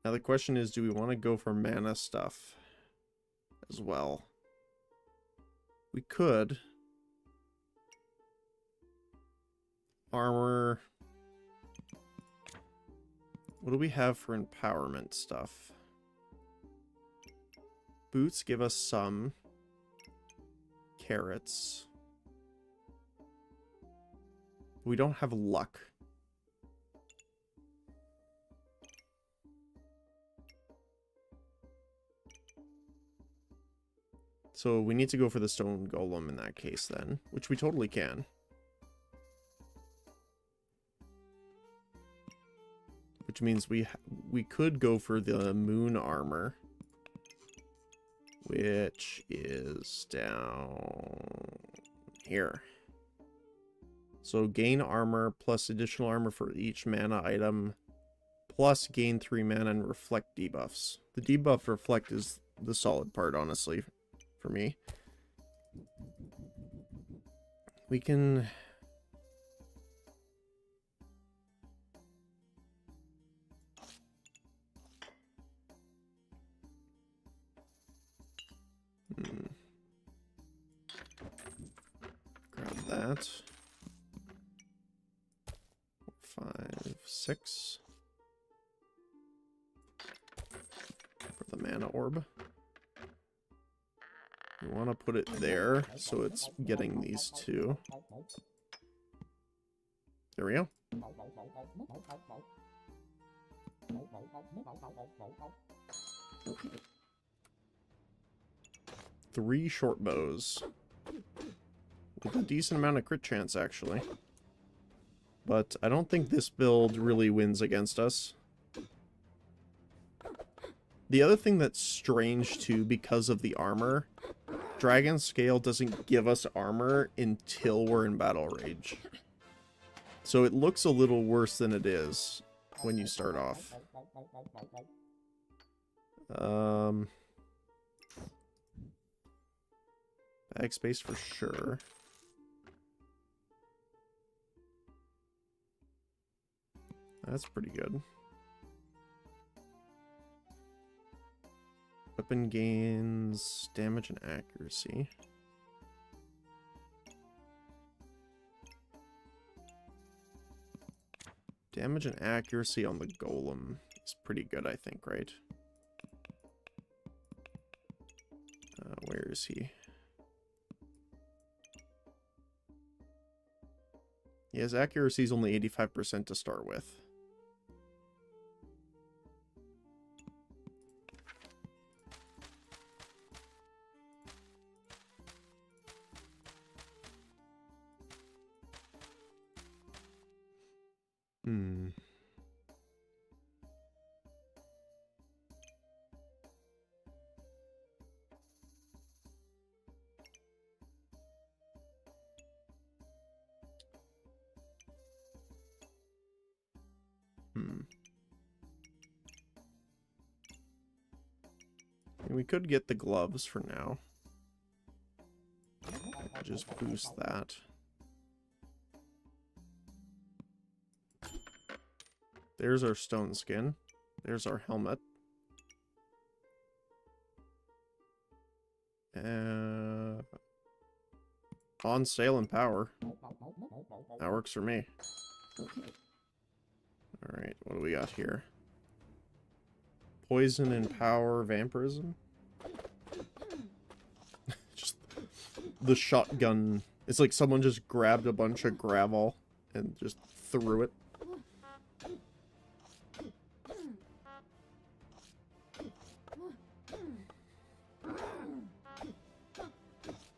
Now the question is, do we want to go for mana stuff as well? We could. Armor. What do we have for empowerment stuff? Boots give us some. Carrots. We don't have luck. So we need to go for the stone golem in that case then, which we totally can. Which means we could go for the moon armor, which is down here. So gain armor plus additional armor for each mana item, plus gain 3 mana and reflect debuffs. The debuff reflect is the solid part, honestly, for me. We can... Grab that. 5, 6. For the mana orb. We want to put it there, so it's getting these two. There we go. Three short bows. With a decent amount of crit chance, actually. But I don't think this build really wins against us. The other thing that's strange, too, because of the armor, Dragon Scale doesn't give us armor until we're in Battle Rage. So it looks a little worse than it is when you start off. Bag space for sure. That's pretty good. Weapon gains damage and accuracy. Damage and accuracy on the golem is pretty good, I think, right? Where is he? Yeah, his accuracy is only 85% to start with. We could get the gloves for now. I could just boost that. There's our stone skin. There's our helmet. On sale in power. That works for me. Alright, what do we got here? Poison and power vampirism? Just the shotgun. It's like someone just grabbed a bunch of gravel and just threw it.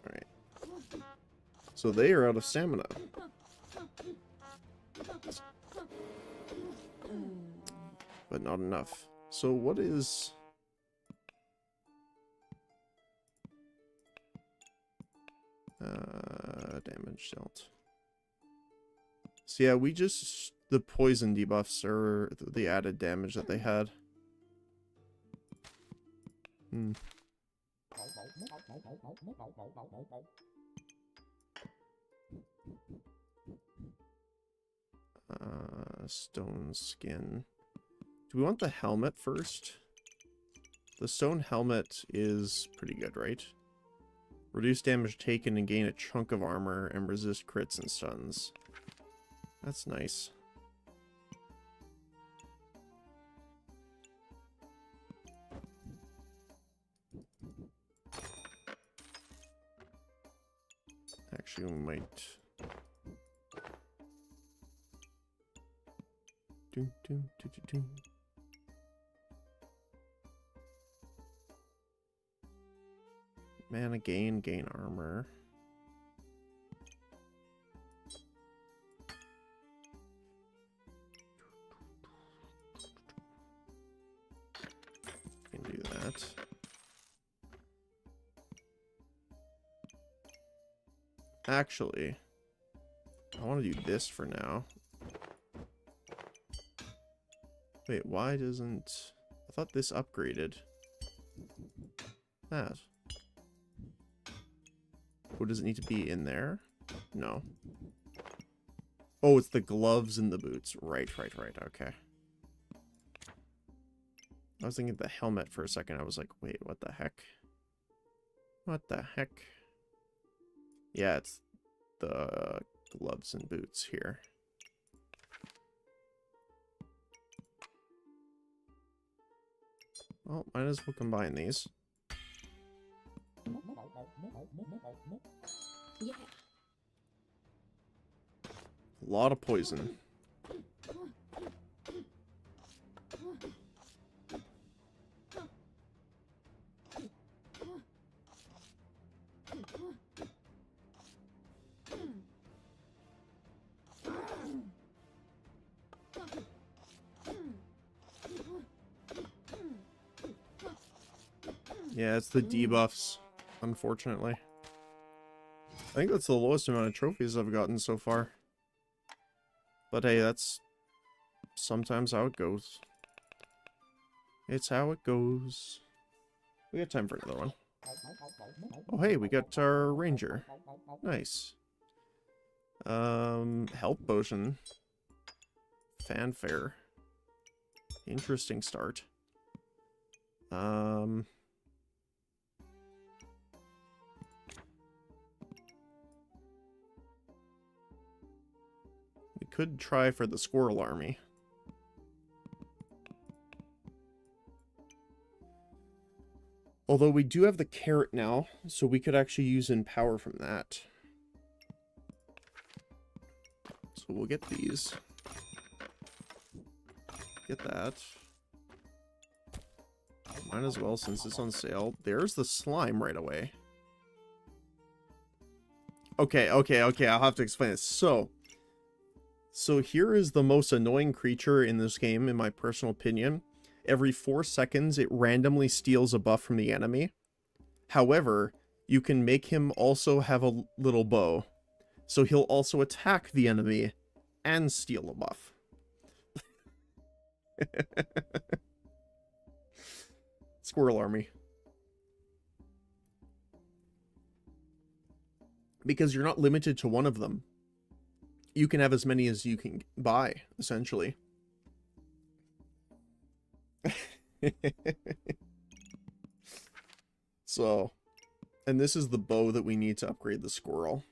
Alright. So they are out of stamina. not enough. So what is... damage dealt. So yeah, we just... The poison debuffs are the added damage that they had. Stone skin. Do we want the helmet first? The stone helmet is pretty good, right? Reduce damage taken and gain a chunk of armor and resist crits and stuns. That's nice. Actually, we might... Mana gain armor. Can do that. Actually, I want to do this for now. Wait, why doesn't... I thought this upgraded. That. Oh, does it need to be in there? No. Oh, it's the gloves and the boots. Right. Okay. I was thinking the helmet for a second. I was like, wait, what the heck? What the heck? Yeah, it's the gloves and boots here. Well, might as well combine these. Yeah. A lot of poison. Yeah, it's the debuffs, unfortunately. I think that's the lowest amount of trophies I've gotten so far. But hey, that's sometimes how it goes. It's how it goes. We got time for another one. Oh hey, we got our ranger. Nice. Health potion. Fanfare. Interesting start. We could try for the squirrel army. Although we do have the carrot now, so we could actually use Empower from that. So we'll get these. Get that. Might as well since it's on sale. There's the slime right away. Okay, I'll have to explain this. So here is the most annoying creature in this game, in my personal opinion. Every 4 seconds, it randomly steals a buff from the enemy. However, you can make him also have a little bow. So he'll also attack the enemy and steal a buff. Squirrel army. Because you're not limited to one of them. You can have as many as you can buy, essentially. So, and this is the bow that we need to upgrade the squirrel.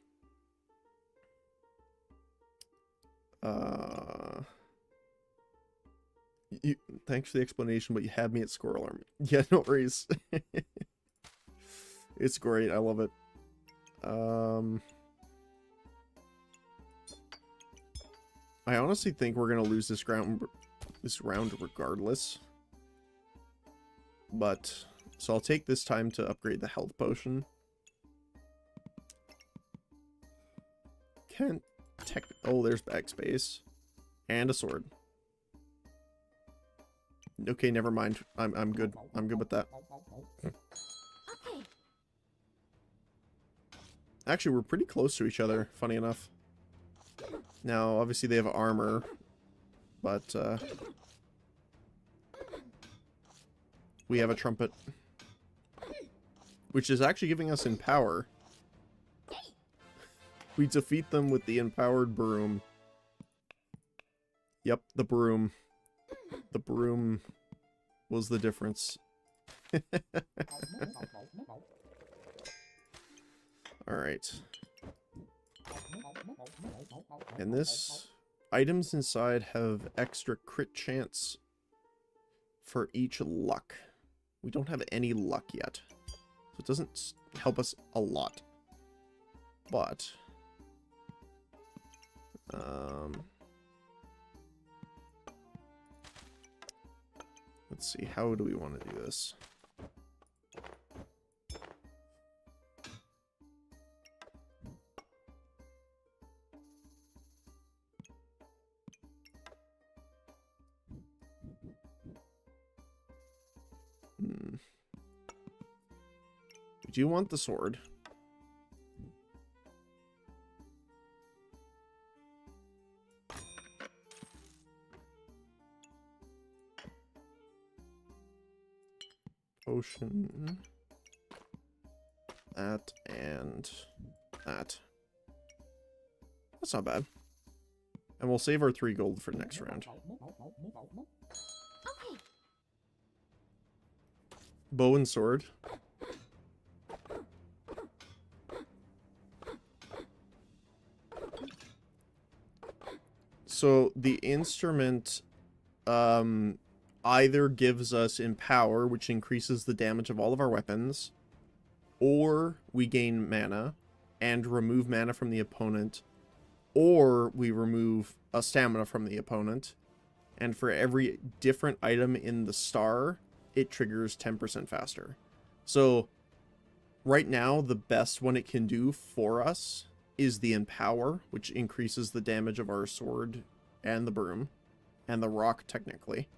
Thanks for the explanation, but you had me at squirrel army. Yeah, no worries. It's great. I love it. I honestly think we're gonna lose this round regardless. But so I'll take this time to upgrade the health potion. Can't tech. Oh, there's backspace and a sword. Okay, never mind. I'm good. I'm good with that. Okay. Actually, we're pretty close to each other, funny enough. Now, obviously they have armor, but we have a trumpet, which is actually giving us empower. We defeat them with the empowered broom. Yep, the broom. The broom was the difference. Alright. And this... items inside have extra crit chance for each luck. We don't have any luck yet. So it doesn't help us a lot. But... let's see, how do we want to do this? We do want the sword. Potion. That and that. That's not bad. And we'll save our 3 gold for next round. Okay. Bow and sword. So the instrument either gives us empower, which increases the damage of all of our weapons, or we gain mana and remove mana from the opponent, or we remove a stamina from the opponent, and for every different item in the star, it triggers 10% faster. So right now, the best one it can do for us is the empower, which increases the damage of our sword and the broom, and the rock technically,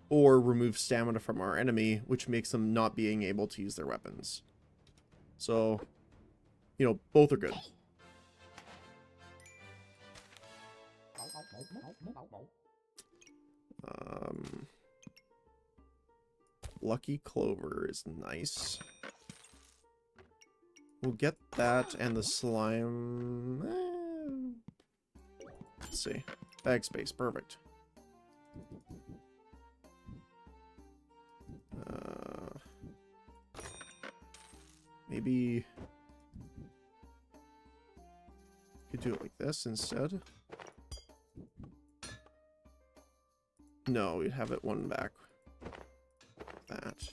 or remove stamina from our enemy, which makes them not being able to use their weapons. So, you know, both are good. Lucky Clover is nice. We'll get that and the slime. Let's see. Bag space, perfect. Maybe could do it like this instead. No, we'd have it one back. That.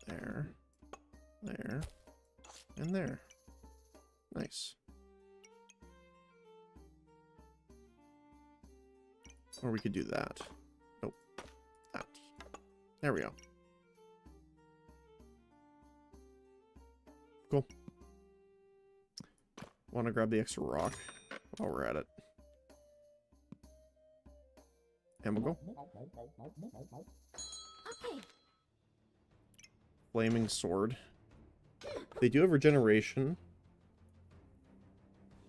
There. There. And there. Nice. Or we could do that. Nope. That. There we go. Cool. Want to grab the extra rock while we're at it. And we'll go. Okay. Flaming sword. They do have regeneration,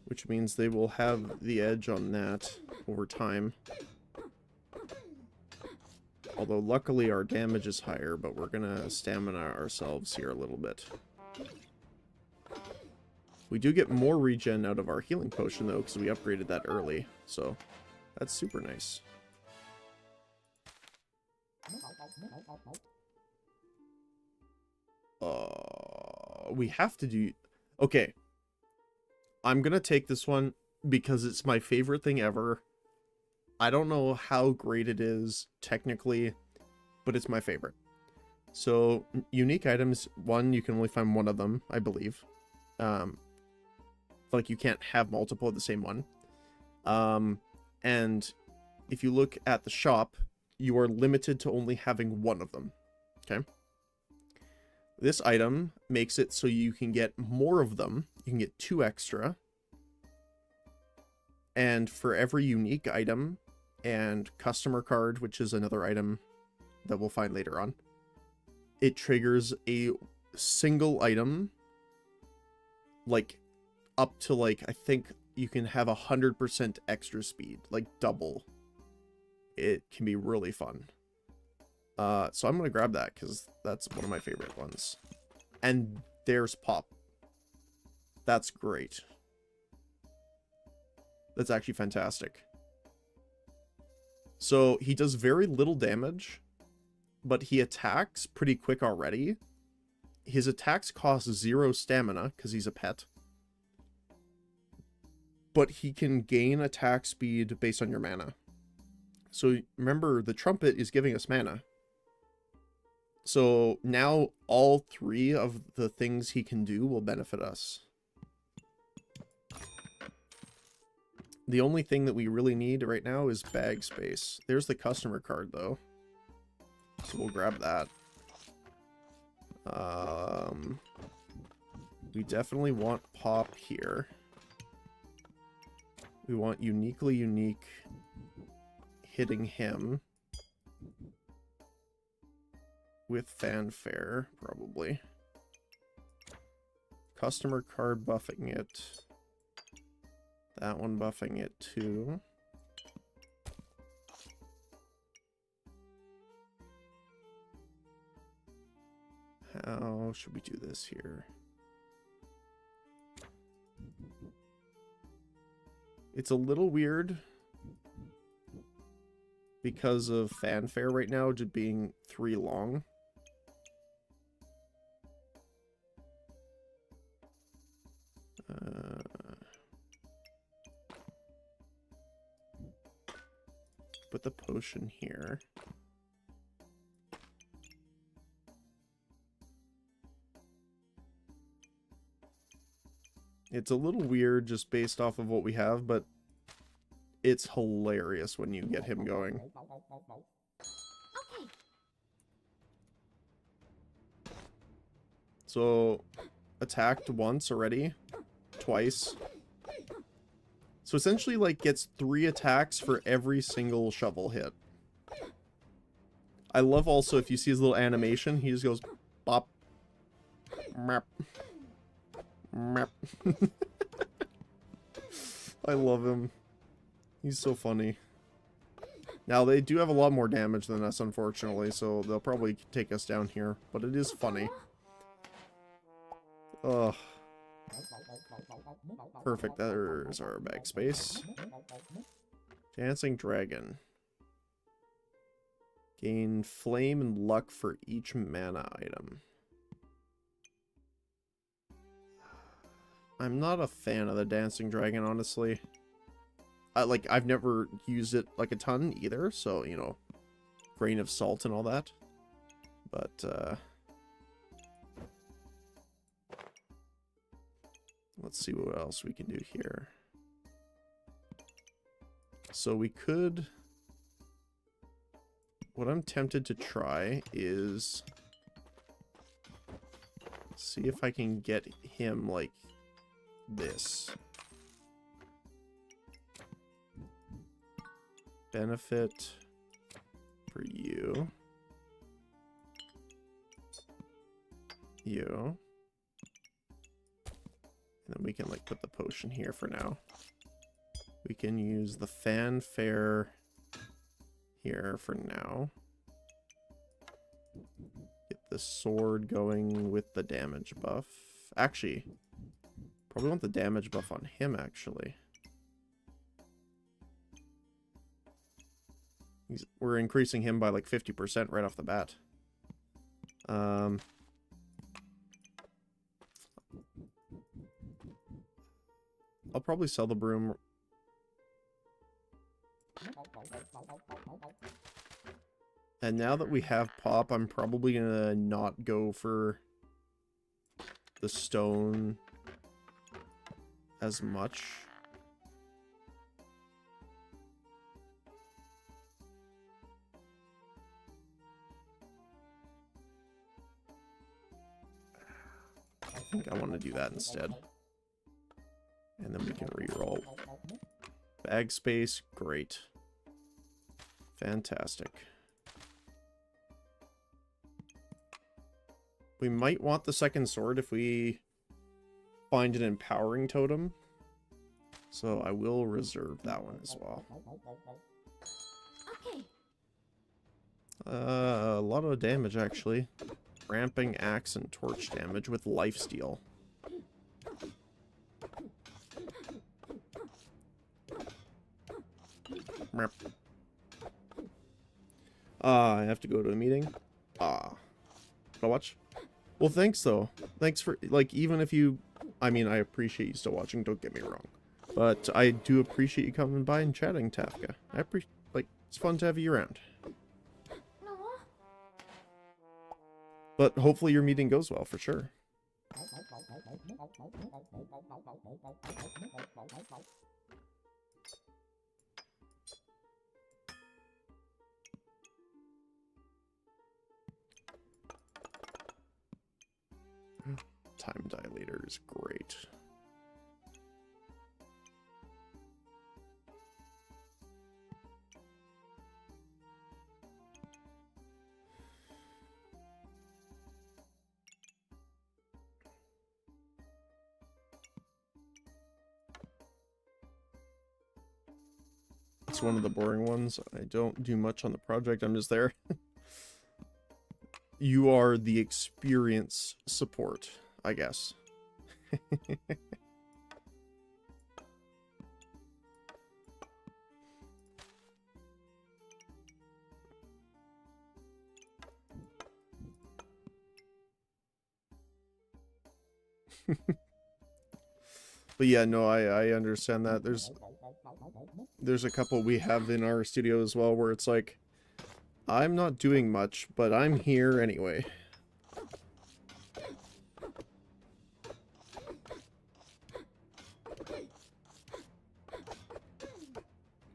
which means they will have the edge on that over time. Although luckily our damage is higher, but we're gonna stamina ourselves here a little bit. We do get more regen out of our healing potion though, because we upgraded that early, so that's super nice. We have to do... Okay. I'm gonna take this one because it's my favorite thing ever. I don't know how great it is technically, but it's my favorite. So, unique items, one, you can only find one of them, I believe. Like, you can't have multiple of the same one. And if you look at the shop, you are limited to only having one of them. Okay? This item makes it so you can get more of them. You can get 2 extra. And for every unique item, and customer card, which is another item that we'll find later on. It triggers a single item, like up to like, I think you can have 100% extra speed, like double. It can be really fun. So I'm gonna grab that because that's one of my favorite ones. And there's Pop. That's great. That's actually fantastic. So he does very little damage, but he attacks pretty quick already. His attacks cost 0 stamina because he's a pet. But he can gain attack speed based on your mana. So remember, the trumpet is giving us mana. So now all 3 of the things he can do will benefit us. The only thing that we really need right now is bag space. There's the customer card, though. So we'll grab that. We definitely want Pop here. We want uniquely unique hitting him. With fanfare, probably. Customer card buffing it. That one buffing it too. How should we do this here? It's a little weird because of fanfare right now just being 3 long. Put the potion here. It's a little weird just based off of what we have, but it's hilarious when you get him going. So, attacked once already. Twice. So essentially, like, gets 3 attacks for every single shovel hit. I love also, if you see his little animation, he just goes, bop, map, map. I love him. He's so funny. Now, they do have a lot more damage than us, unfortunately, so they'll probably take us down here, but it is funny. Ugh. Perfect, there's our bag space. Dancing Dragon. Gain flame and luck for each mana item. I'm not a fan of the Dancing Dragon, honestly. I've never used it like a ton either, so, you know, grain of salt and all that. But, let's see what else we can do here. So we could... What I'm tempted to try is... see if I can get him like this. Benefit for you. You. And then we can like put the potion here for now. We can use the fanfare here for now. Get the sword going with the damage buff. Actually, probably want the damage buff on him, actually. We're increasing him by like 50% right off the bat. I'll probably sell the broom. And now that we have Pop, I'm probably gonna not go for the stone as much. I think I want to do that instead. And then we can re-roll. Bag space, great. Fantastic. We might want the second sword if we find an empowering totem. So I will reserve that one as well. Okay. A lot of damage, actually. Ramping axe and torch damage with lifesteal. I have to go to a meeting. Gotta watch. Well, thanks, though. Thanks for, like, even if you... I mean, I appreciate you still watching, don't get me wrong. But I do appreciate you coming by and chatting, Tafka. I appreciate, like, it's fun to have you around. No. But hopefully your meeting goes well, for sure. Time dilator is great. It's one of the boring ones. I don't do much on the project. I'm just there. You are the experience support, I guess. But yeah, no, I understand that. There's a couple we have in our studio as well where it's like, I'm not doing much, but I'm here anyway.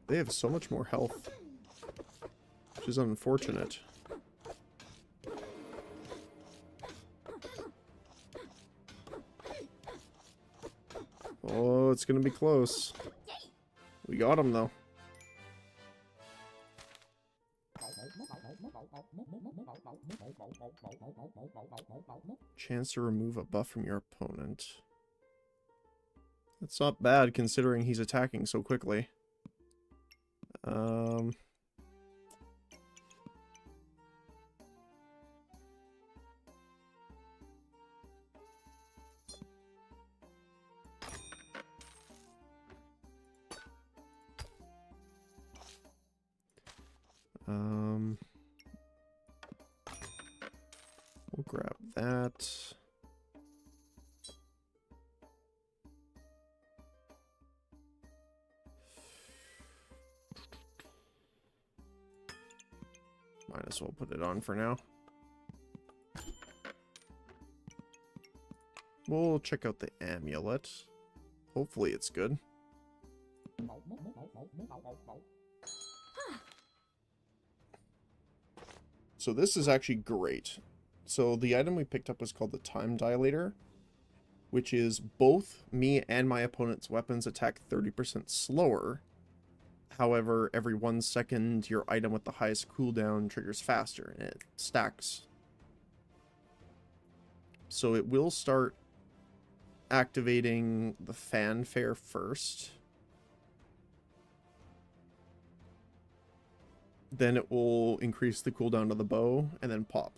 They have so much more health, which is unfortunate. Oh, it's gonna be close. We got him, though. Chance to remove a buff from your opponent. That's not bad, considering he's attacking so quickly. We'll grab that. Might as well put it on for now. We'll check out the amulet. Hopefully it's good. So this is actually great. So the item we picked up was called the Time Dilator, which is both me and my opponent's weapons attack 30% slower. However, every 1 second, your item with the highest cooldown triggers faster, and it stacks. So it will start activating the fanfare first. Then it will increase the cooldown of the bow, and then pop.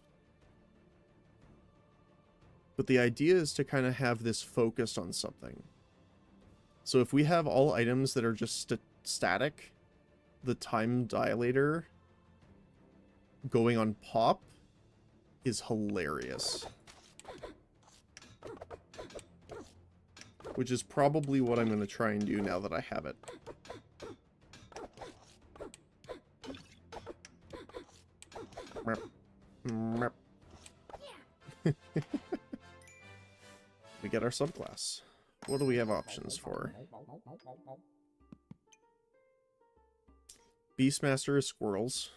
But the idea is to kind of have this focused on something. So if we have all items that are just static, the Time Dilator going on pop is hilarious. Which is probably what I'm going to try and do now that I have it. We get our subclass. What do we have options for? Beastmaster is squirrels.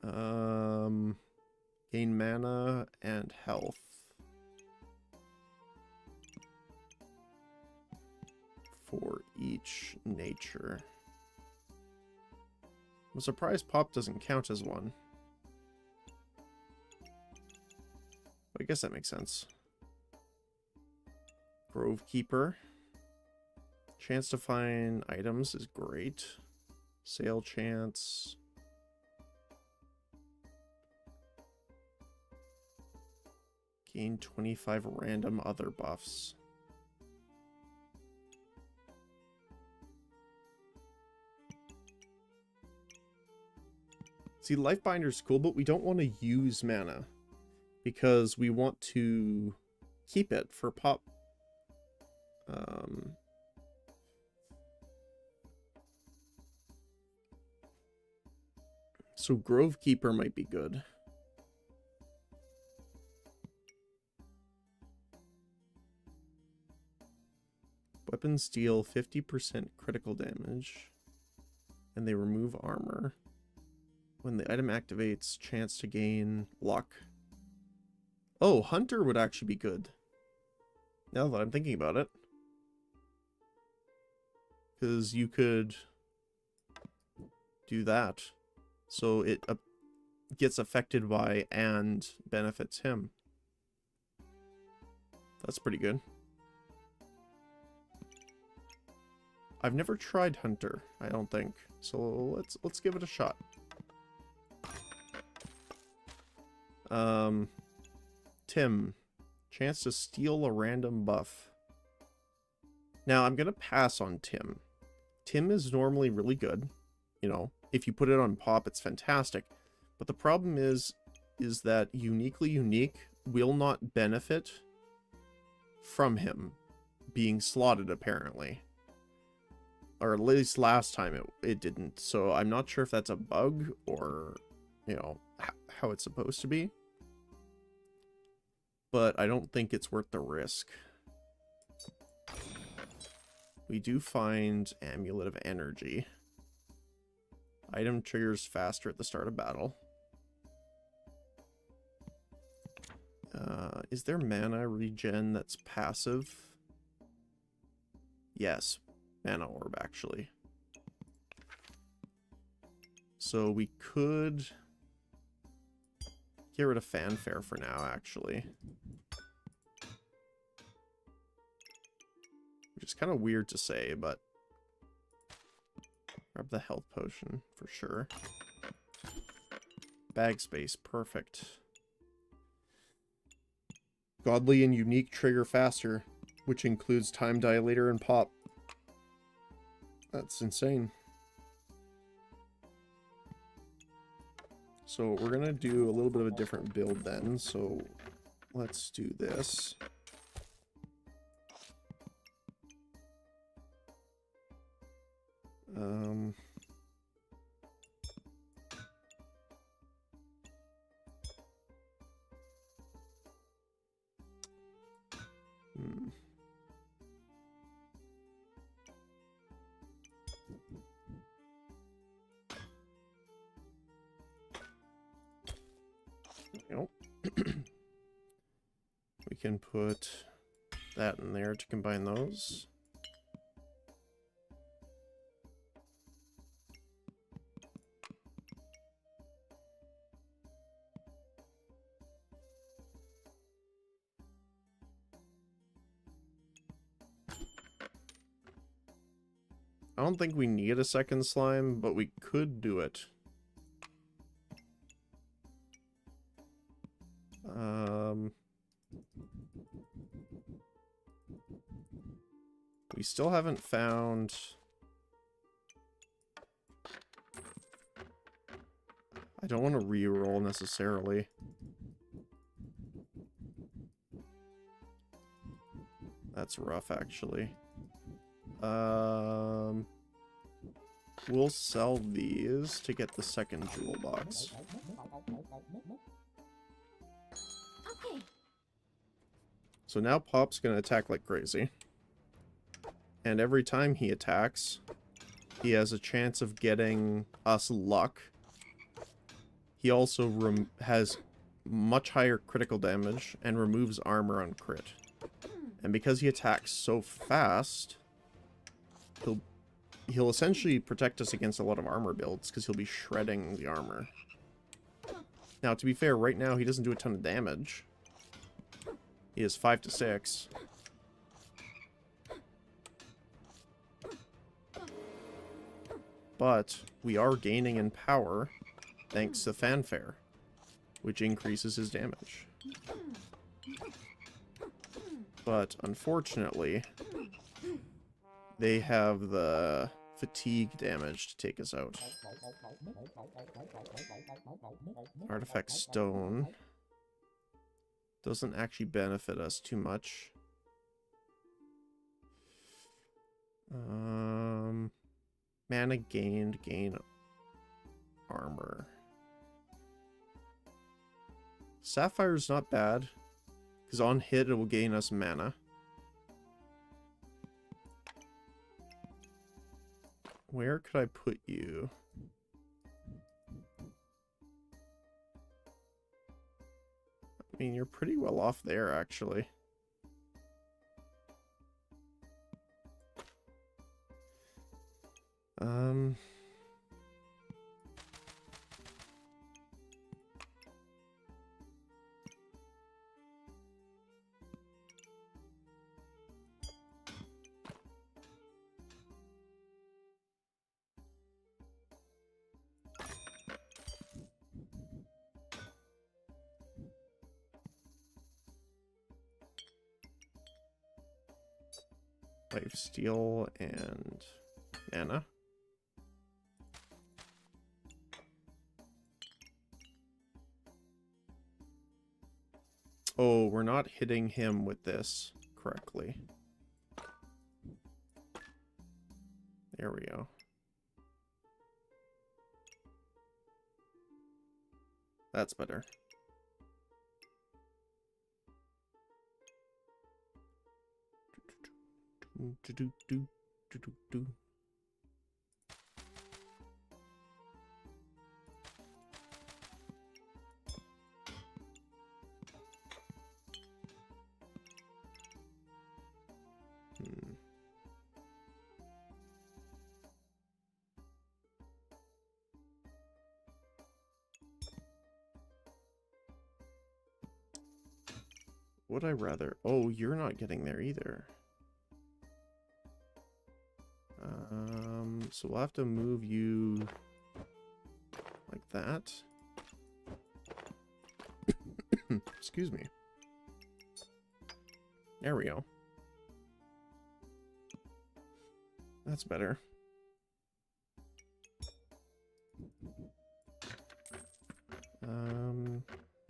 Gain mana and health. For each nature. I'm surprised Pop doesn't count as one. I guess that makes sense. Grove Keeper. Chance to find items is great. Sale chance. Gain 25 random other buffs. See, Lifebinder's cool, but we don't want to use mana because we want to keep it for Pop. So Grove Keeper might be good. Weapons deal 50% critical damage, and they remove armor. When the item activates, chance to gain luck. Oh, Hunter would actually be good. Now that I'm thinking about it. Because you could do that. So it gets affected by and benefits him. That's pretty good. I've never tried Hunter, I don't think. So let's give it a shot. Tim. Chance to steal a random buff. Now, I'm going to pass on Tim. Tim is normally really good. You know, if you put it on Pop, it's fantastic. But the problem is that Uniquely Unique will not benefit from him being slotted, apparently. Or at least last time it didn't. So I'm not sure if that's a bug or, you know, how it's supposed to be. But I don't think it's worth the risk. We do find Amulet of Energy. Item triggers faster at the start of battle. Is there mana regen that's passive? Yes. Mana Orb, actually. So we could get rid of Fanfare for now, actually. Which is kind of weird to say, but grab the health potion for sure. Bag space, perfect. Godly and Unique trigger faster, which includes Time Dilator and Pop. That's insane. So we're gonna do a little bit of a different build then, so let's do this. Nope. We can put that in there to combine those. I don't think we need a second slime, but we could do it. We still haven't found... I don't want to re-roll necessarily. That's rough, actually. We'll sell these to get the second jewel box. Okay. So now Pop's gonna attack like crazy. And every time he attacks, he has a chance of getting us luck. He also has much higher critical damage and removes armor on crit. And because he attacks so fast, he'll he'll essentially protect us against a lot of armor builds, because he'll be shredding the armor. Now, to be fair, right now he doesn't do a ton of damage. He is 5 to 6. But we are gaining in power thanks to Fanfare, which increases his damage. But unfortunately, they have the fatigue damage to take us out. Artifact Stone doesn't actually benefit us too much. Mana gained, gain armor. Sapphire's not bad, because on hit it will gain us mana. Where could I put you? I mean, you're pretty well off there, actually. Lifesteal and mana. Oh, we're not hitting him with this correctly. There we go. That's better. Would I rather? Oh, you're not getting there either. So we'll have to move you like that. Excuse me. There we go. That's better.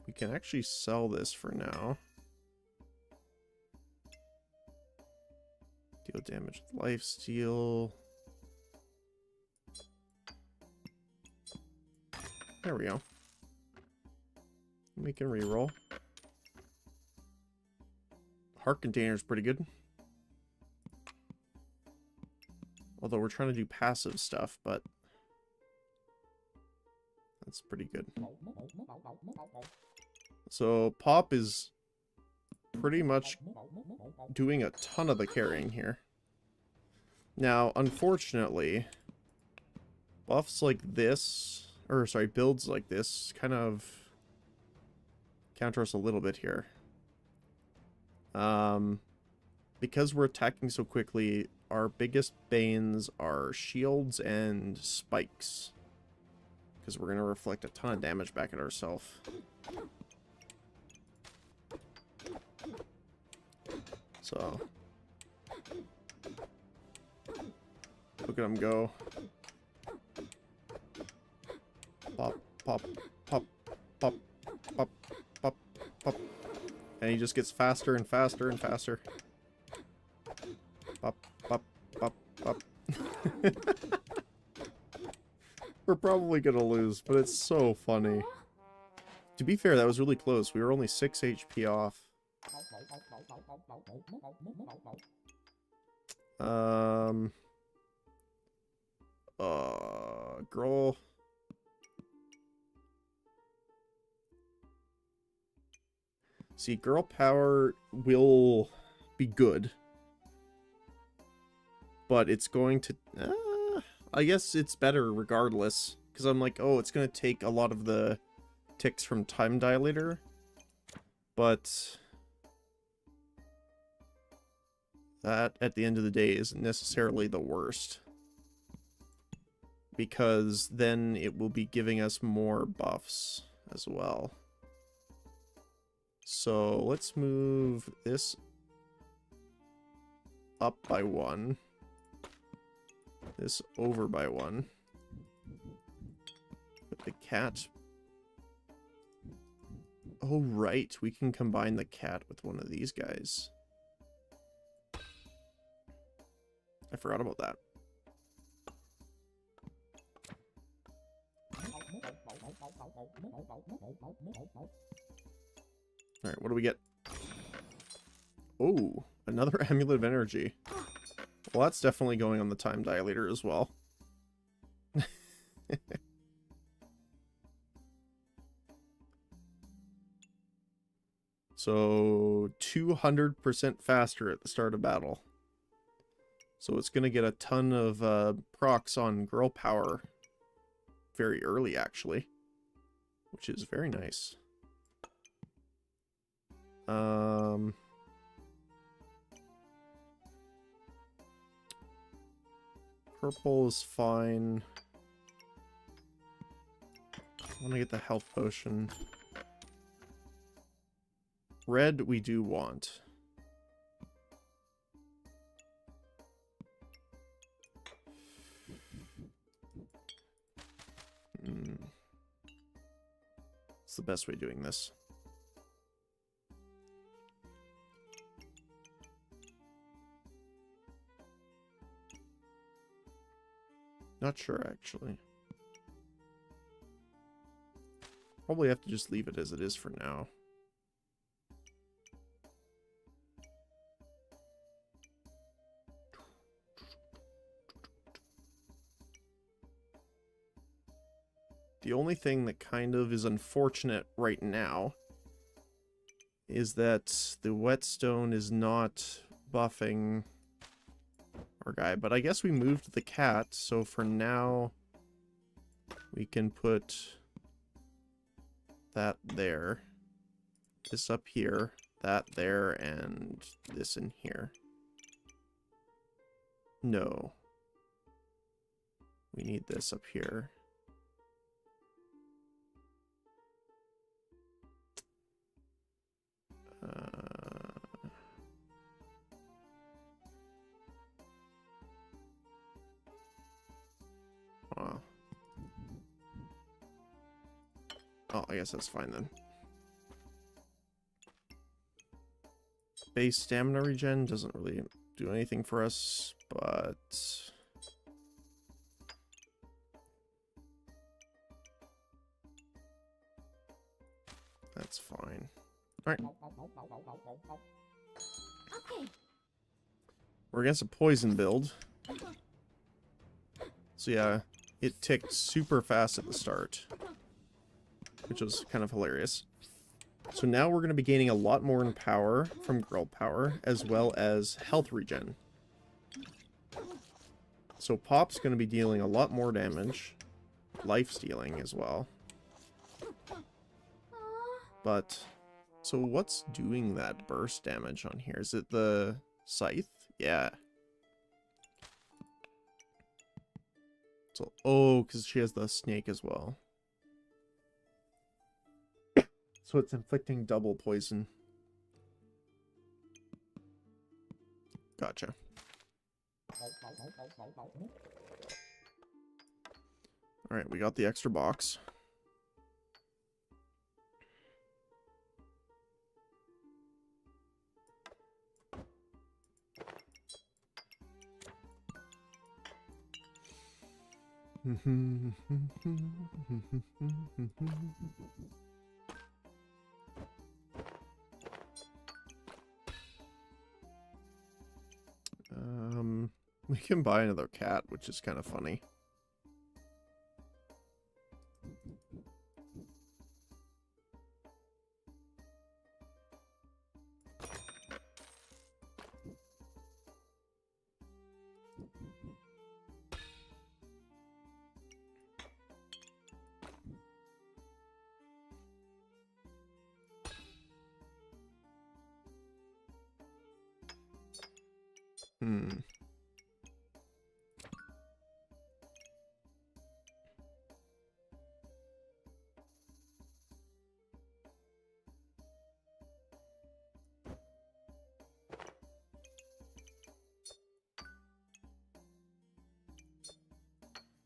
We can actually sell this for now. Deal damage with lifesteal. There we go. We can reroll. Heart container is pretty good. Although we're trying to do passive stuff, but that's pretty good. So Pop is pretty much doing a ton of the carrying here. Now, unfortunately, buffs like this, or sorry, builds like this kind of counter us a little bit here. Because we're attacking so quickly, our biggest banes are shields and spikes. Because we're going to reflect a ton of damage back at ourselves. So, look at him go. Pop, pop, pop, pop, pop, pop, pop. And he just gets faster and faster and faster. Pop, pop, pop, pop. We're probably gonna lose, but it's so funny. To be fair, that was really close. We were only 6 HP off. Girl. See, girl power will be good. But it's going to... I guess it's better regardless. Because I'm like, oh, it's going to take a lot of the ticks from Time Dilator. But that, at the end of the day, isn't necessarily the worst. Because then it will be giving us more buffs as well. So let's move this up by 1. This over by 1. Put the cat. Oh, right. We can combine the cat with one of these guys. I forgot about that. Alright, what do we get? Oh, another Amulet of Energy. Well, that's definitely going on the Time Dilator as well. So, 200% faster at the start of battle. So it's going to get a ton of procs on Girl Power very early, actually. Which is very nice. Purple is fine. I want to get the health potion. Red we do want. It's the best way of doing this. Not sure, actually. Probably have to just leave it as it is for now. The only thing that kind of is unfortunate right now is that the whetstone is not buffing our guy. But I guess we moved the cat, so for now we can put that there, this up here, that there, and this in here. No. We need this up here. Oh, I guess that's fine then. Base stamina regen doesn't really do anything for us, but that's fine. Alright. Okay. We're against a poison build. So yeah, it ticked super fast at the start, which was kind of hilarious. So now we're going to be gaining a lot more in power from Girl Power, as well as health regen. So Pop's going to be dealing a lot more damage, life stealing as well. But, so what's doing that burst damage on here? Is it the scythe? Yeah. So, oh, because she has the snake as well. So it's inflicting double poison. Gotcha. Alright, we got the extra box. We can buy another cat, which is kind of funny. Hmm.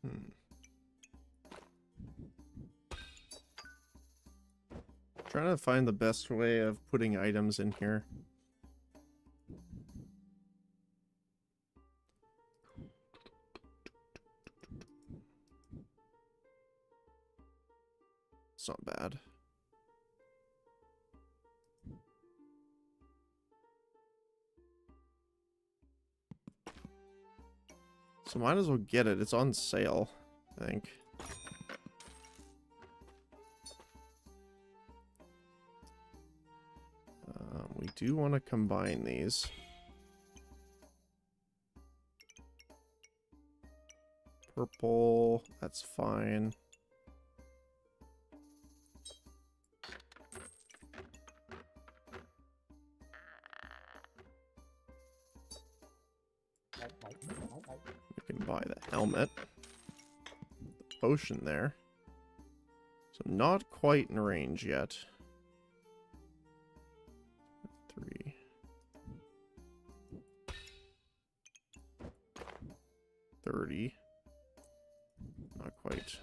Hmm. Trying to find the best way of putting items in here. It's not bad. So might as well get it. It's on sale, I think. We do want to combine these. Purple, that's fine. We can buy the helmet. The potion there. So not quite in range yet. 3. 30. Not quite.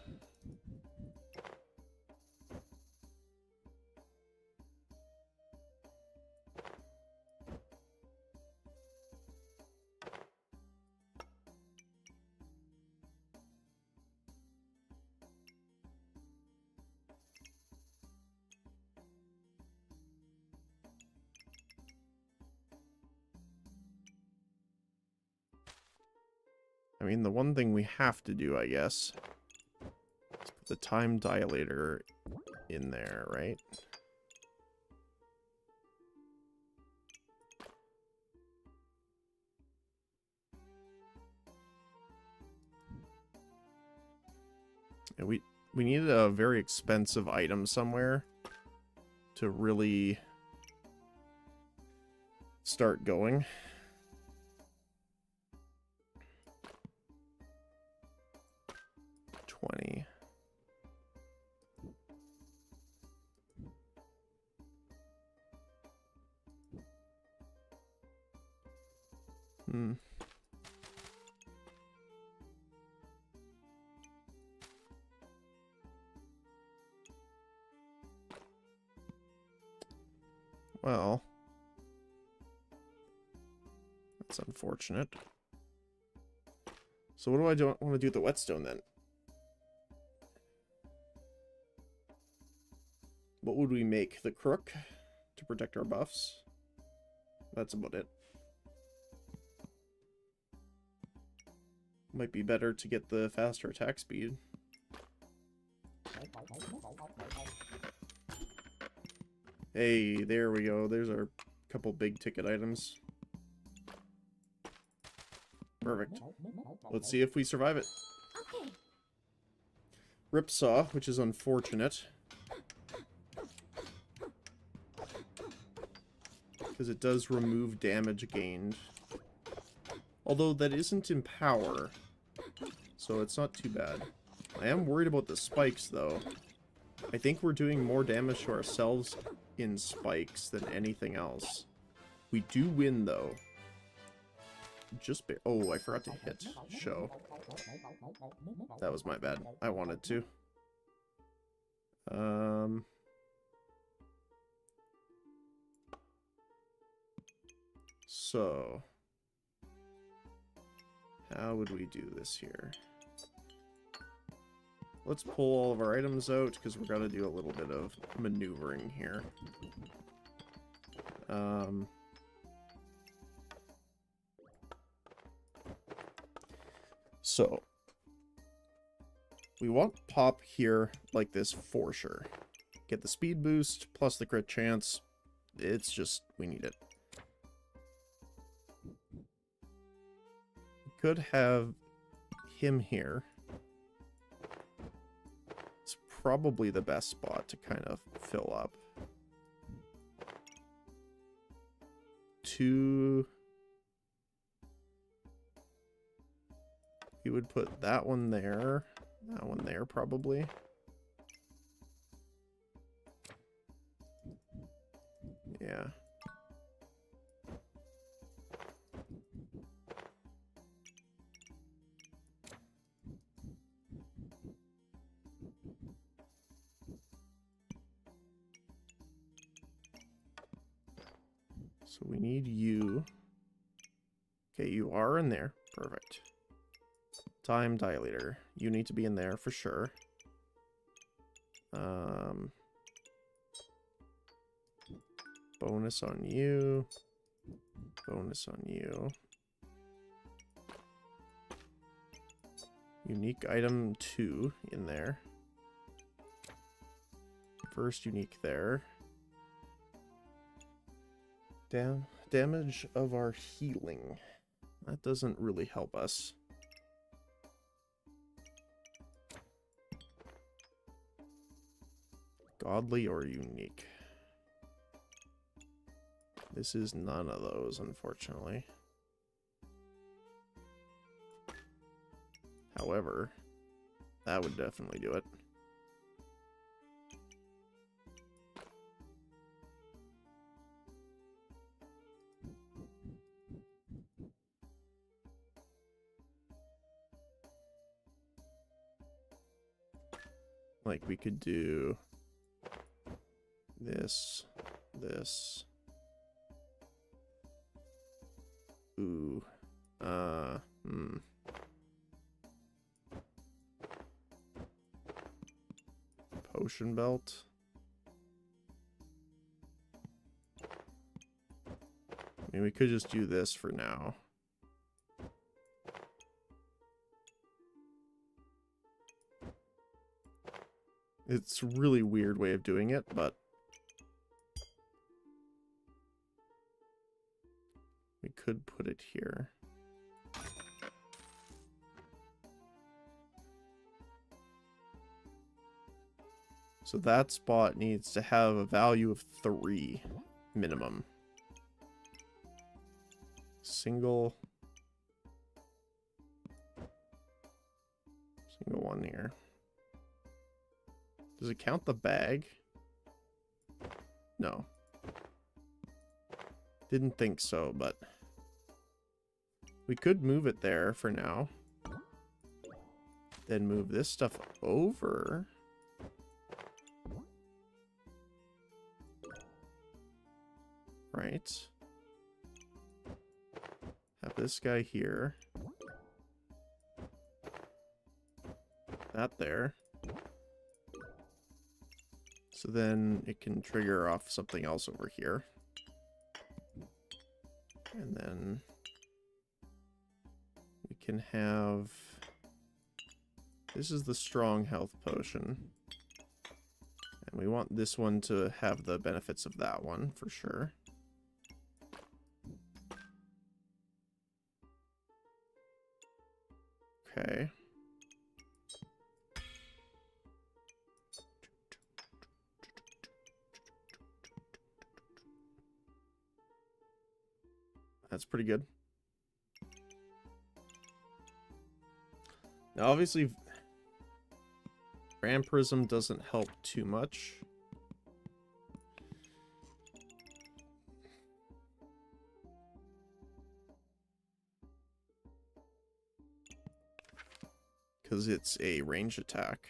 I mean, the one thing we have to do, I guess, is put the time dilator in there, right? And we needed a very expensive item somewhere to really start going. Hmm. Well, that's unfortunate. So what do I want to do with the whetstone then? What would we make? The crook to protect our buffs? That's about it. Might be better to get the faster attack speed. Hey, there we go. There's our couple big ticket items. Perfect. Let's see if we survive it. Okay. Ripsaw, which is unfortunate. Because it does remove damage gained. Although that isn't in power. So it's not too bad. I am worried about the spikes, though. I think we're doing more damage to ourselves in spikes than anything else. We do win, though. Just oh, I forgot to hit show. That was my bad. I wanted to. So how would we do this here? Let's pull all of our items out, because we're going to do a little bit of maneuvering here. So, we want Pop here like this for sure. Get the speed boost, plus the crit chance. It's just, we need it. We could have him here. It's probably the best spot to kind of fill up. 2 would put that one there probably. Yeah. So we need you. Okay, you are in there. Perfect. Time dilator. You need to be in there for sure. Bonus on you. Bonus on you. Unique item 2 in there. First unique there. Damage of our healing. That doesn't really help us. Godly or unique? This is none of those, unfortunately. However, that would definitely do it. Like, we could do this, this. Ooh. Potion belt. I mean, we could just do this for now. It's a really weird way of doing it, but we could put it here. So that spot needs to have a value of 3 minimum. Single one here. Does it count the bag? No. Didn't think so, but we could move it there for now. Then move this stuff over. Right. Have this guy here. That there. So then it can trigger off something else over here. And then we can have... This is the strong health potion. And we want this one to have the benefits of that one, for sure. Okay. That's pretty good. Now, obviously, Vampirism doesn't help too much. Because it's a range attack.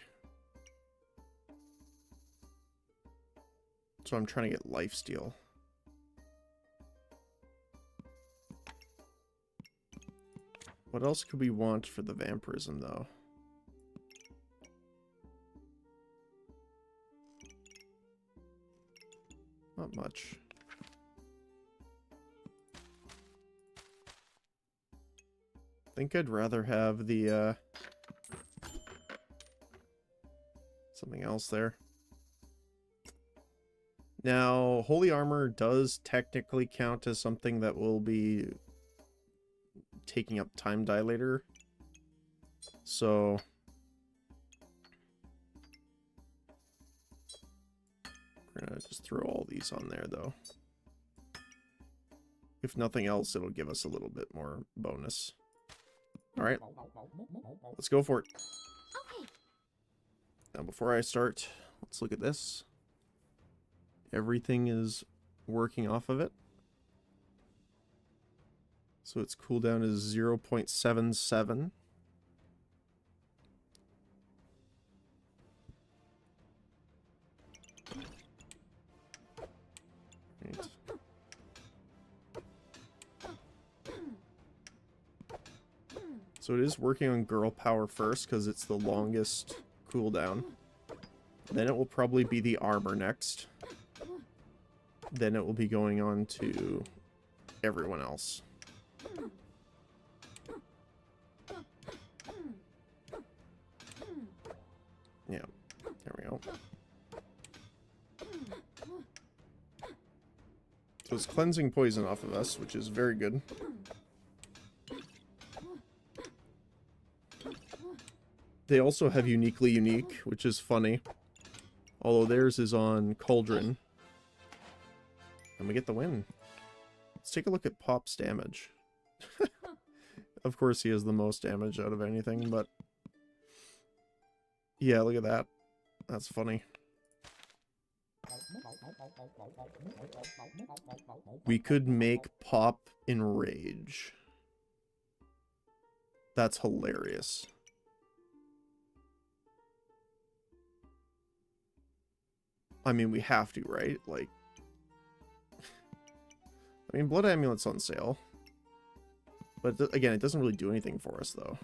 So I'm trying to get lifesteal. What else could we want for the vampirism, though? Not much. I think I'd rather have the, something else there. Now, Holy Armor does technically count as something that will be taking up Time Dilator. So we're gonna just throw all these on there, though. If nothing else, it'll give us a little bit more bonus. Alright. Let's go for it. Okay. Now, before I start, let's look at this. Everything is working off of it. So its cooldown is 0.77. Right. So it is working on girl power first because it's the longest cooldown. Then it will probably be the armor next. Then it will be going on to everyone else. Yeah, there we go. So it's cleansing poison off of us, which is very good. They also have uniquely unique, which is funny. Although theirs is on Cauldron. And we get the win. Let's take a look at Pop's damage. Of course he has the most damage out of anything, but... yeah, look at that. That's funny. We could make Pop enrage. That's hilarious. I mean, we have to, right? Like... I mean, Blood Amulet's on sale. But again, it doesn't really do anything for us, though.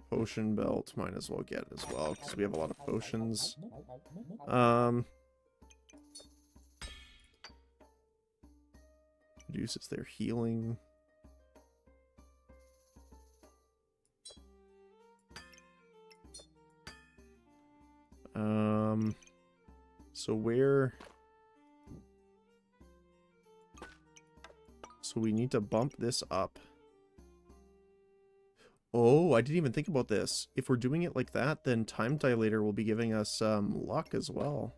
Potion belt, might as well get as well, because we have a lot of potions. Reduces their healing. So where... so we need to bump this up. Oh, I didn't even think about this. If we're doing it like that, then Time Dilator will be giving us luck as well.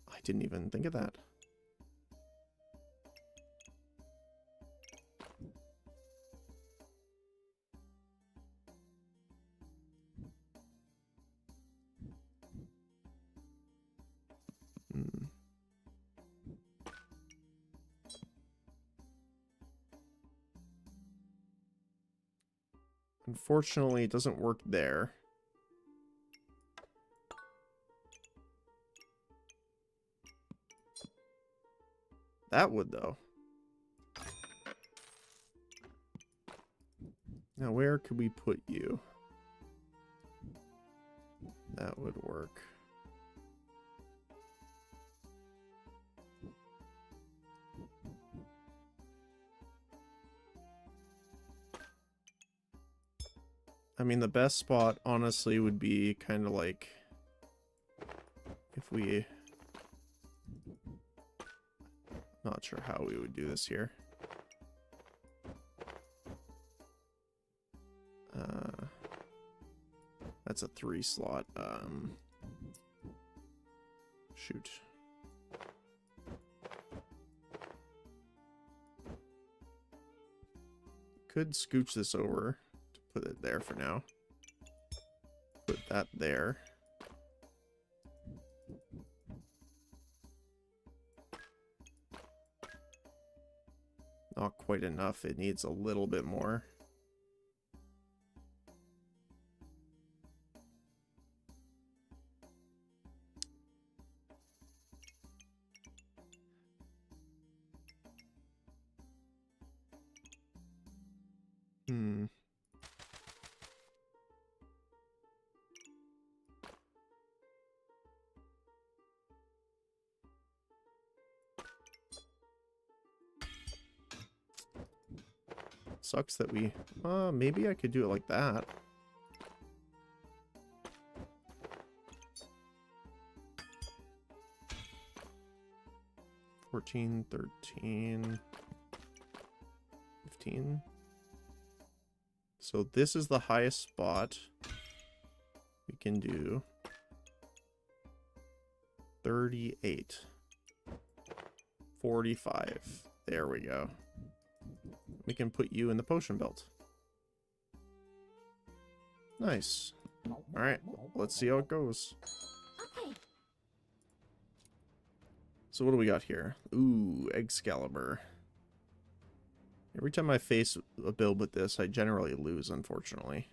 I didn't even think of that. Unfortunately, it doesn't work there. That would, though. Now, where could we put you? That would work. I mean, the best spot, honestly, would be kind of like... if we... not sure how we would do this here. That's a 3 slot. Shoot. Could scooch this over. Put it there for now. Put that there. Not quite enough. It needs a little bit more. Sucks that we... maybe I could do it like that. $14, $13, $15. So this is the highest spot. We can do 38. 45. There we go. We can put you in the potion belt. Nice. Alright, let's see how it goes. Okay. So what do we got here? Ooh, Excalibur. Every time I face a build with this, I generally lose, unfortunately.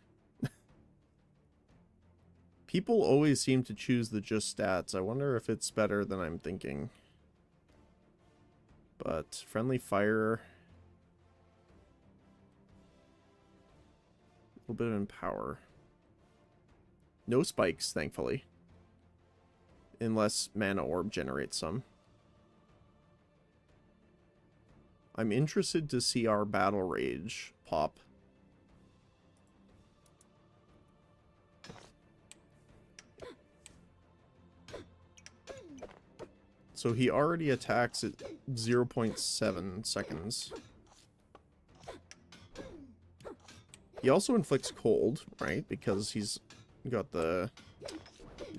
People always seem to choose the just stats. I wonder if it's better than I'm thinking. But friendly fire. A little bit of empower. No spikes, thankfully. Unless Mana Orb generates some. I'm interested to see our Battle Rage pop. So he already attacks at 0.7 seconds. He also inflicts cold, right? Because he's got the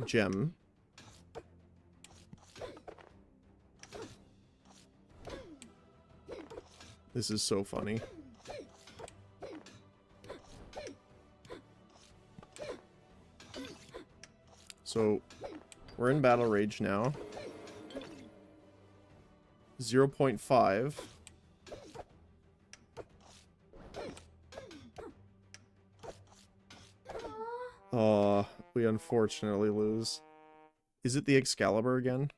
gem. This is so funny. So, we're in Battle Rage now. 0.5. Oh, we unfortunately lose. Is it the Excalibur again?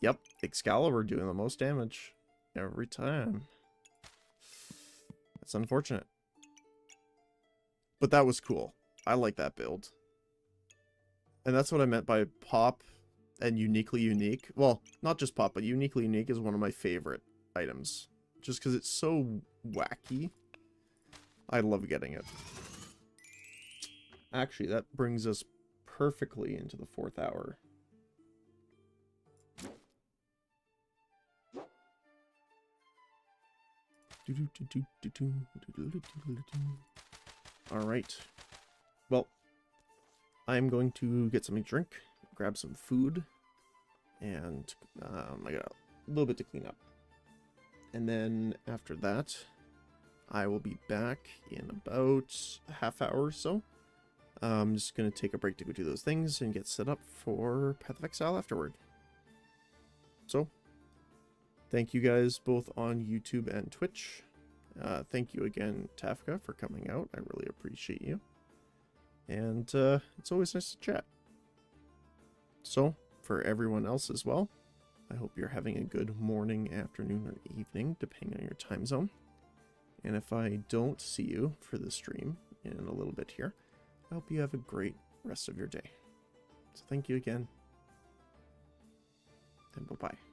Yep, Excalibur doing the most damage every time. That's unfortunate. But that was cool. I like that build. And that's what I meant by pop and uniquely unique. Well, not just pop, but uniquely unique is one of my favorite items. Just because it's so wacky. I love getting it. Actually, that brings us perfectly into the 4th hour. Alright. Well, I'm going to get something to drink, grab some food, and I got a little bit to clean up. And then after that, I will be back in about a half hour or so. I'm just going to take a break to go do those things and get set up for Path of Exile afterward. So, thank you guys both on YouTube and Twitch. Thank you again, Tafka, for coming out. I really appreciate you. And it's always nice to chat. So, for everyone else as well, I hope you're having a good morning, afternoon, or evening, depending on your time zone. And if I don't see you for the stream in a little bit here, I hope you have a great rest of your day. So thank you again, and bye-bye.